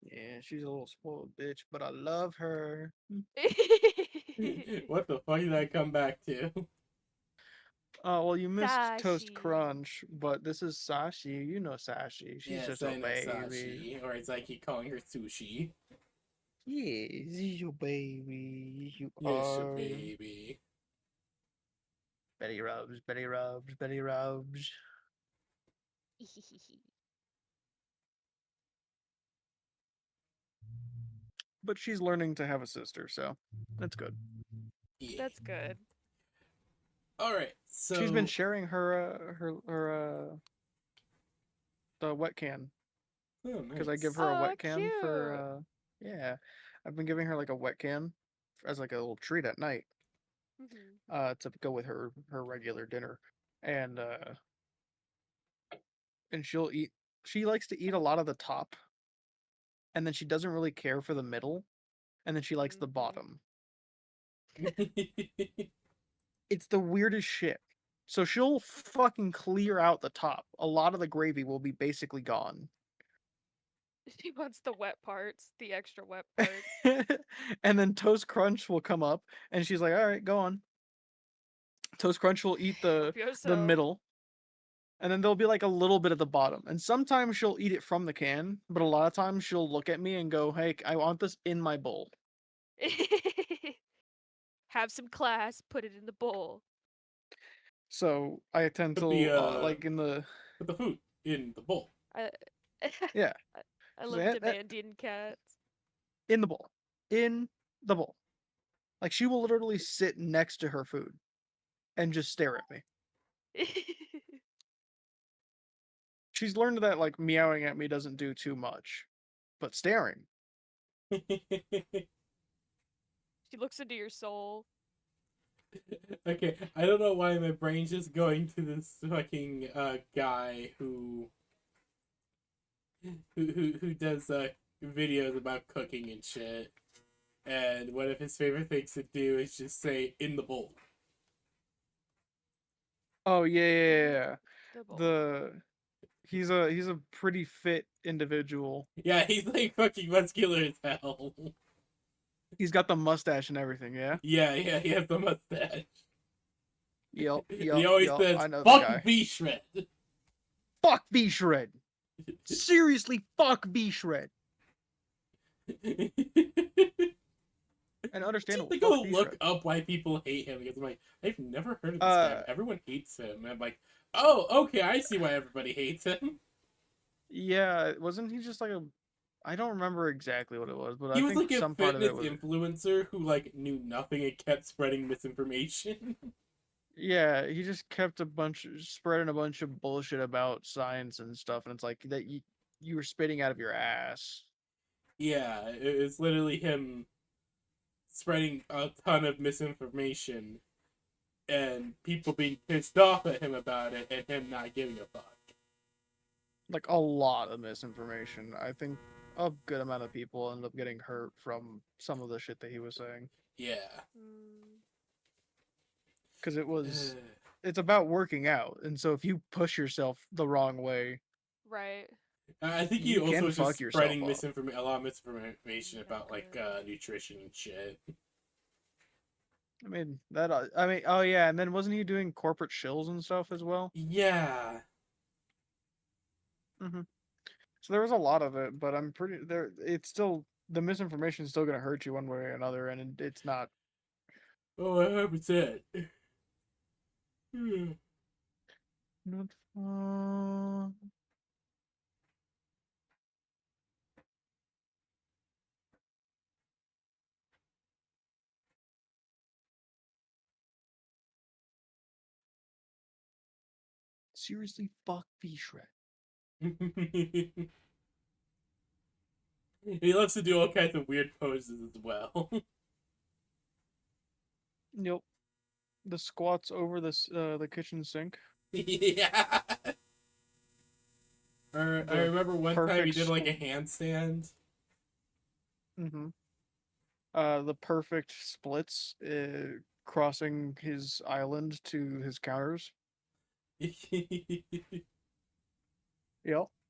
Yeah, she's a little spoiled bitch, but I love her. What the fuck did I come back to? Well, you missed Toast Sashi. Crunch, but this is Sashi. You know Sashi. She's Yes, just I a know baby. Sashi, or as I keep calling her Sushi. Yeah, this is your baby. You Yes, are. baby. Betty rubs, Betty rubs, Betty rubs. But she's learning to have a sister, so that's good. Yeah. That's good. All right, so She's been sharing her the wet can, oh, because I nice. give her a Oh, wet can cute. for yeah. I've been giving her like a wet can as like a little treat at night. To go with her regular dinner, and she likes to eat a lot of the top, and then she doesn't really care for the middle, and then she likes the bottom. It's the weirdest shit. So she'll fucking clear out the top. A lot of the gravy will be basically gone. She wants the wet parts, the extra wet parts. And then Toast Crunch will come up and she's like, "All right, go on." Toast Crunch will eat Help the yourself. middle. And then there'll be like a little bit at the bottom. And sometimes she'll eat it from the can, but a lot of times she'll look at me and go, "Hey, I want this in my bowl." Have some class, put it in the bowl. So I tend Put to the like in the put the food in the bowl. yeah. I She's love like, demanding cats. in the bowl. In the bowl. Like she will literally sit next to her food and just stare at me. She's learned that like meowing at me doesn't do too much, but staring. She looks into your soul. Okay, I don't know why my brain's just going to this fucking guy who does videos about cooking and shit. And one of his favorite things to do is just say in the bowl. Oh yeah. The bowl. He's a pretty fit individual. Yeah, he's like fucking muscular as hell. He's got the mustache and everything, yeah? Yeah, he has the mustache. Yep, He always says, I know the "Fuck guy. V-Shred." Fuck V-Shred! Seriously, fuck V-Shred! And Just understandable, to fuck go look V-Shred. up why people hate him because I'm like, I've never heard of this guy. Uh, Everyone hates him. And I'm like, oh, okay, I see why everybody hates him. yeah, wasn't he just like a... I don't remember exactly what it was, but He I was think like a some part of it fitness was... influencer who like knew nothing and kept spreading misinformation. Yeah, he just kept spreading a bunch of bullshit about science and stuff, and it's like that you were spitting out of your ass. Yeah, it's literally him spreading a ton of misinformation and people being pissed off at him about it and him not giving a fuck. Like a lot of misinformation. I think a good amount of people ended up getting hurt from some of the shit that he was saying. Yeah. Because it's about working out, and so if you push yourself the wrong way, Right. I think he You also can was just fuck yourself spreading up. a lot of misinformation about like nutrition and shit. I mean that. I mean, oh yeah, and then wasn't he doing corporate shills and stuff as well? Yeah. Mm-hmm. So there was a lot of it, but I'm pretty there. It's still the misinformation is still gonna hurt you one way or another, and it's not. Oh, 100%. Not fun. Seriously, fuck V-Shred. He loves to do all kinds of weird poses as well. Nope. The squats over the kitchen sink. Yeah. Or I remember one time he perfect did like a handstand. Mm-hmm. The perfect splits, crossing his island to his counters. Yep,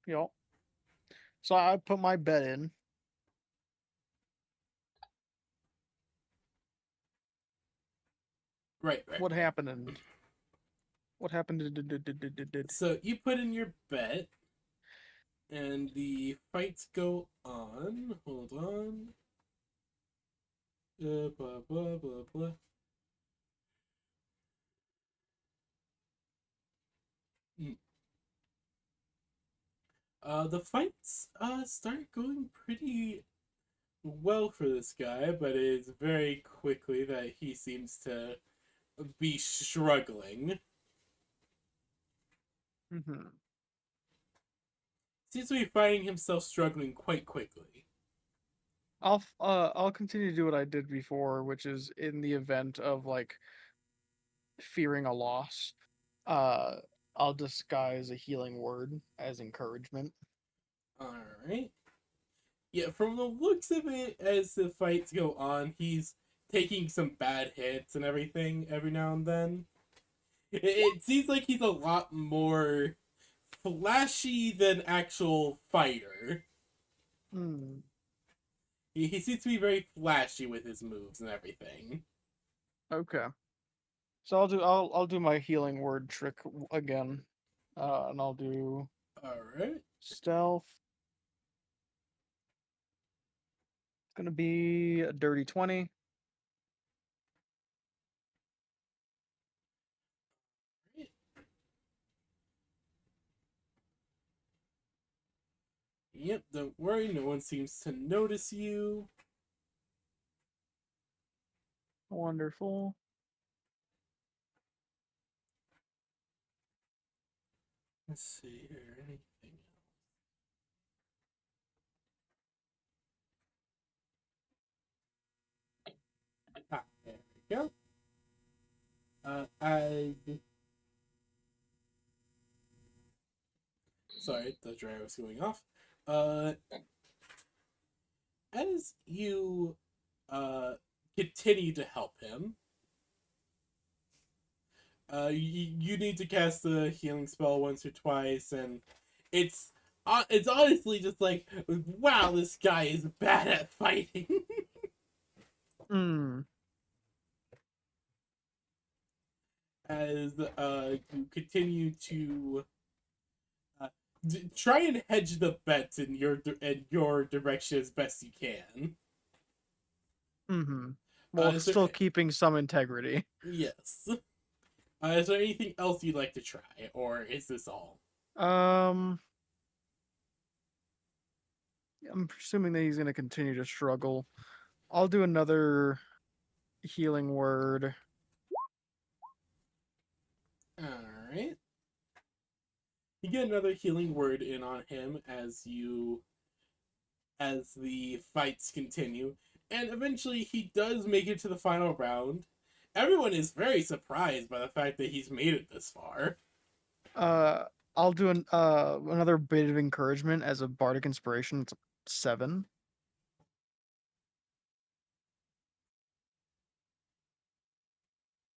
yep. So I put my bet in. Right. What happened? What happened? Did. So you put in your bet, and the fights go on. Hold on. Blah blah blah blah. The fights start going pretty well for this guy, but it is very quickly that he seems to be struggling. Mm-hmm. Seems to be finding himself struggling quite quickly. I'll continue to do what I did before, which is in the event of like fearing a loss, uh, I'll disguise a healing word as encouragement. Alright. Yeah, from the looks of it, as the fights go on, he's taking some bad hits and everything every now and then. It seems like he's a lot more flashy than actual fighter. Hmm. He seems to be very flashy with his moves and everything. Okay. So I'll do my healing word trick again, and I'll do Alright. stealth. It's gonna be a dirty 20. Yep, don't worry, no one seems to notice you. Wonderful. Let's see here, anything else? Ah, there we go. Sorry, the dryer was going off. As you continue to help him, you need to cast the healing spell once or twice, and it's honestly just like, wow, this guy is bad at fighting. Mm. As you continue to try and hedge the bets in your direction as best you can. Mm-hmm. While Is there- still keeping some integrity. yes. Is there anything else you'd like to try, or is this all? I'm presuming that he's going to continue to struggle. I'll do another healing word. Alright. You get another healing word in on him as the fights continue, and eventually he does make it to the final round. Everyone is very surprised by the fact that he's made it this far. I'll do another bit of encouragement as a bardic inspiration. It's 7.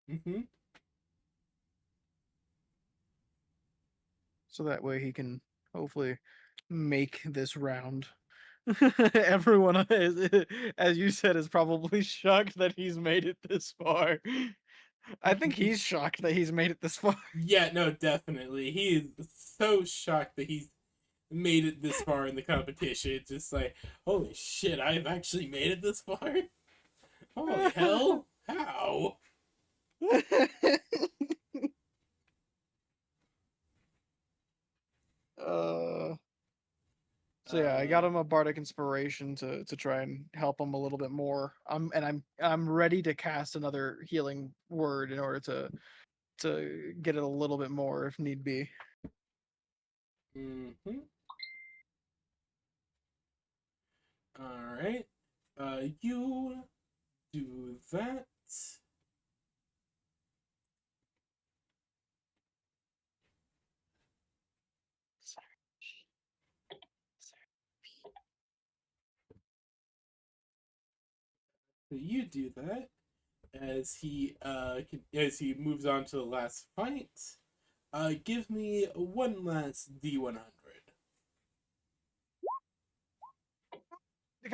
Mm-hmm. So that way he can hopefully make this round. Everyone, as you said, is probably shocked that he's made it this far. I think he's shocked that he's made it this far. Yeah, no, definitely. He is so shocked that he's made it this far in the competition. It's just like, holy shit, I've actually made it this far? Holy hell? How? So yeah, I got him a bardic inspiration to try and help him a little bit more. I'm ready to cast another healing word in order to get it a little bit more if need be. Mm-hmm. Alright. You do that. So you do that as he moves on to the last fight. Give me one last D100.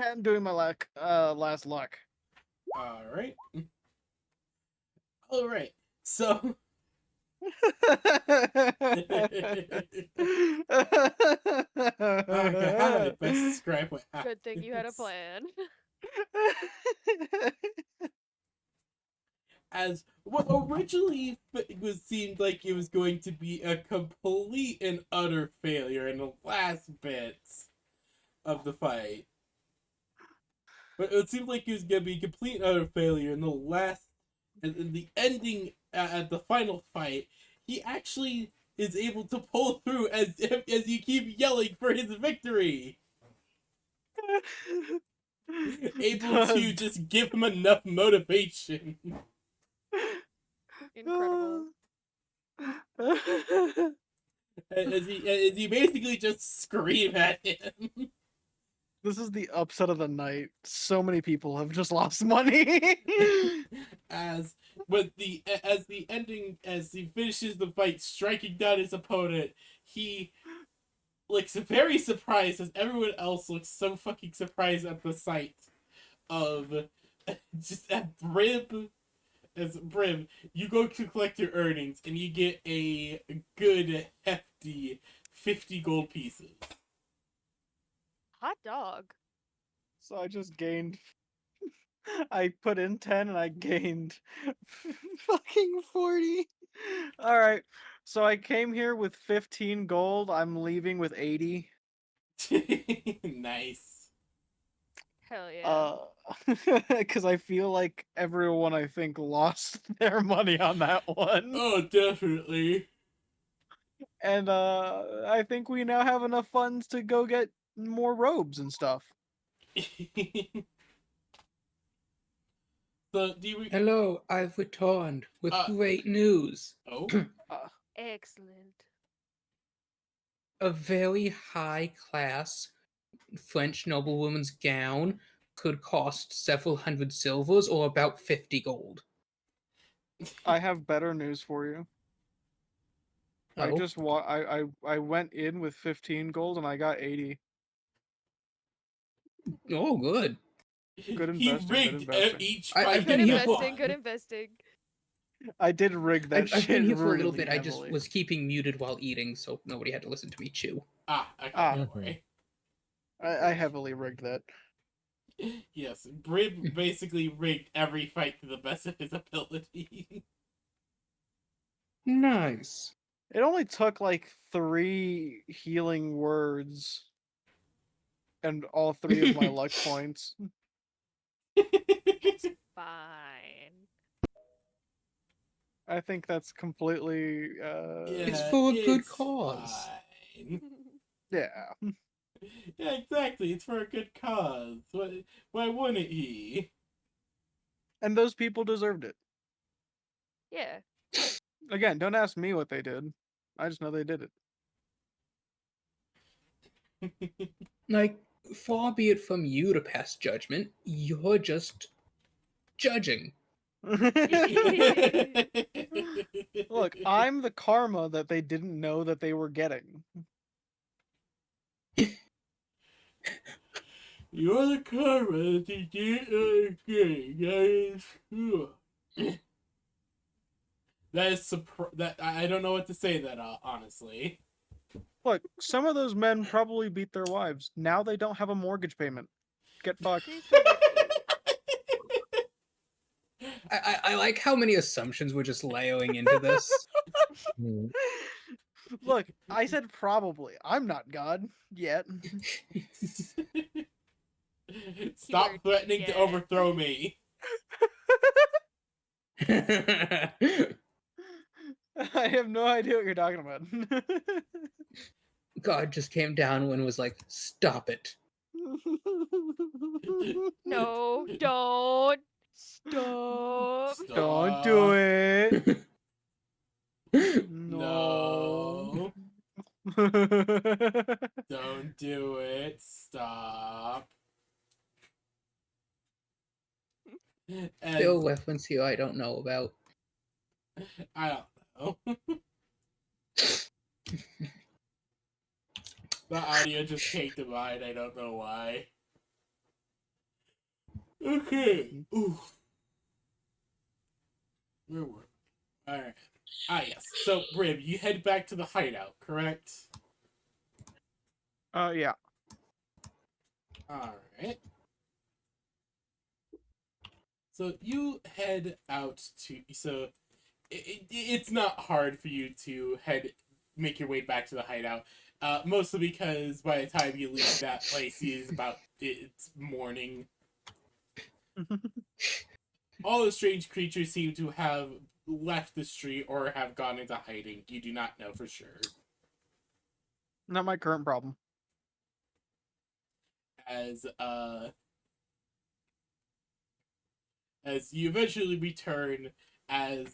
I'm doing my last luck. All right. All right. So okay, how do I best describe what happens? Good thing you had a plan. As what originally seemed like it was going to be a complete and utter failure in the last bits of the fight. But it seemed like it was going to be a complete and utter failure in the ending at the final fight. He actually is able to pull through as you keep yelling for his victory. Able to just give him enough motivation. Incredible. As you basically just scream at him. This is the upset of the night. So many people have just lost money. as he finishes the fight, striking down his opponent, he looks very surprised as everyone else looks so fucking surprised at the sight of just at Brib. As Brim, you go to collect your earnings and you get a good hefty 50 gold pieces. Hot dog. So I just gained. I put in 10 and I gained fucking 40. All right. So I came here with 15 gold. I'm leaving with 80. Nice. Hell yeah. Because I feel like everyone I think lost their money on that one. Oh, definitely. And I think we now have enough funds to go get more robes and stuff. So, do you... Hello, I've returned with Uh, great news. Oh? Excellent. A very high class French noblewoman's gown could cost several hundred silvers or about 50 gold. I have better news for you. I Oh. just I went in with 15 gold and I got 80. Oh, good. Good He investing, good rigged investing. each I've fight. been Good he here for- investing, good won. investing. I did rig that I've shit been here for a really little bit. I just heavily. was keeping muted while eating, so nobody had to listen to me chew. Okay, Ah. don't worry. I heavily rigged that. Yes, Brib basically rigged every fight to the best of his ability. Nice. It only took like 3 healing words and all 3 of my luck points. It's fine. I think that's completely It's Yeah, for a good it's cause. fine. yeah. Yeah, exactly. It's for a good cause. Why wouldn't he? And those people deserved it. Yeah. Again, don't ask me what they did. I just know they did it. Like, far be it from you to pass judgment. You're just judging. Look, I'm the karma that they didn't know that they were getting. You're the karma that you did guys. That is that I don't know what to say that honestly. Look, some of those men probably beat their wives. Now they don't have a mortgage payment. Get fucked. Please forgive me. I like how many assumptions we're just layering into this. Hmm. Look, I said probably. I'm not God yet. Stop Keyword, threatening to yeah. overthrow me. I have no idea what you're talking about. God just came down and was like, "Stop it." No, don't. Stop. Don't do Stop. it. No. Don't do it. Stop. Still And reference here I don't know about. I don't know. The audio just came to mind. I don't know why. Okay. Ooh. Where were we? Alright. Yes. So, Brib, you head back to the hideout, correct? Yeah. Alright. So, you head out to... So, it's not hard for you to make your way back to the hideout. Mostly because by the time you leave that place, it's morning. All the strange creatures seem to have left the street or have gone into hiding. You do not know for sure. Not my current problem. As you eventually return as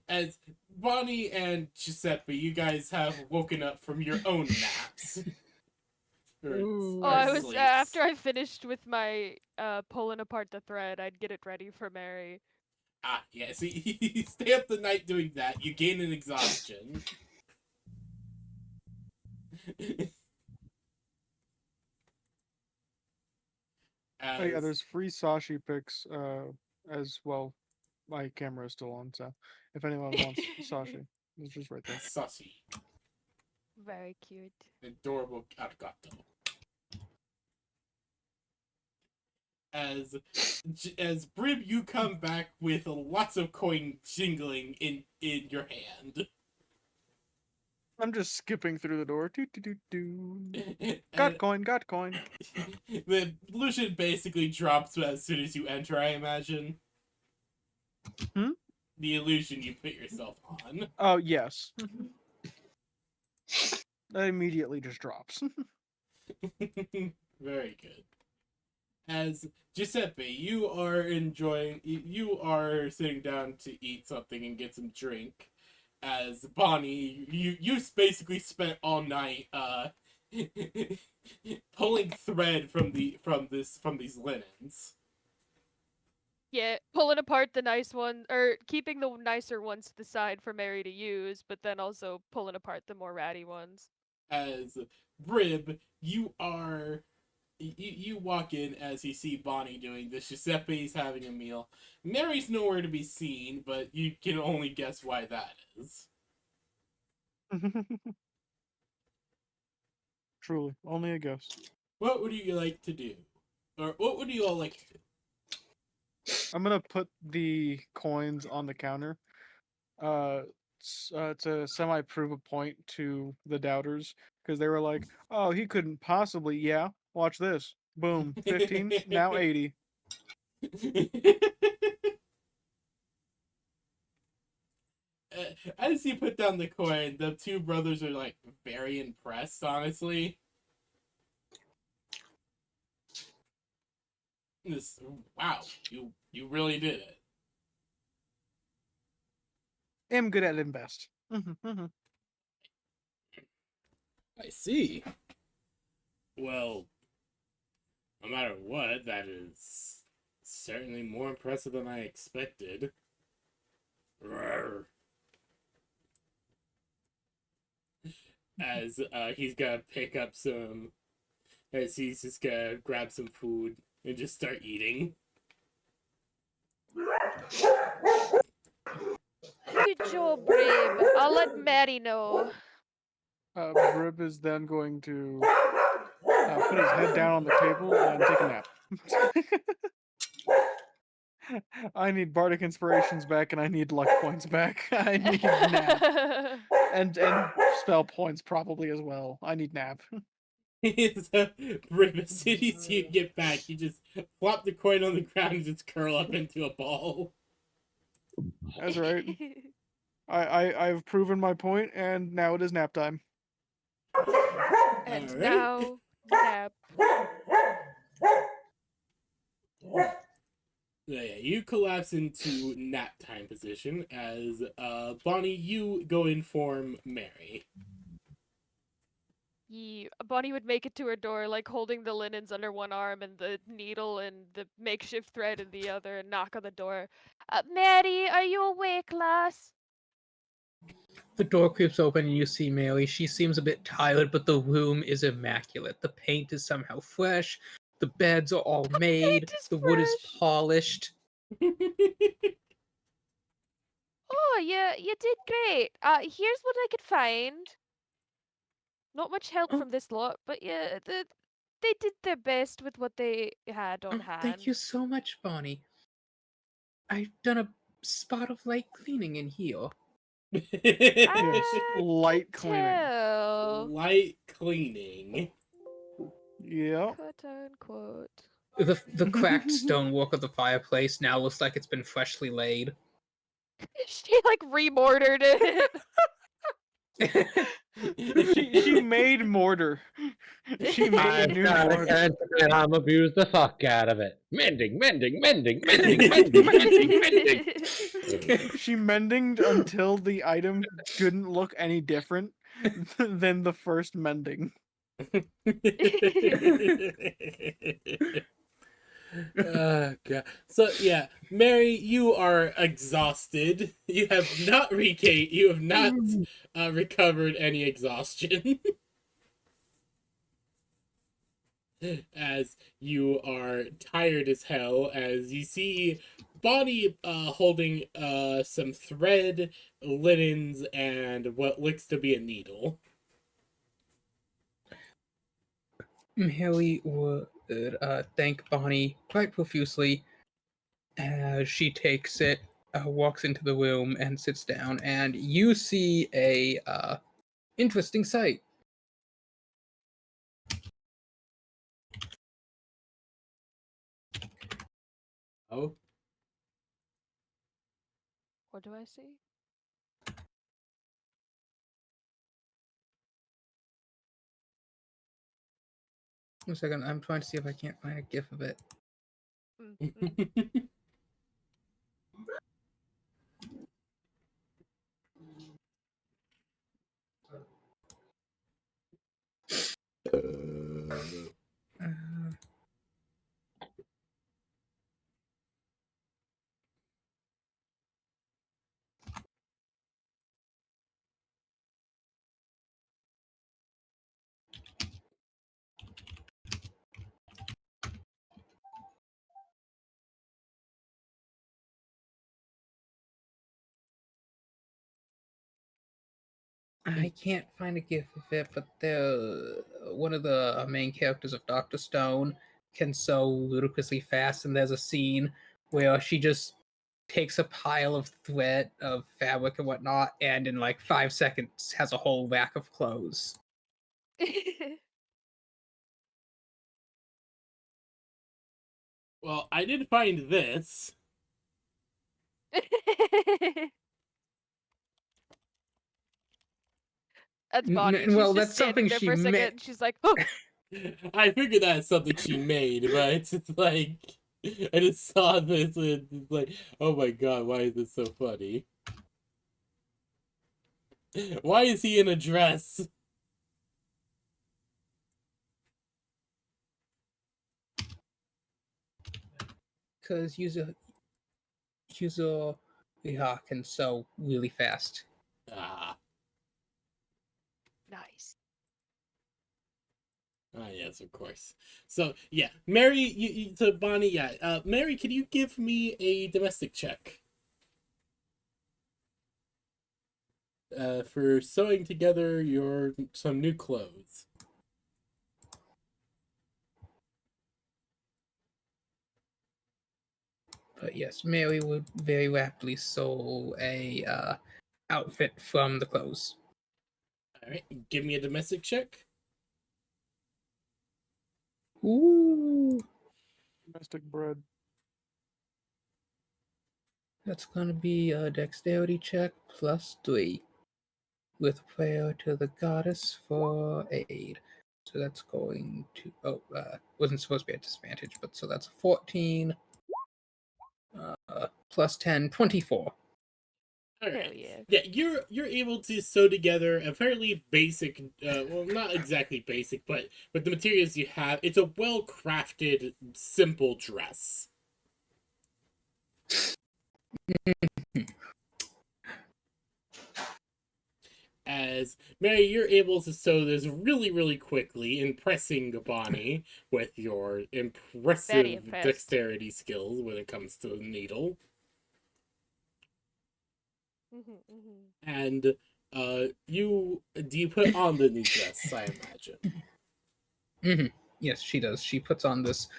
as Bonnie and Giuseppe, you guys have woken up from your own naps. Oh, I was sleeps. after I finished with my pulling apart the thread, I'd get it ready for Mary. Yeah, so you stay up the night doing that, you gain an exhaustion. Oh yeah, there's free Sashi pics as well. My camera is still on, so if anyone wants Sashi, it's just right there. Sussy. Very cute. Adorable arigato. As Brib, you come back with lots of coin jingling in your hand. I'm just skipping through the door. Doo, doo, doo, doo. Got And coin, got coin. the illusion basically drops as soon as you enter, I imagine. Hmm? The illusion you put yourself on. Oh yes. That immediately just drops. Very good. As Giuseppe, you are sitting down to eat something and get some drink. As Bonnie, you basically spent all night pulling thread from these linens. Yeah, pulling apart the nice one, or keeping the nicer ones to the side for Mary to use, but then also pulling apart the more ratty ones. As Brib, you are you walk in as you see Bonnie doing this. Giuseppe's having a meal. Mary's nowhere to be seen, but you can only guess why that is. Truly, only a guess. What would you like to do? Or what would you all like to do? I'm gonna put the coins on the counter. To semi-prove a point to the doubters because they were like, "Oh, he couldn't possibly." Yeah, watch this. Boom, 15. Now 80. As you put down the coin, the two brothers are like very impressed, honestly. This, wow, you really did it. Am good at invest. Mhm. I see. Well, no matter what, that is certainly more impressive than I expected. Roar. As he's gonna pick up some, as he's just gonna grab some food and just start eating. Good job, Brib. I'll let Mary know. Brib is then going to put his head down on the table and take a nap. I need bardic inspirations back, and I need luck points back. I need nap and spell points probably as well. I need nap. So, Rip, as soon as you get back, you just flop the coin on the ground and just curl up into a ball. That's right. I've proven my point, and now it is nap time. And Alright. now, nap. Yeah, you collapse into nap time position as Bonnie, you go inform Mary. Bonnie would make it to her door, like holding the linens under one arm and the needle and the makeshift thread in the other, and knock on the door. Mary, are you awake, lass? The door creeps open and you see Mary. She seems a bit tired, but the room is immaculate. The paint is somehow fresh. The beds are all made. is The wood is fresh. polished. Oh, you did great. Here's what I could find. Not much help Oh. from this lot, but yeah, they did their best with what they had on Oh, hand. thank you so much, Bonnie. I've done a spot of light cleaning in here. Yes, I light can cleaning. tell. Light cleaning. Yep. Quote unquote. The cracked stonework of the fireplace now looks like it's been freshly laid. She like remortared it. She made mortar. She made I've new got a mortar. cancer and I'm abused the fuck out of it. Mending. Mending. She mending until the item didn't look any different than the first mending. God. So yeah, Mary, you are exhausted. You have not recovered any exhaustion. As you are tired as hell, as you see Bonnie holding some thread, linens, and what looks to be a needle. Mary would thank Bonnie quite profusely as she takes it, walks into the room, and sits down. And you see a interesting sight. Oh, What do I see? One second, I'm trying to see if I can't find a gif of it. Uh, I can't find a gif of it, but one of the main characters of Doctor Stone can sew ludicrously fast, and there's a scene where she just takes a pile of thread of fabric and whatnot, and in like 5 seconds has a whole rack of clothes. Well, I did find this. That's Bonnie. She's Well, just that's standing something there she for a second. And she's like, "Oh, I figured that's something she made, but it's like I just saw this and it's like, oh my god, why is this so funny? Why is he in a dress? Because user yeah, can sew really fast. Ah, nice." yes, of course. So yeah, Mary, so Bonnie, yeah, Mary, can you give me a domestic check? For sewing together some new clothes. But yes, Mary would very rapidly sew a outfit from the clothes. All right, give me a domestic check. Ooh, Domestic bread. that's gonna be a dexterity check +3 with prayer to the goddess for aid. So that's going to wasn't supposed to be at disadvantage, but so that's 14 plus 10, 24. All Hell right. yeah. Yeah, you're able to sew together a fairly basic, well, not exactly basic, but with the materials you have, it's a well crafted, simple dress. As Mary, you're able to sew this really, really quickly, impressing Bonnie with your Very impressive impressed. dexterity skills when it comes to the needle. And do you put on the new dress? I imagine. Mm-hmm. Yes, she does. She puts on this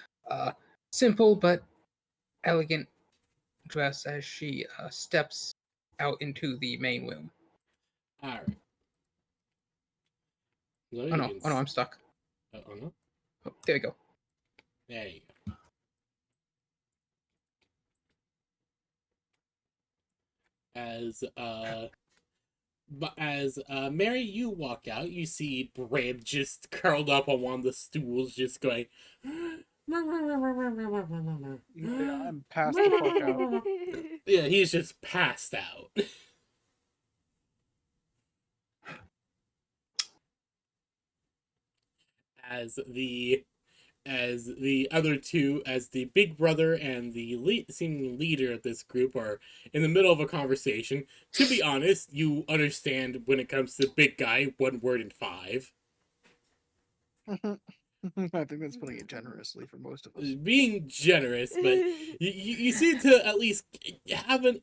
simple but elegant dress as she steps out into the main room. All right. So Oh you no, can oh no, I'm stuck. oh no, Oh, there we go. there you go. As Mary, you walk out, you see Brib just curled up on one of the stools, just going. Yeah, I'm passed the fuck out. Yeah, he's just passed out. As the other two, as the big brother and the seeming leader of this group, are in the middle of a conversation. To be honest, you understand when it comes to big guy, 1 word in 5. I think that's putting it generously for most of us. Being generous, but you seem to at least have a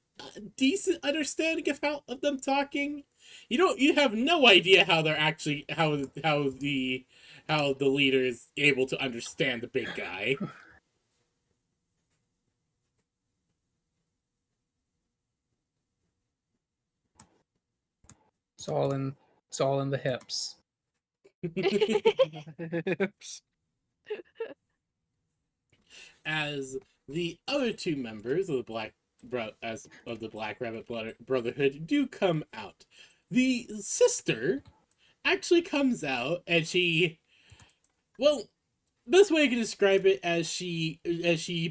decent understanding of them talking. You have no idea how they're actually how the leader is able to understand the big guy. It's all in the hips. As the other two members of the Black Rabbit Brotherhood do come out, the sister actually comes out, and well, best way I can describe it, as she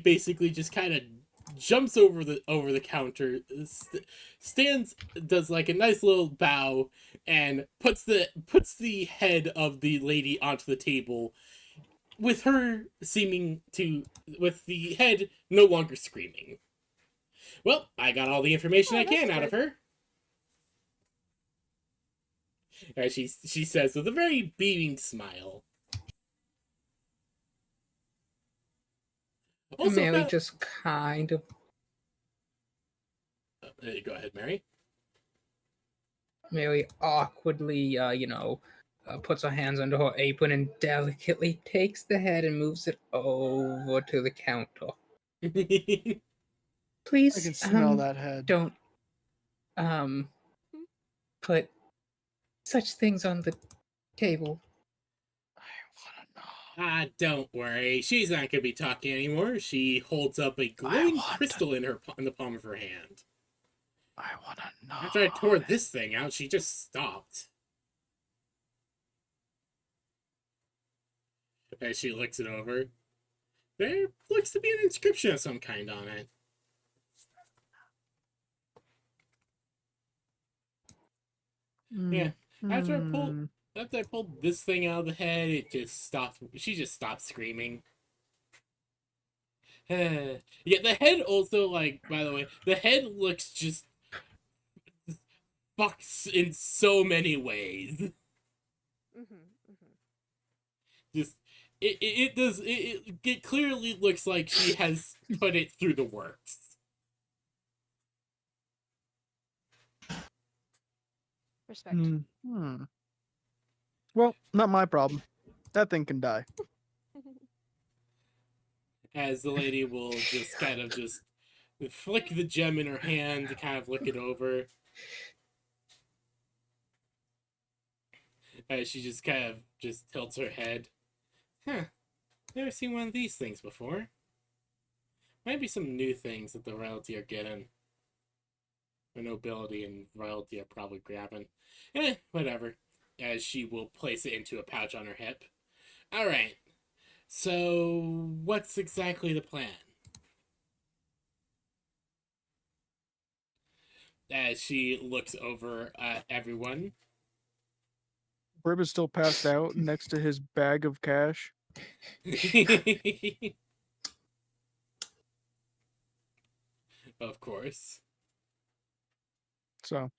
basically just kind of jumps over the counter, stands, does like a nice little bow, and puts the head of the lady onto the table, with her with the head no longer screaming. Well, I got all the information I can out of her. As she says with a very beaming smile. Also, Mary just kind of go ahead, Mary. Mary awkwardly, puts her hands under her apron and delicately takes the head and moves it over to the counter. I Please, can smell that head. don't, put such things on the table. I wanna know. Don't worry. She's not gonna be talking anymore. She holds up a glowing want to- crystal in the palm of her hand. I wanna know. After I tore this thing out, she just stopped. As she looks it over, there looks to be an inscription of some kind on it. Yeah. After I pulled this thing out of the head, it just stopped. She just stopped screaming. Yeah, the head also, like, by the way, the head looks just fucks in so many ways. Just it clearly looks like she has put it through the works. Respect. Well, not my problem. That thing can die. As the lady will just kind of just flick the gem in her hand to kind of look it over. As she just kind of just tilts her head. Huh. Never seen one of these things before. Might be some new things that the royalty are getting. The nobility and royalty are probably grabbing. Whatever. As she will place it into a pouch on her hip. Alright. So, what's exactly the plan? As she looks over at everyone. Brib is still passed out next to his bag of cash. Of course. So,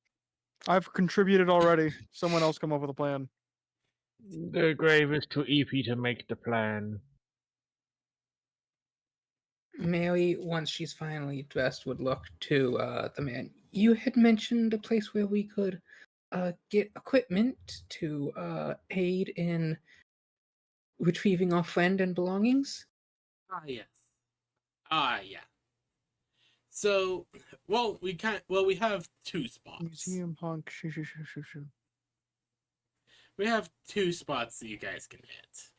I've contributed already. Someone else come up with a plan. The grave is too eepy to make the plan. Mary, once she's finally dressed, would look to the man. You had mentioned a place where we could get equipment to aid in retrieving our friend and belongings. Yes. Yeah. So, we have two spots. Museum punk. Shoo. We have two spots that you guys can hit.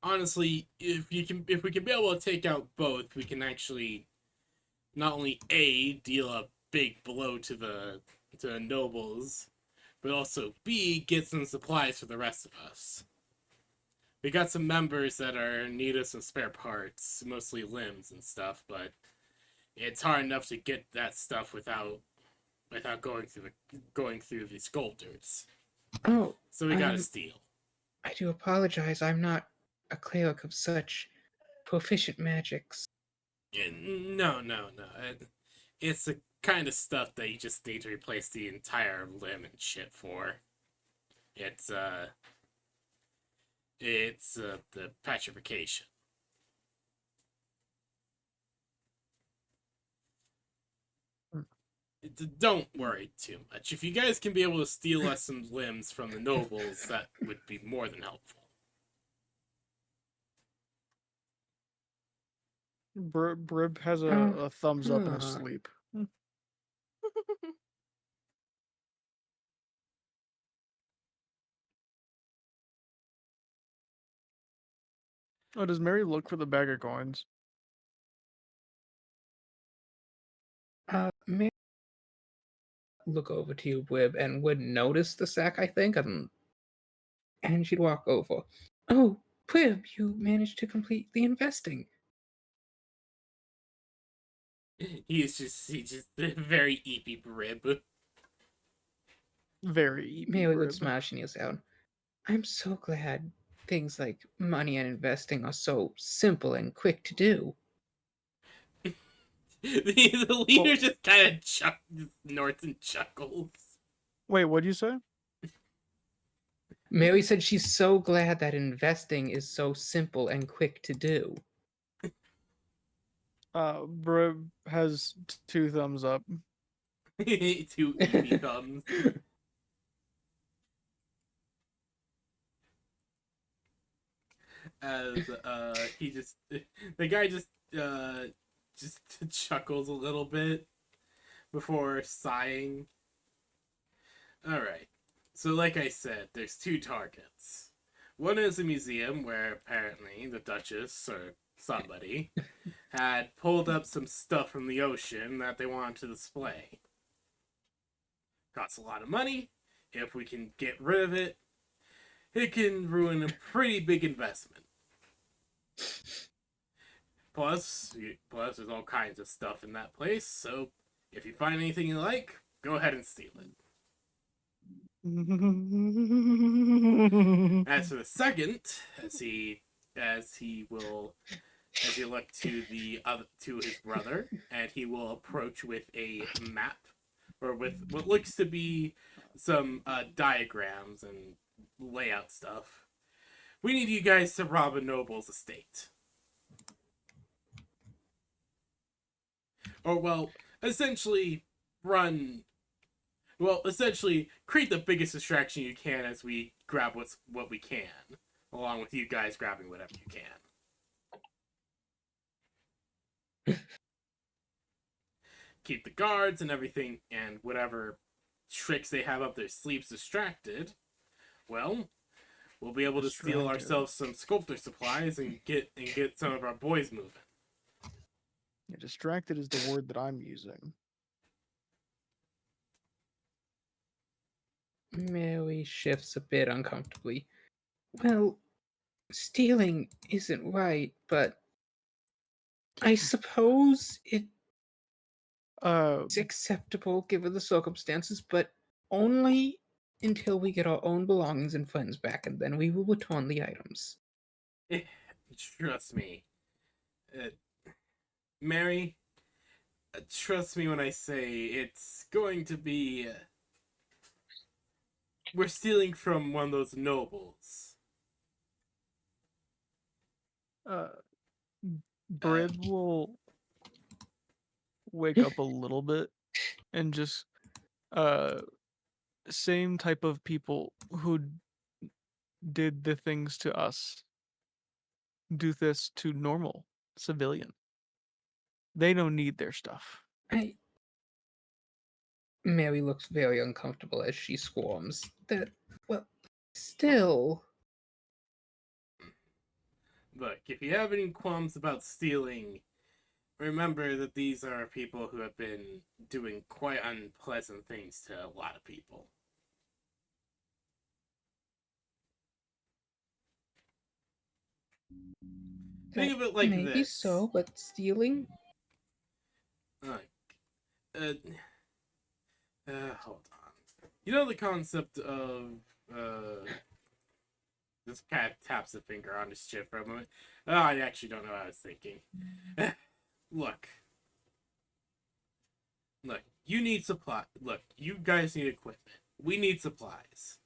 Honestly, if we can be able to take out both, we can actually not only deal a big blow to the nobles, but also B, get some supplies for the rest of us. We got some members that are in need of some spare parts, mostly limbs and stuff, but it's hard enough to get that stuff without going through the sculptors. Oh, So we gotta steal. I do apologize. I'm not a cleric of such proficient magics. No. It's the kind of stuff that you just need to replace the entire limb and shit for. It's the petrification. Don't worry too much. If you guys can be able to steal us some limbs from the nobles, that would be more than helpful. Brib has a thumbs up in his sleep. Oh, does Mary look for the bag of coins? May look over to you, Wib, and would notice the sack, I think, and she'd walk over. Oh, Wib, you managed to complete the investing. He's just very eepy Brib. Very. Mary would Brib. smile, she kneels down. I'm so glad things like money and investing are so simple and quick to do. The leader just kind of snorts and chuckles. Wait, what'd you say? Mary said she's so glad that investing is so simple and quick to do. Brib has two thumbs up. Two Eevee thumbs. As he just the guy just chuckles a little bit before sighing. All right. So like I said, there's two targets. One is a museum where apparently the Duchess or somebody had pulled up some stuff from the ocean that they wanted to display. Costs a lot of money. If we can get rid of it, it can ruin a pretty big investment. Plus, there's all kinds of stuff in that place, so if you find anything you like, go ahead and steal it. As for the second, as he look to his brother, and he will approach with a map, or with what looks to be some diagrams and layout stuff. We need you guys to rob a noble's estate. Or, essentially create the biggest distraction you can as we grab what we can, along with you guys grabbing whatever you can. Keep the guards and everything and whatever tricks they have up their sleeves distracted. Well, we'll be able to steal ourselves some sculptor supplies and get some of our boys moving. Yeah, distracted is the word that I'm using. Mary shifts a bit uncomfortably. Well, stealing isn't right, but I suppose it's acceptable given the circumstances, but only until we get our own belongings and friends back, and then we will return the items. Trust me. Mary, trust me when I say it's going to be... we're stealing from one of those nobles. Brid will wake up a little bit and just same type of people who did the things to us do this to normal civilian. They don't need their stuff. Mary looks very uncomfortable as she squirms. Still. Look, if you have any qualms about stealing, remember that these are people who have been doing quite unpleasant things to a lot of people. Think of it like maybe this. so, but stealing? Hold on. You know the concept of, this cat taps a finger on his chin for a moment. Oh, I actually don't know what I was thinking. Look, you need supply. Look, you guys need equipment. We need supplies.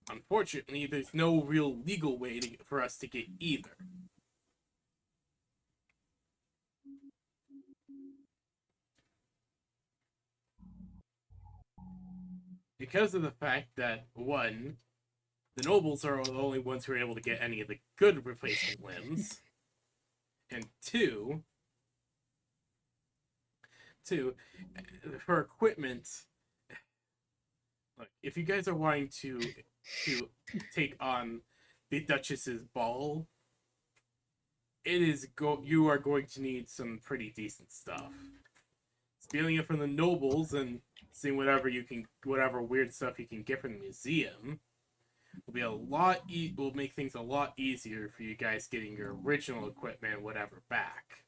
Unfortunately, there's no real legal way for us to get either. Because of the fact that, one, the nobles are the only ones who are able to get any of the good replacement limbs, and two, for equipment, look, if you guys are wanting to take on the Duchess's ball, you are going to need some pretty decent stuff. Stealing it from the nobles and seeing whatever weird stuff you can get from the museum will make things a lot easier for you guys getting your original equipment, whatever, back.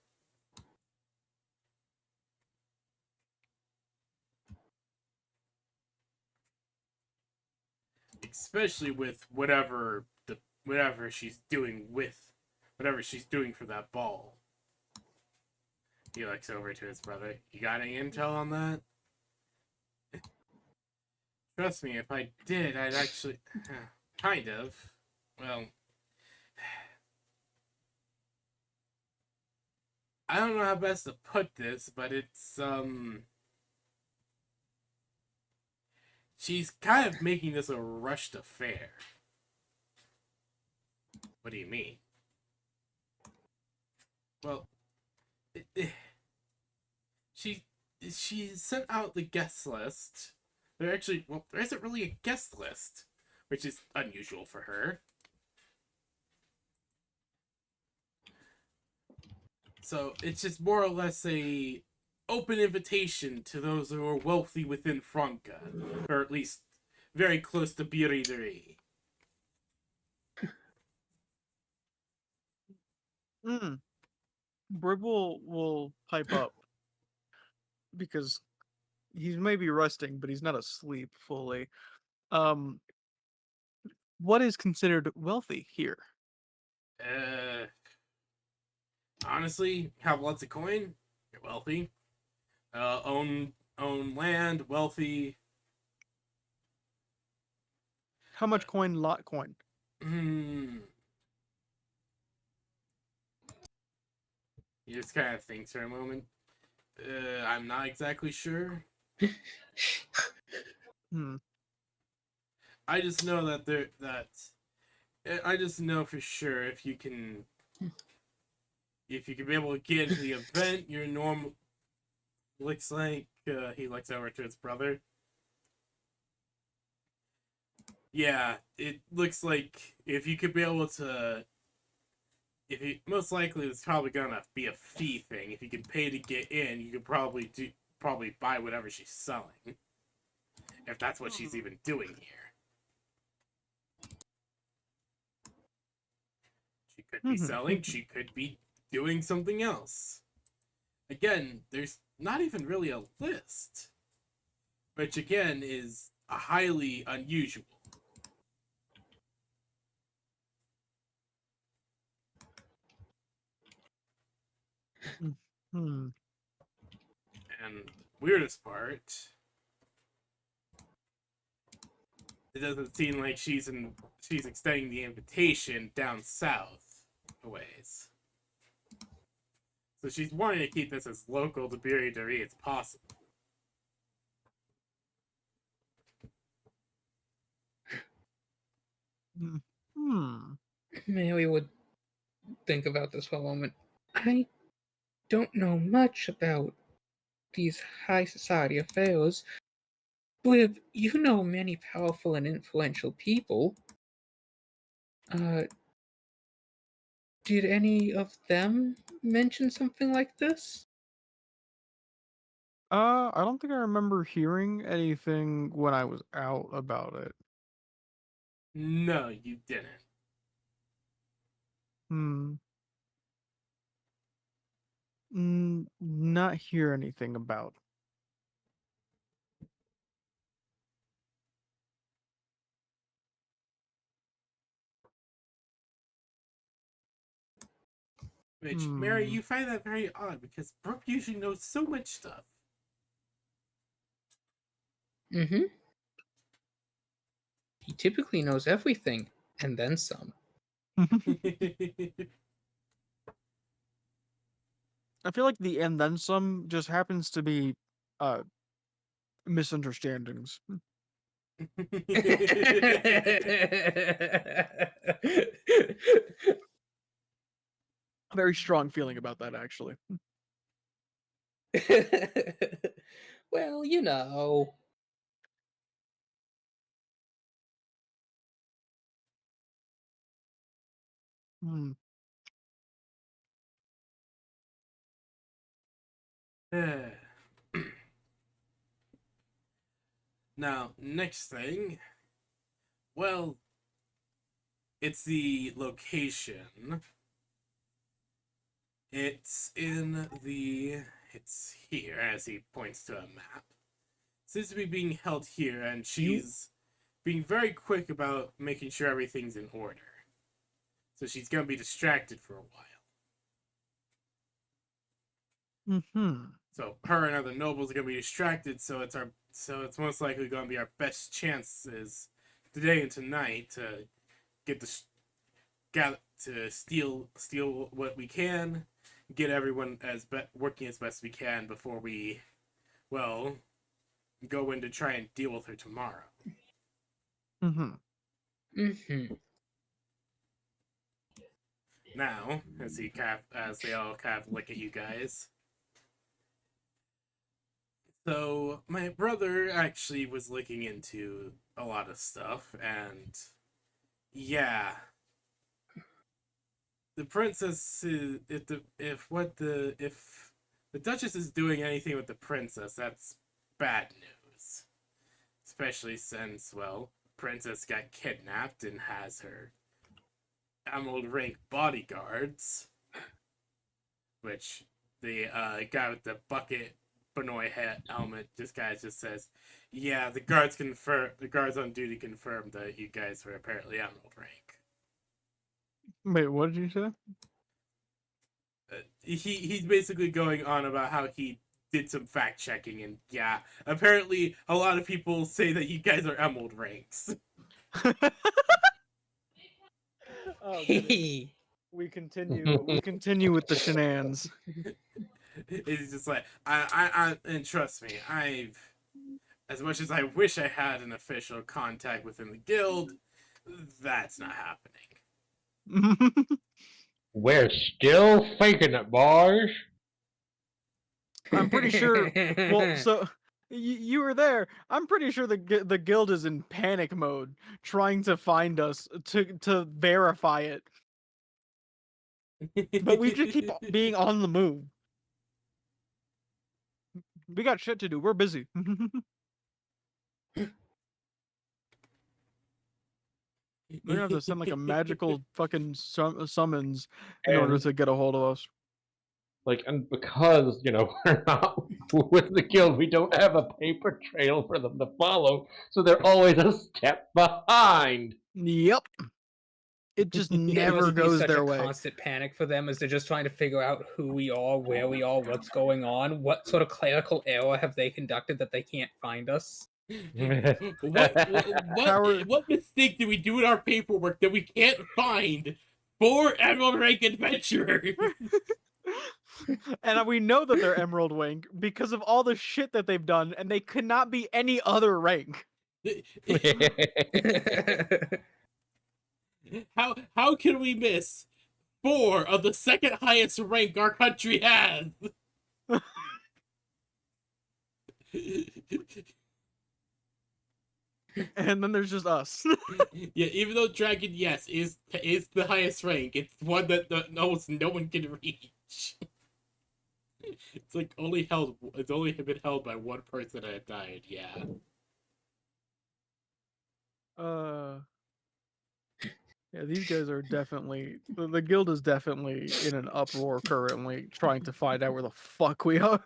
Especially with whatever she's doing for that ball. He looks over to his brother. You got any intel on that? Trust me, if I did, I'd actually... kind of. Well... I don't know how best to put this, but it's, she's kind of making this a rushed affair. What do you mean? Well, she sent out the guest list. There isn't really a guest list, which is unusual for her. So it's just more or less a open invitation to those who are wealthy within Franca, or at least very close to Biriderie. Brib will pipe up because he's maybe resting, but he's not asleep fully. What is considered wealthy here? Honestly, have lots of coin, you're wealthy. Own land, wealthy. How much coin? Lot coin. He just kind of thinks for a moment. I'm not exactly sure. I just know I just know for sure if you can be able to get into the event, your normal looks like he looks over to his brother. Yeah, it looks like if you could be able to, most likely it's probably gonna be a fee thing. If you can pay to get in, you could probably buy whatever she's selling, if that's what she's even doing here. She could be selling. She could be doing something else. Again, there's not even really a list, which again is a highly unusual. And weirdest part, it doesn't seem like she's extending the invitation down south a ways. So she's wanting to keep this as local to Biriderie as possible. Mary would think about this for a moment. I don't know much about these high society affairs. Liv, you know many powerful and influential people. Did any of them mention something like this? I don't think I remember hearing anything when I was out about it. No, you didn't. Not hear anything about. Which, Mary, you find that very odd because Brooke usually knows so much stuff. Mm-hmm. He typically knows everything, and then some. I feel like the and then some just happens to be misunderstandings. Very strong feeling about that, actually. Well, you know. Now, next thing. Well, it's the location. It's here, as he points to a map. It seems to be being held here, and she's being very quick about making sure everything's in order. So she's gonna be distracted for a while. So her and other nobles are gonna be distracted, so it's most likely gonna be our best chances today and tonight to steal what we can, get everyone working as best we can before we, well, go in to try and deal with her tomorrow. Mm-hmm. Now, as they all kind of look at you guys. So, my brother actually was looking into a lot of stuff, and yeah, the princess is, if the Duchess is doing anything with the princess, that's bad news. Especially since, well, princess got kidnapped and has her emerald rank bodyguards, which the guy with the bucket Benoit helmet just says, yeah, the guards on duty confirmed that you guys were apparently emerald rank. Wait, what did you say? He's basically going on about how he did some fact checking, and yeah, apparently a lot of people say that you guys are emerald ranks. Oh, goodness. We continue with the shenanigans. It's just like I and trust me, as much as I wish I had an official contact within the guild, that's not happening. We're still faking it, boys. I'm pretty sure. Well, so you were there. I'm pretty sure the guild is in panic mode, trying to find us to verify it. But we just keep being on the move. We got shit to do. We're busy. We're gonna have to send like a magical fucking summons in order to get a hold of us. Like, and because, we're not with the guild, we don't have a paper trail for them to follow, so they're always a step behind. Yep. It just It never must be goes such their a way. constant panic for them as they're just trying to figure out who we are, where we are, what's going on, what sort of clerical error have they conducted that they can't find us. What mistake did we do in our paperwork that we can't find 4 emerald rank adventurers? And we know that they're emerald rank because of all the shit that they've done, and they could not be any other rank. How can we miss 4 of the second highest rank our country has? And then there's just us. Yeah, even though Dragon, yes, is the highest rank, it's one that almost no one can reach. It's like only been held by one person that had died. Yeah. Yeah, these guys are definitely the guild is definitely in an uproar currently, trying to find out where the fuck we are.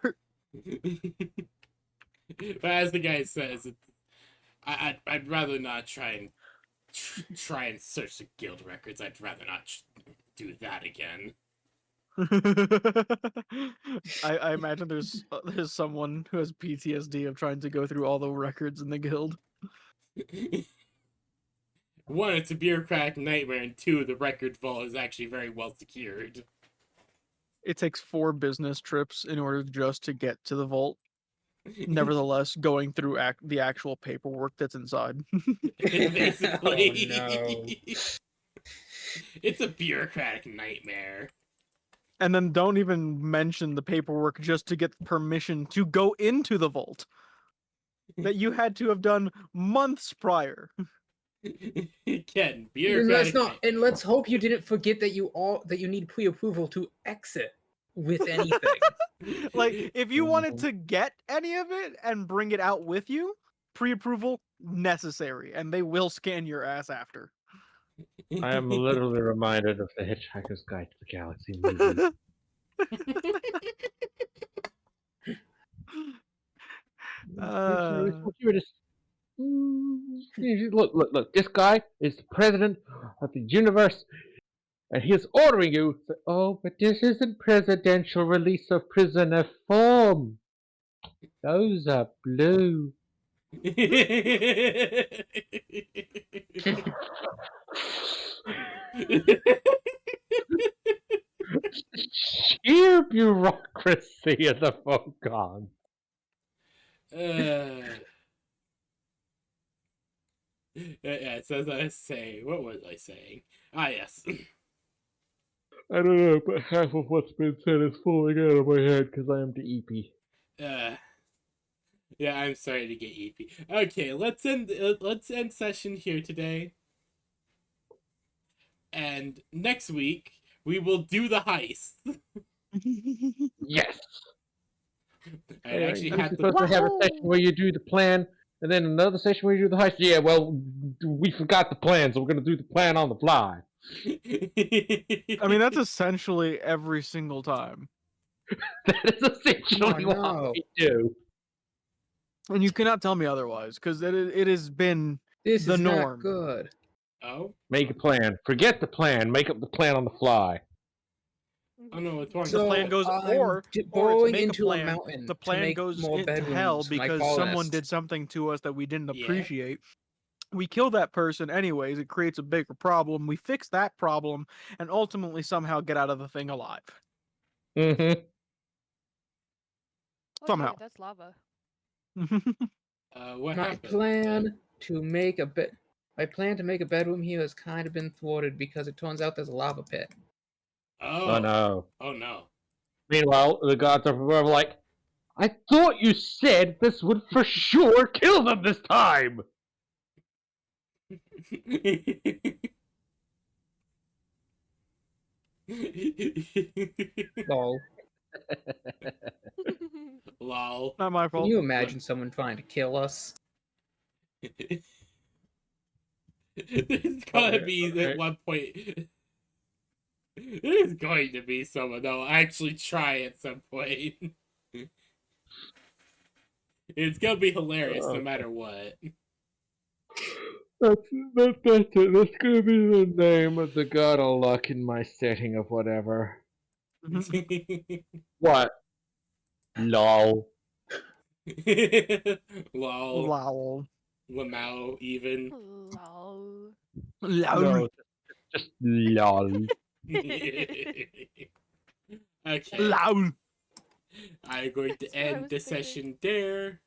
But as the guy says, I'd rather not try and search the guild records. I'd rather not do that again. I imagine there's someone who has PTSD of trying to go through all the records in the guild. 1, it's a bureaucratic nightmare, and 2, the record vault is actually very well secured. It takes 4 business trips in order just to get to the vault. Nevertheless, going through the actual paperwork that's inside. Basically. Oh, no. It's a bureaucratic nightmare. And then don't even mention the paperwork just to get permission to go into the vault that you had to have done months prior. Again, And let's hope you didn't forget that you need pre-approval to exit with anything. Like, if you wanted to get any of it and bring it out with you, pre-approval necessary, and they will scan your ass after. I am literally reminded of the Hitchhiker's Guide to the Galaxy movie. Look, this guy is the president of the universe, and he is ordering you. Oh, but this isn't presidential release of prisoner form. Those are blue. Sheer bureaucracy of the Phocon. Yeah, so as I was saying, what was I saying? Ah, yes. I don't know, but half of what's been said is falling out of my head because I am the EP. Yeah, I'm sorry to get eepy. Okay, let's end session here today. And next week we will do the heist. Yes. I actually You're had supposed to have a session where you do the plan, and then another session where you do the heist. Yeah, well, we forgot the plan, so we're gonna do the plan on the fly. I mean, that's essentially every single time. That is essentially what no. we do. And you cannot tell me otherwise, because it has been This the is not norm. good. Oh? Make a plan. Forget the plan. Make up the plan on the fly. Oh no, what's wrong? The So plan goes, I'm or to burrowing make a into a plan, mountain the to plan make goes more into hell bedrooms for my because someone colonists. did something to us that we didn't Yeah. appreciate. We kill that person anyways. It creates a bigger problem. We fix that problem and ultimately somehow get out of the thing alive. Mm-hmm. Oh, Somehow. dude, that's lava. What My happened? plan to make a bedroom here has kind of been thwarted because it turns out there's a lava pit. Oh no. Oh no. Meanwhile, the gods are like, I thought you said this would for sure kill them this time. Lol. Lol. Not my Can fault. you imagine someone trying to kill us? There's gonna Okay, be okay. at one point. There's going to be someone that'll actually try at some point. It's gonna be hilarious no matter what. That's it. That's gonna be the name of the god of luck in my setting of whatever. What? Lol. Lol. Lol. Lamau, even. Lol. Lol. No, just lol. Okay. Lol. I'm going to That's what I end was the thinking. session there.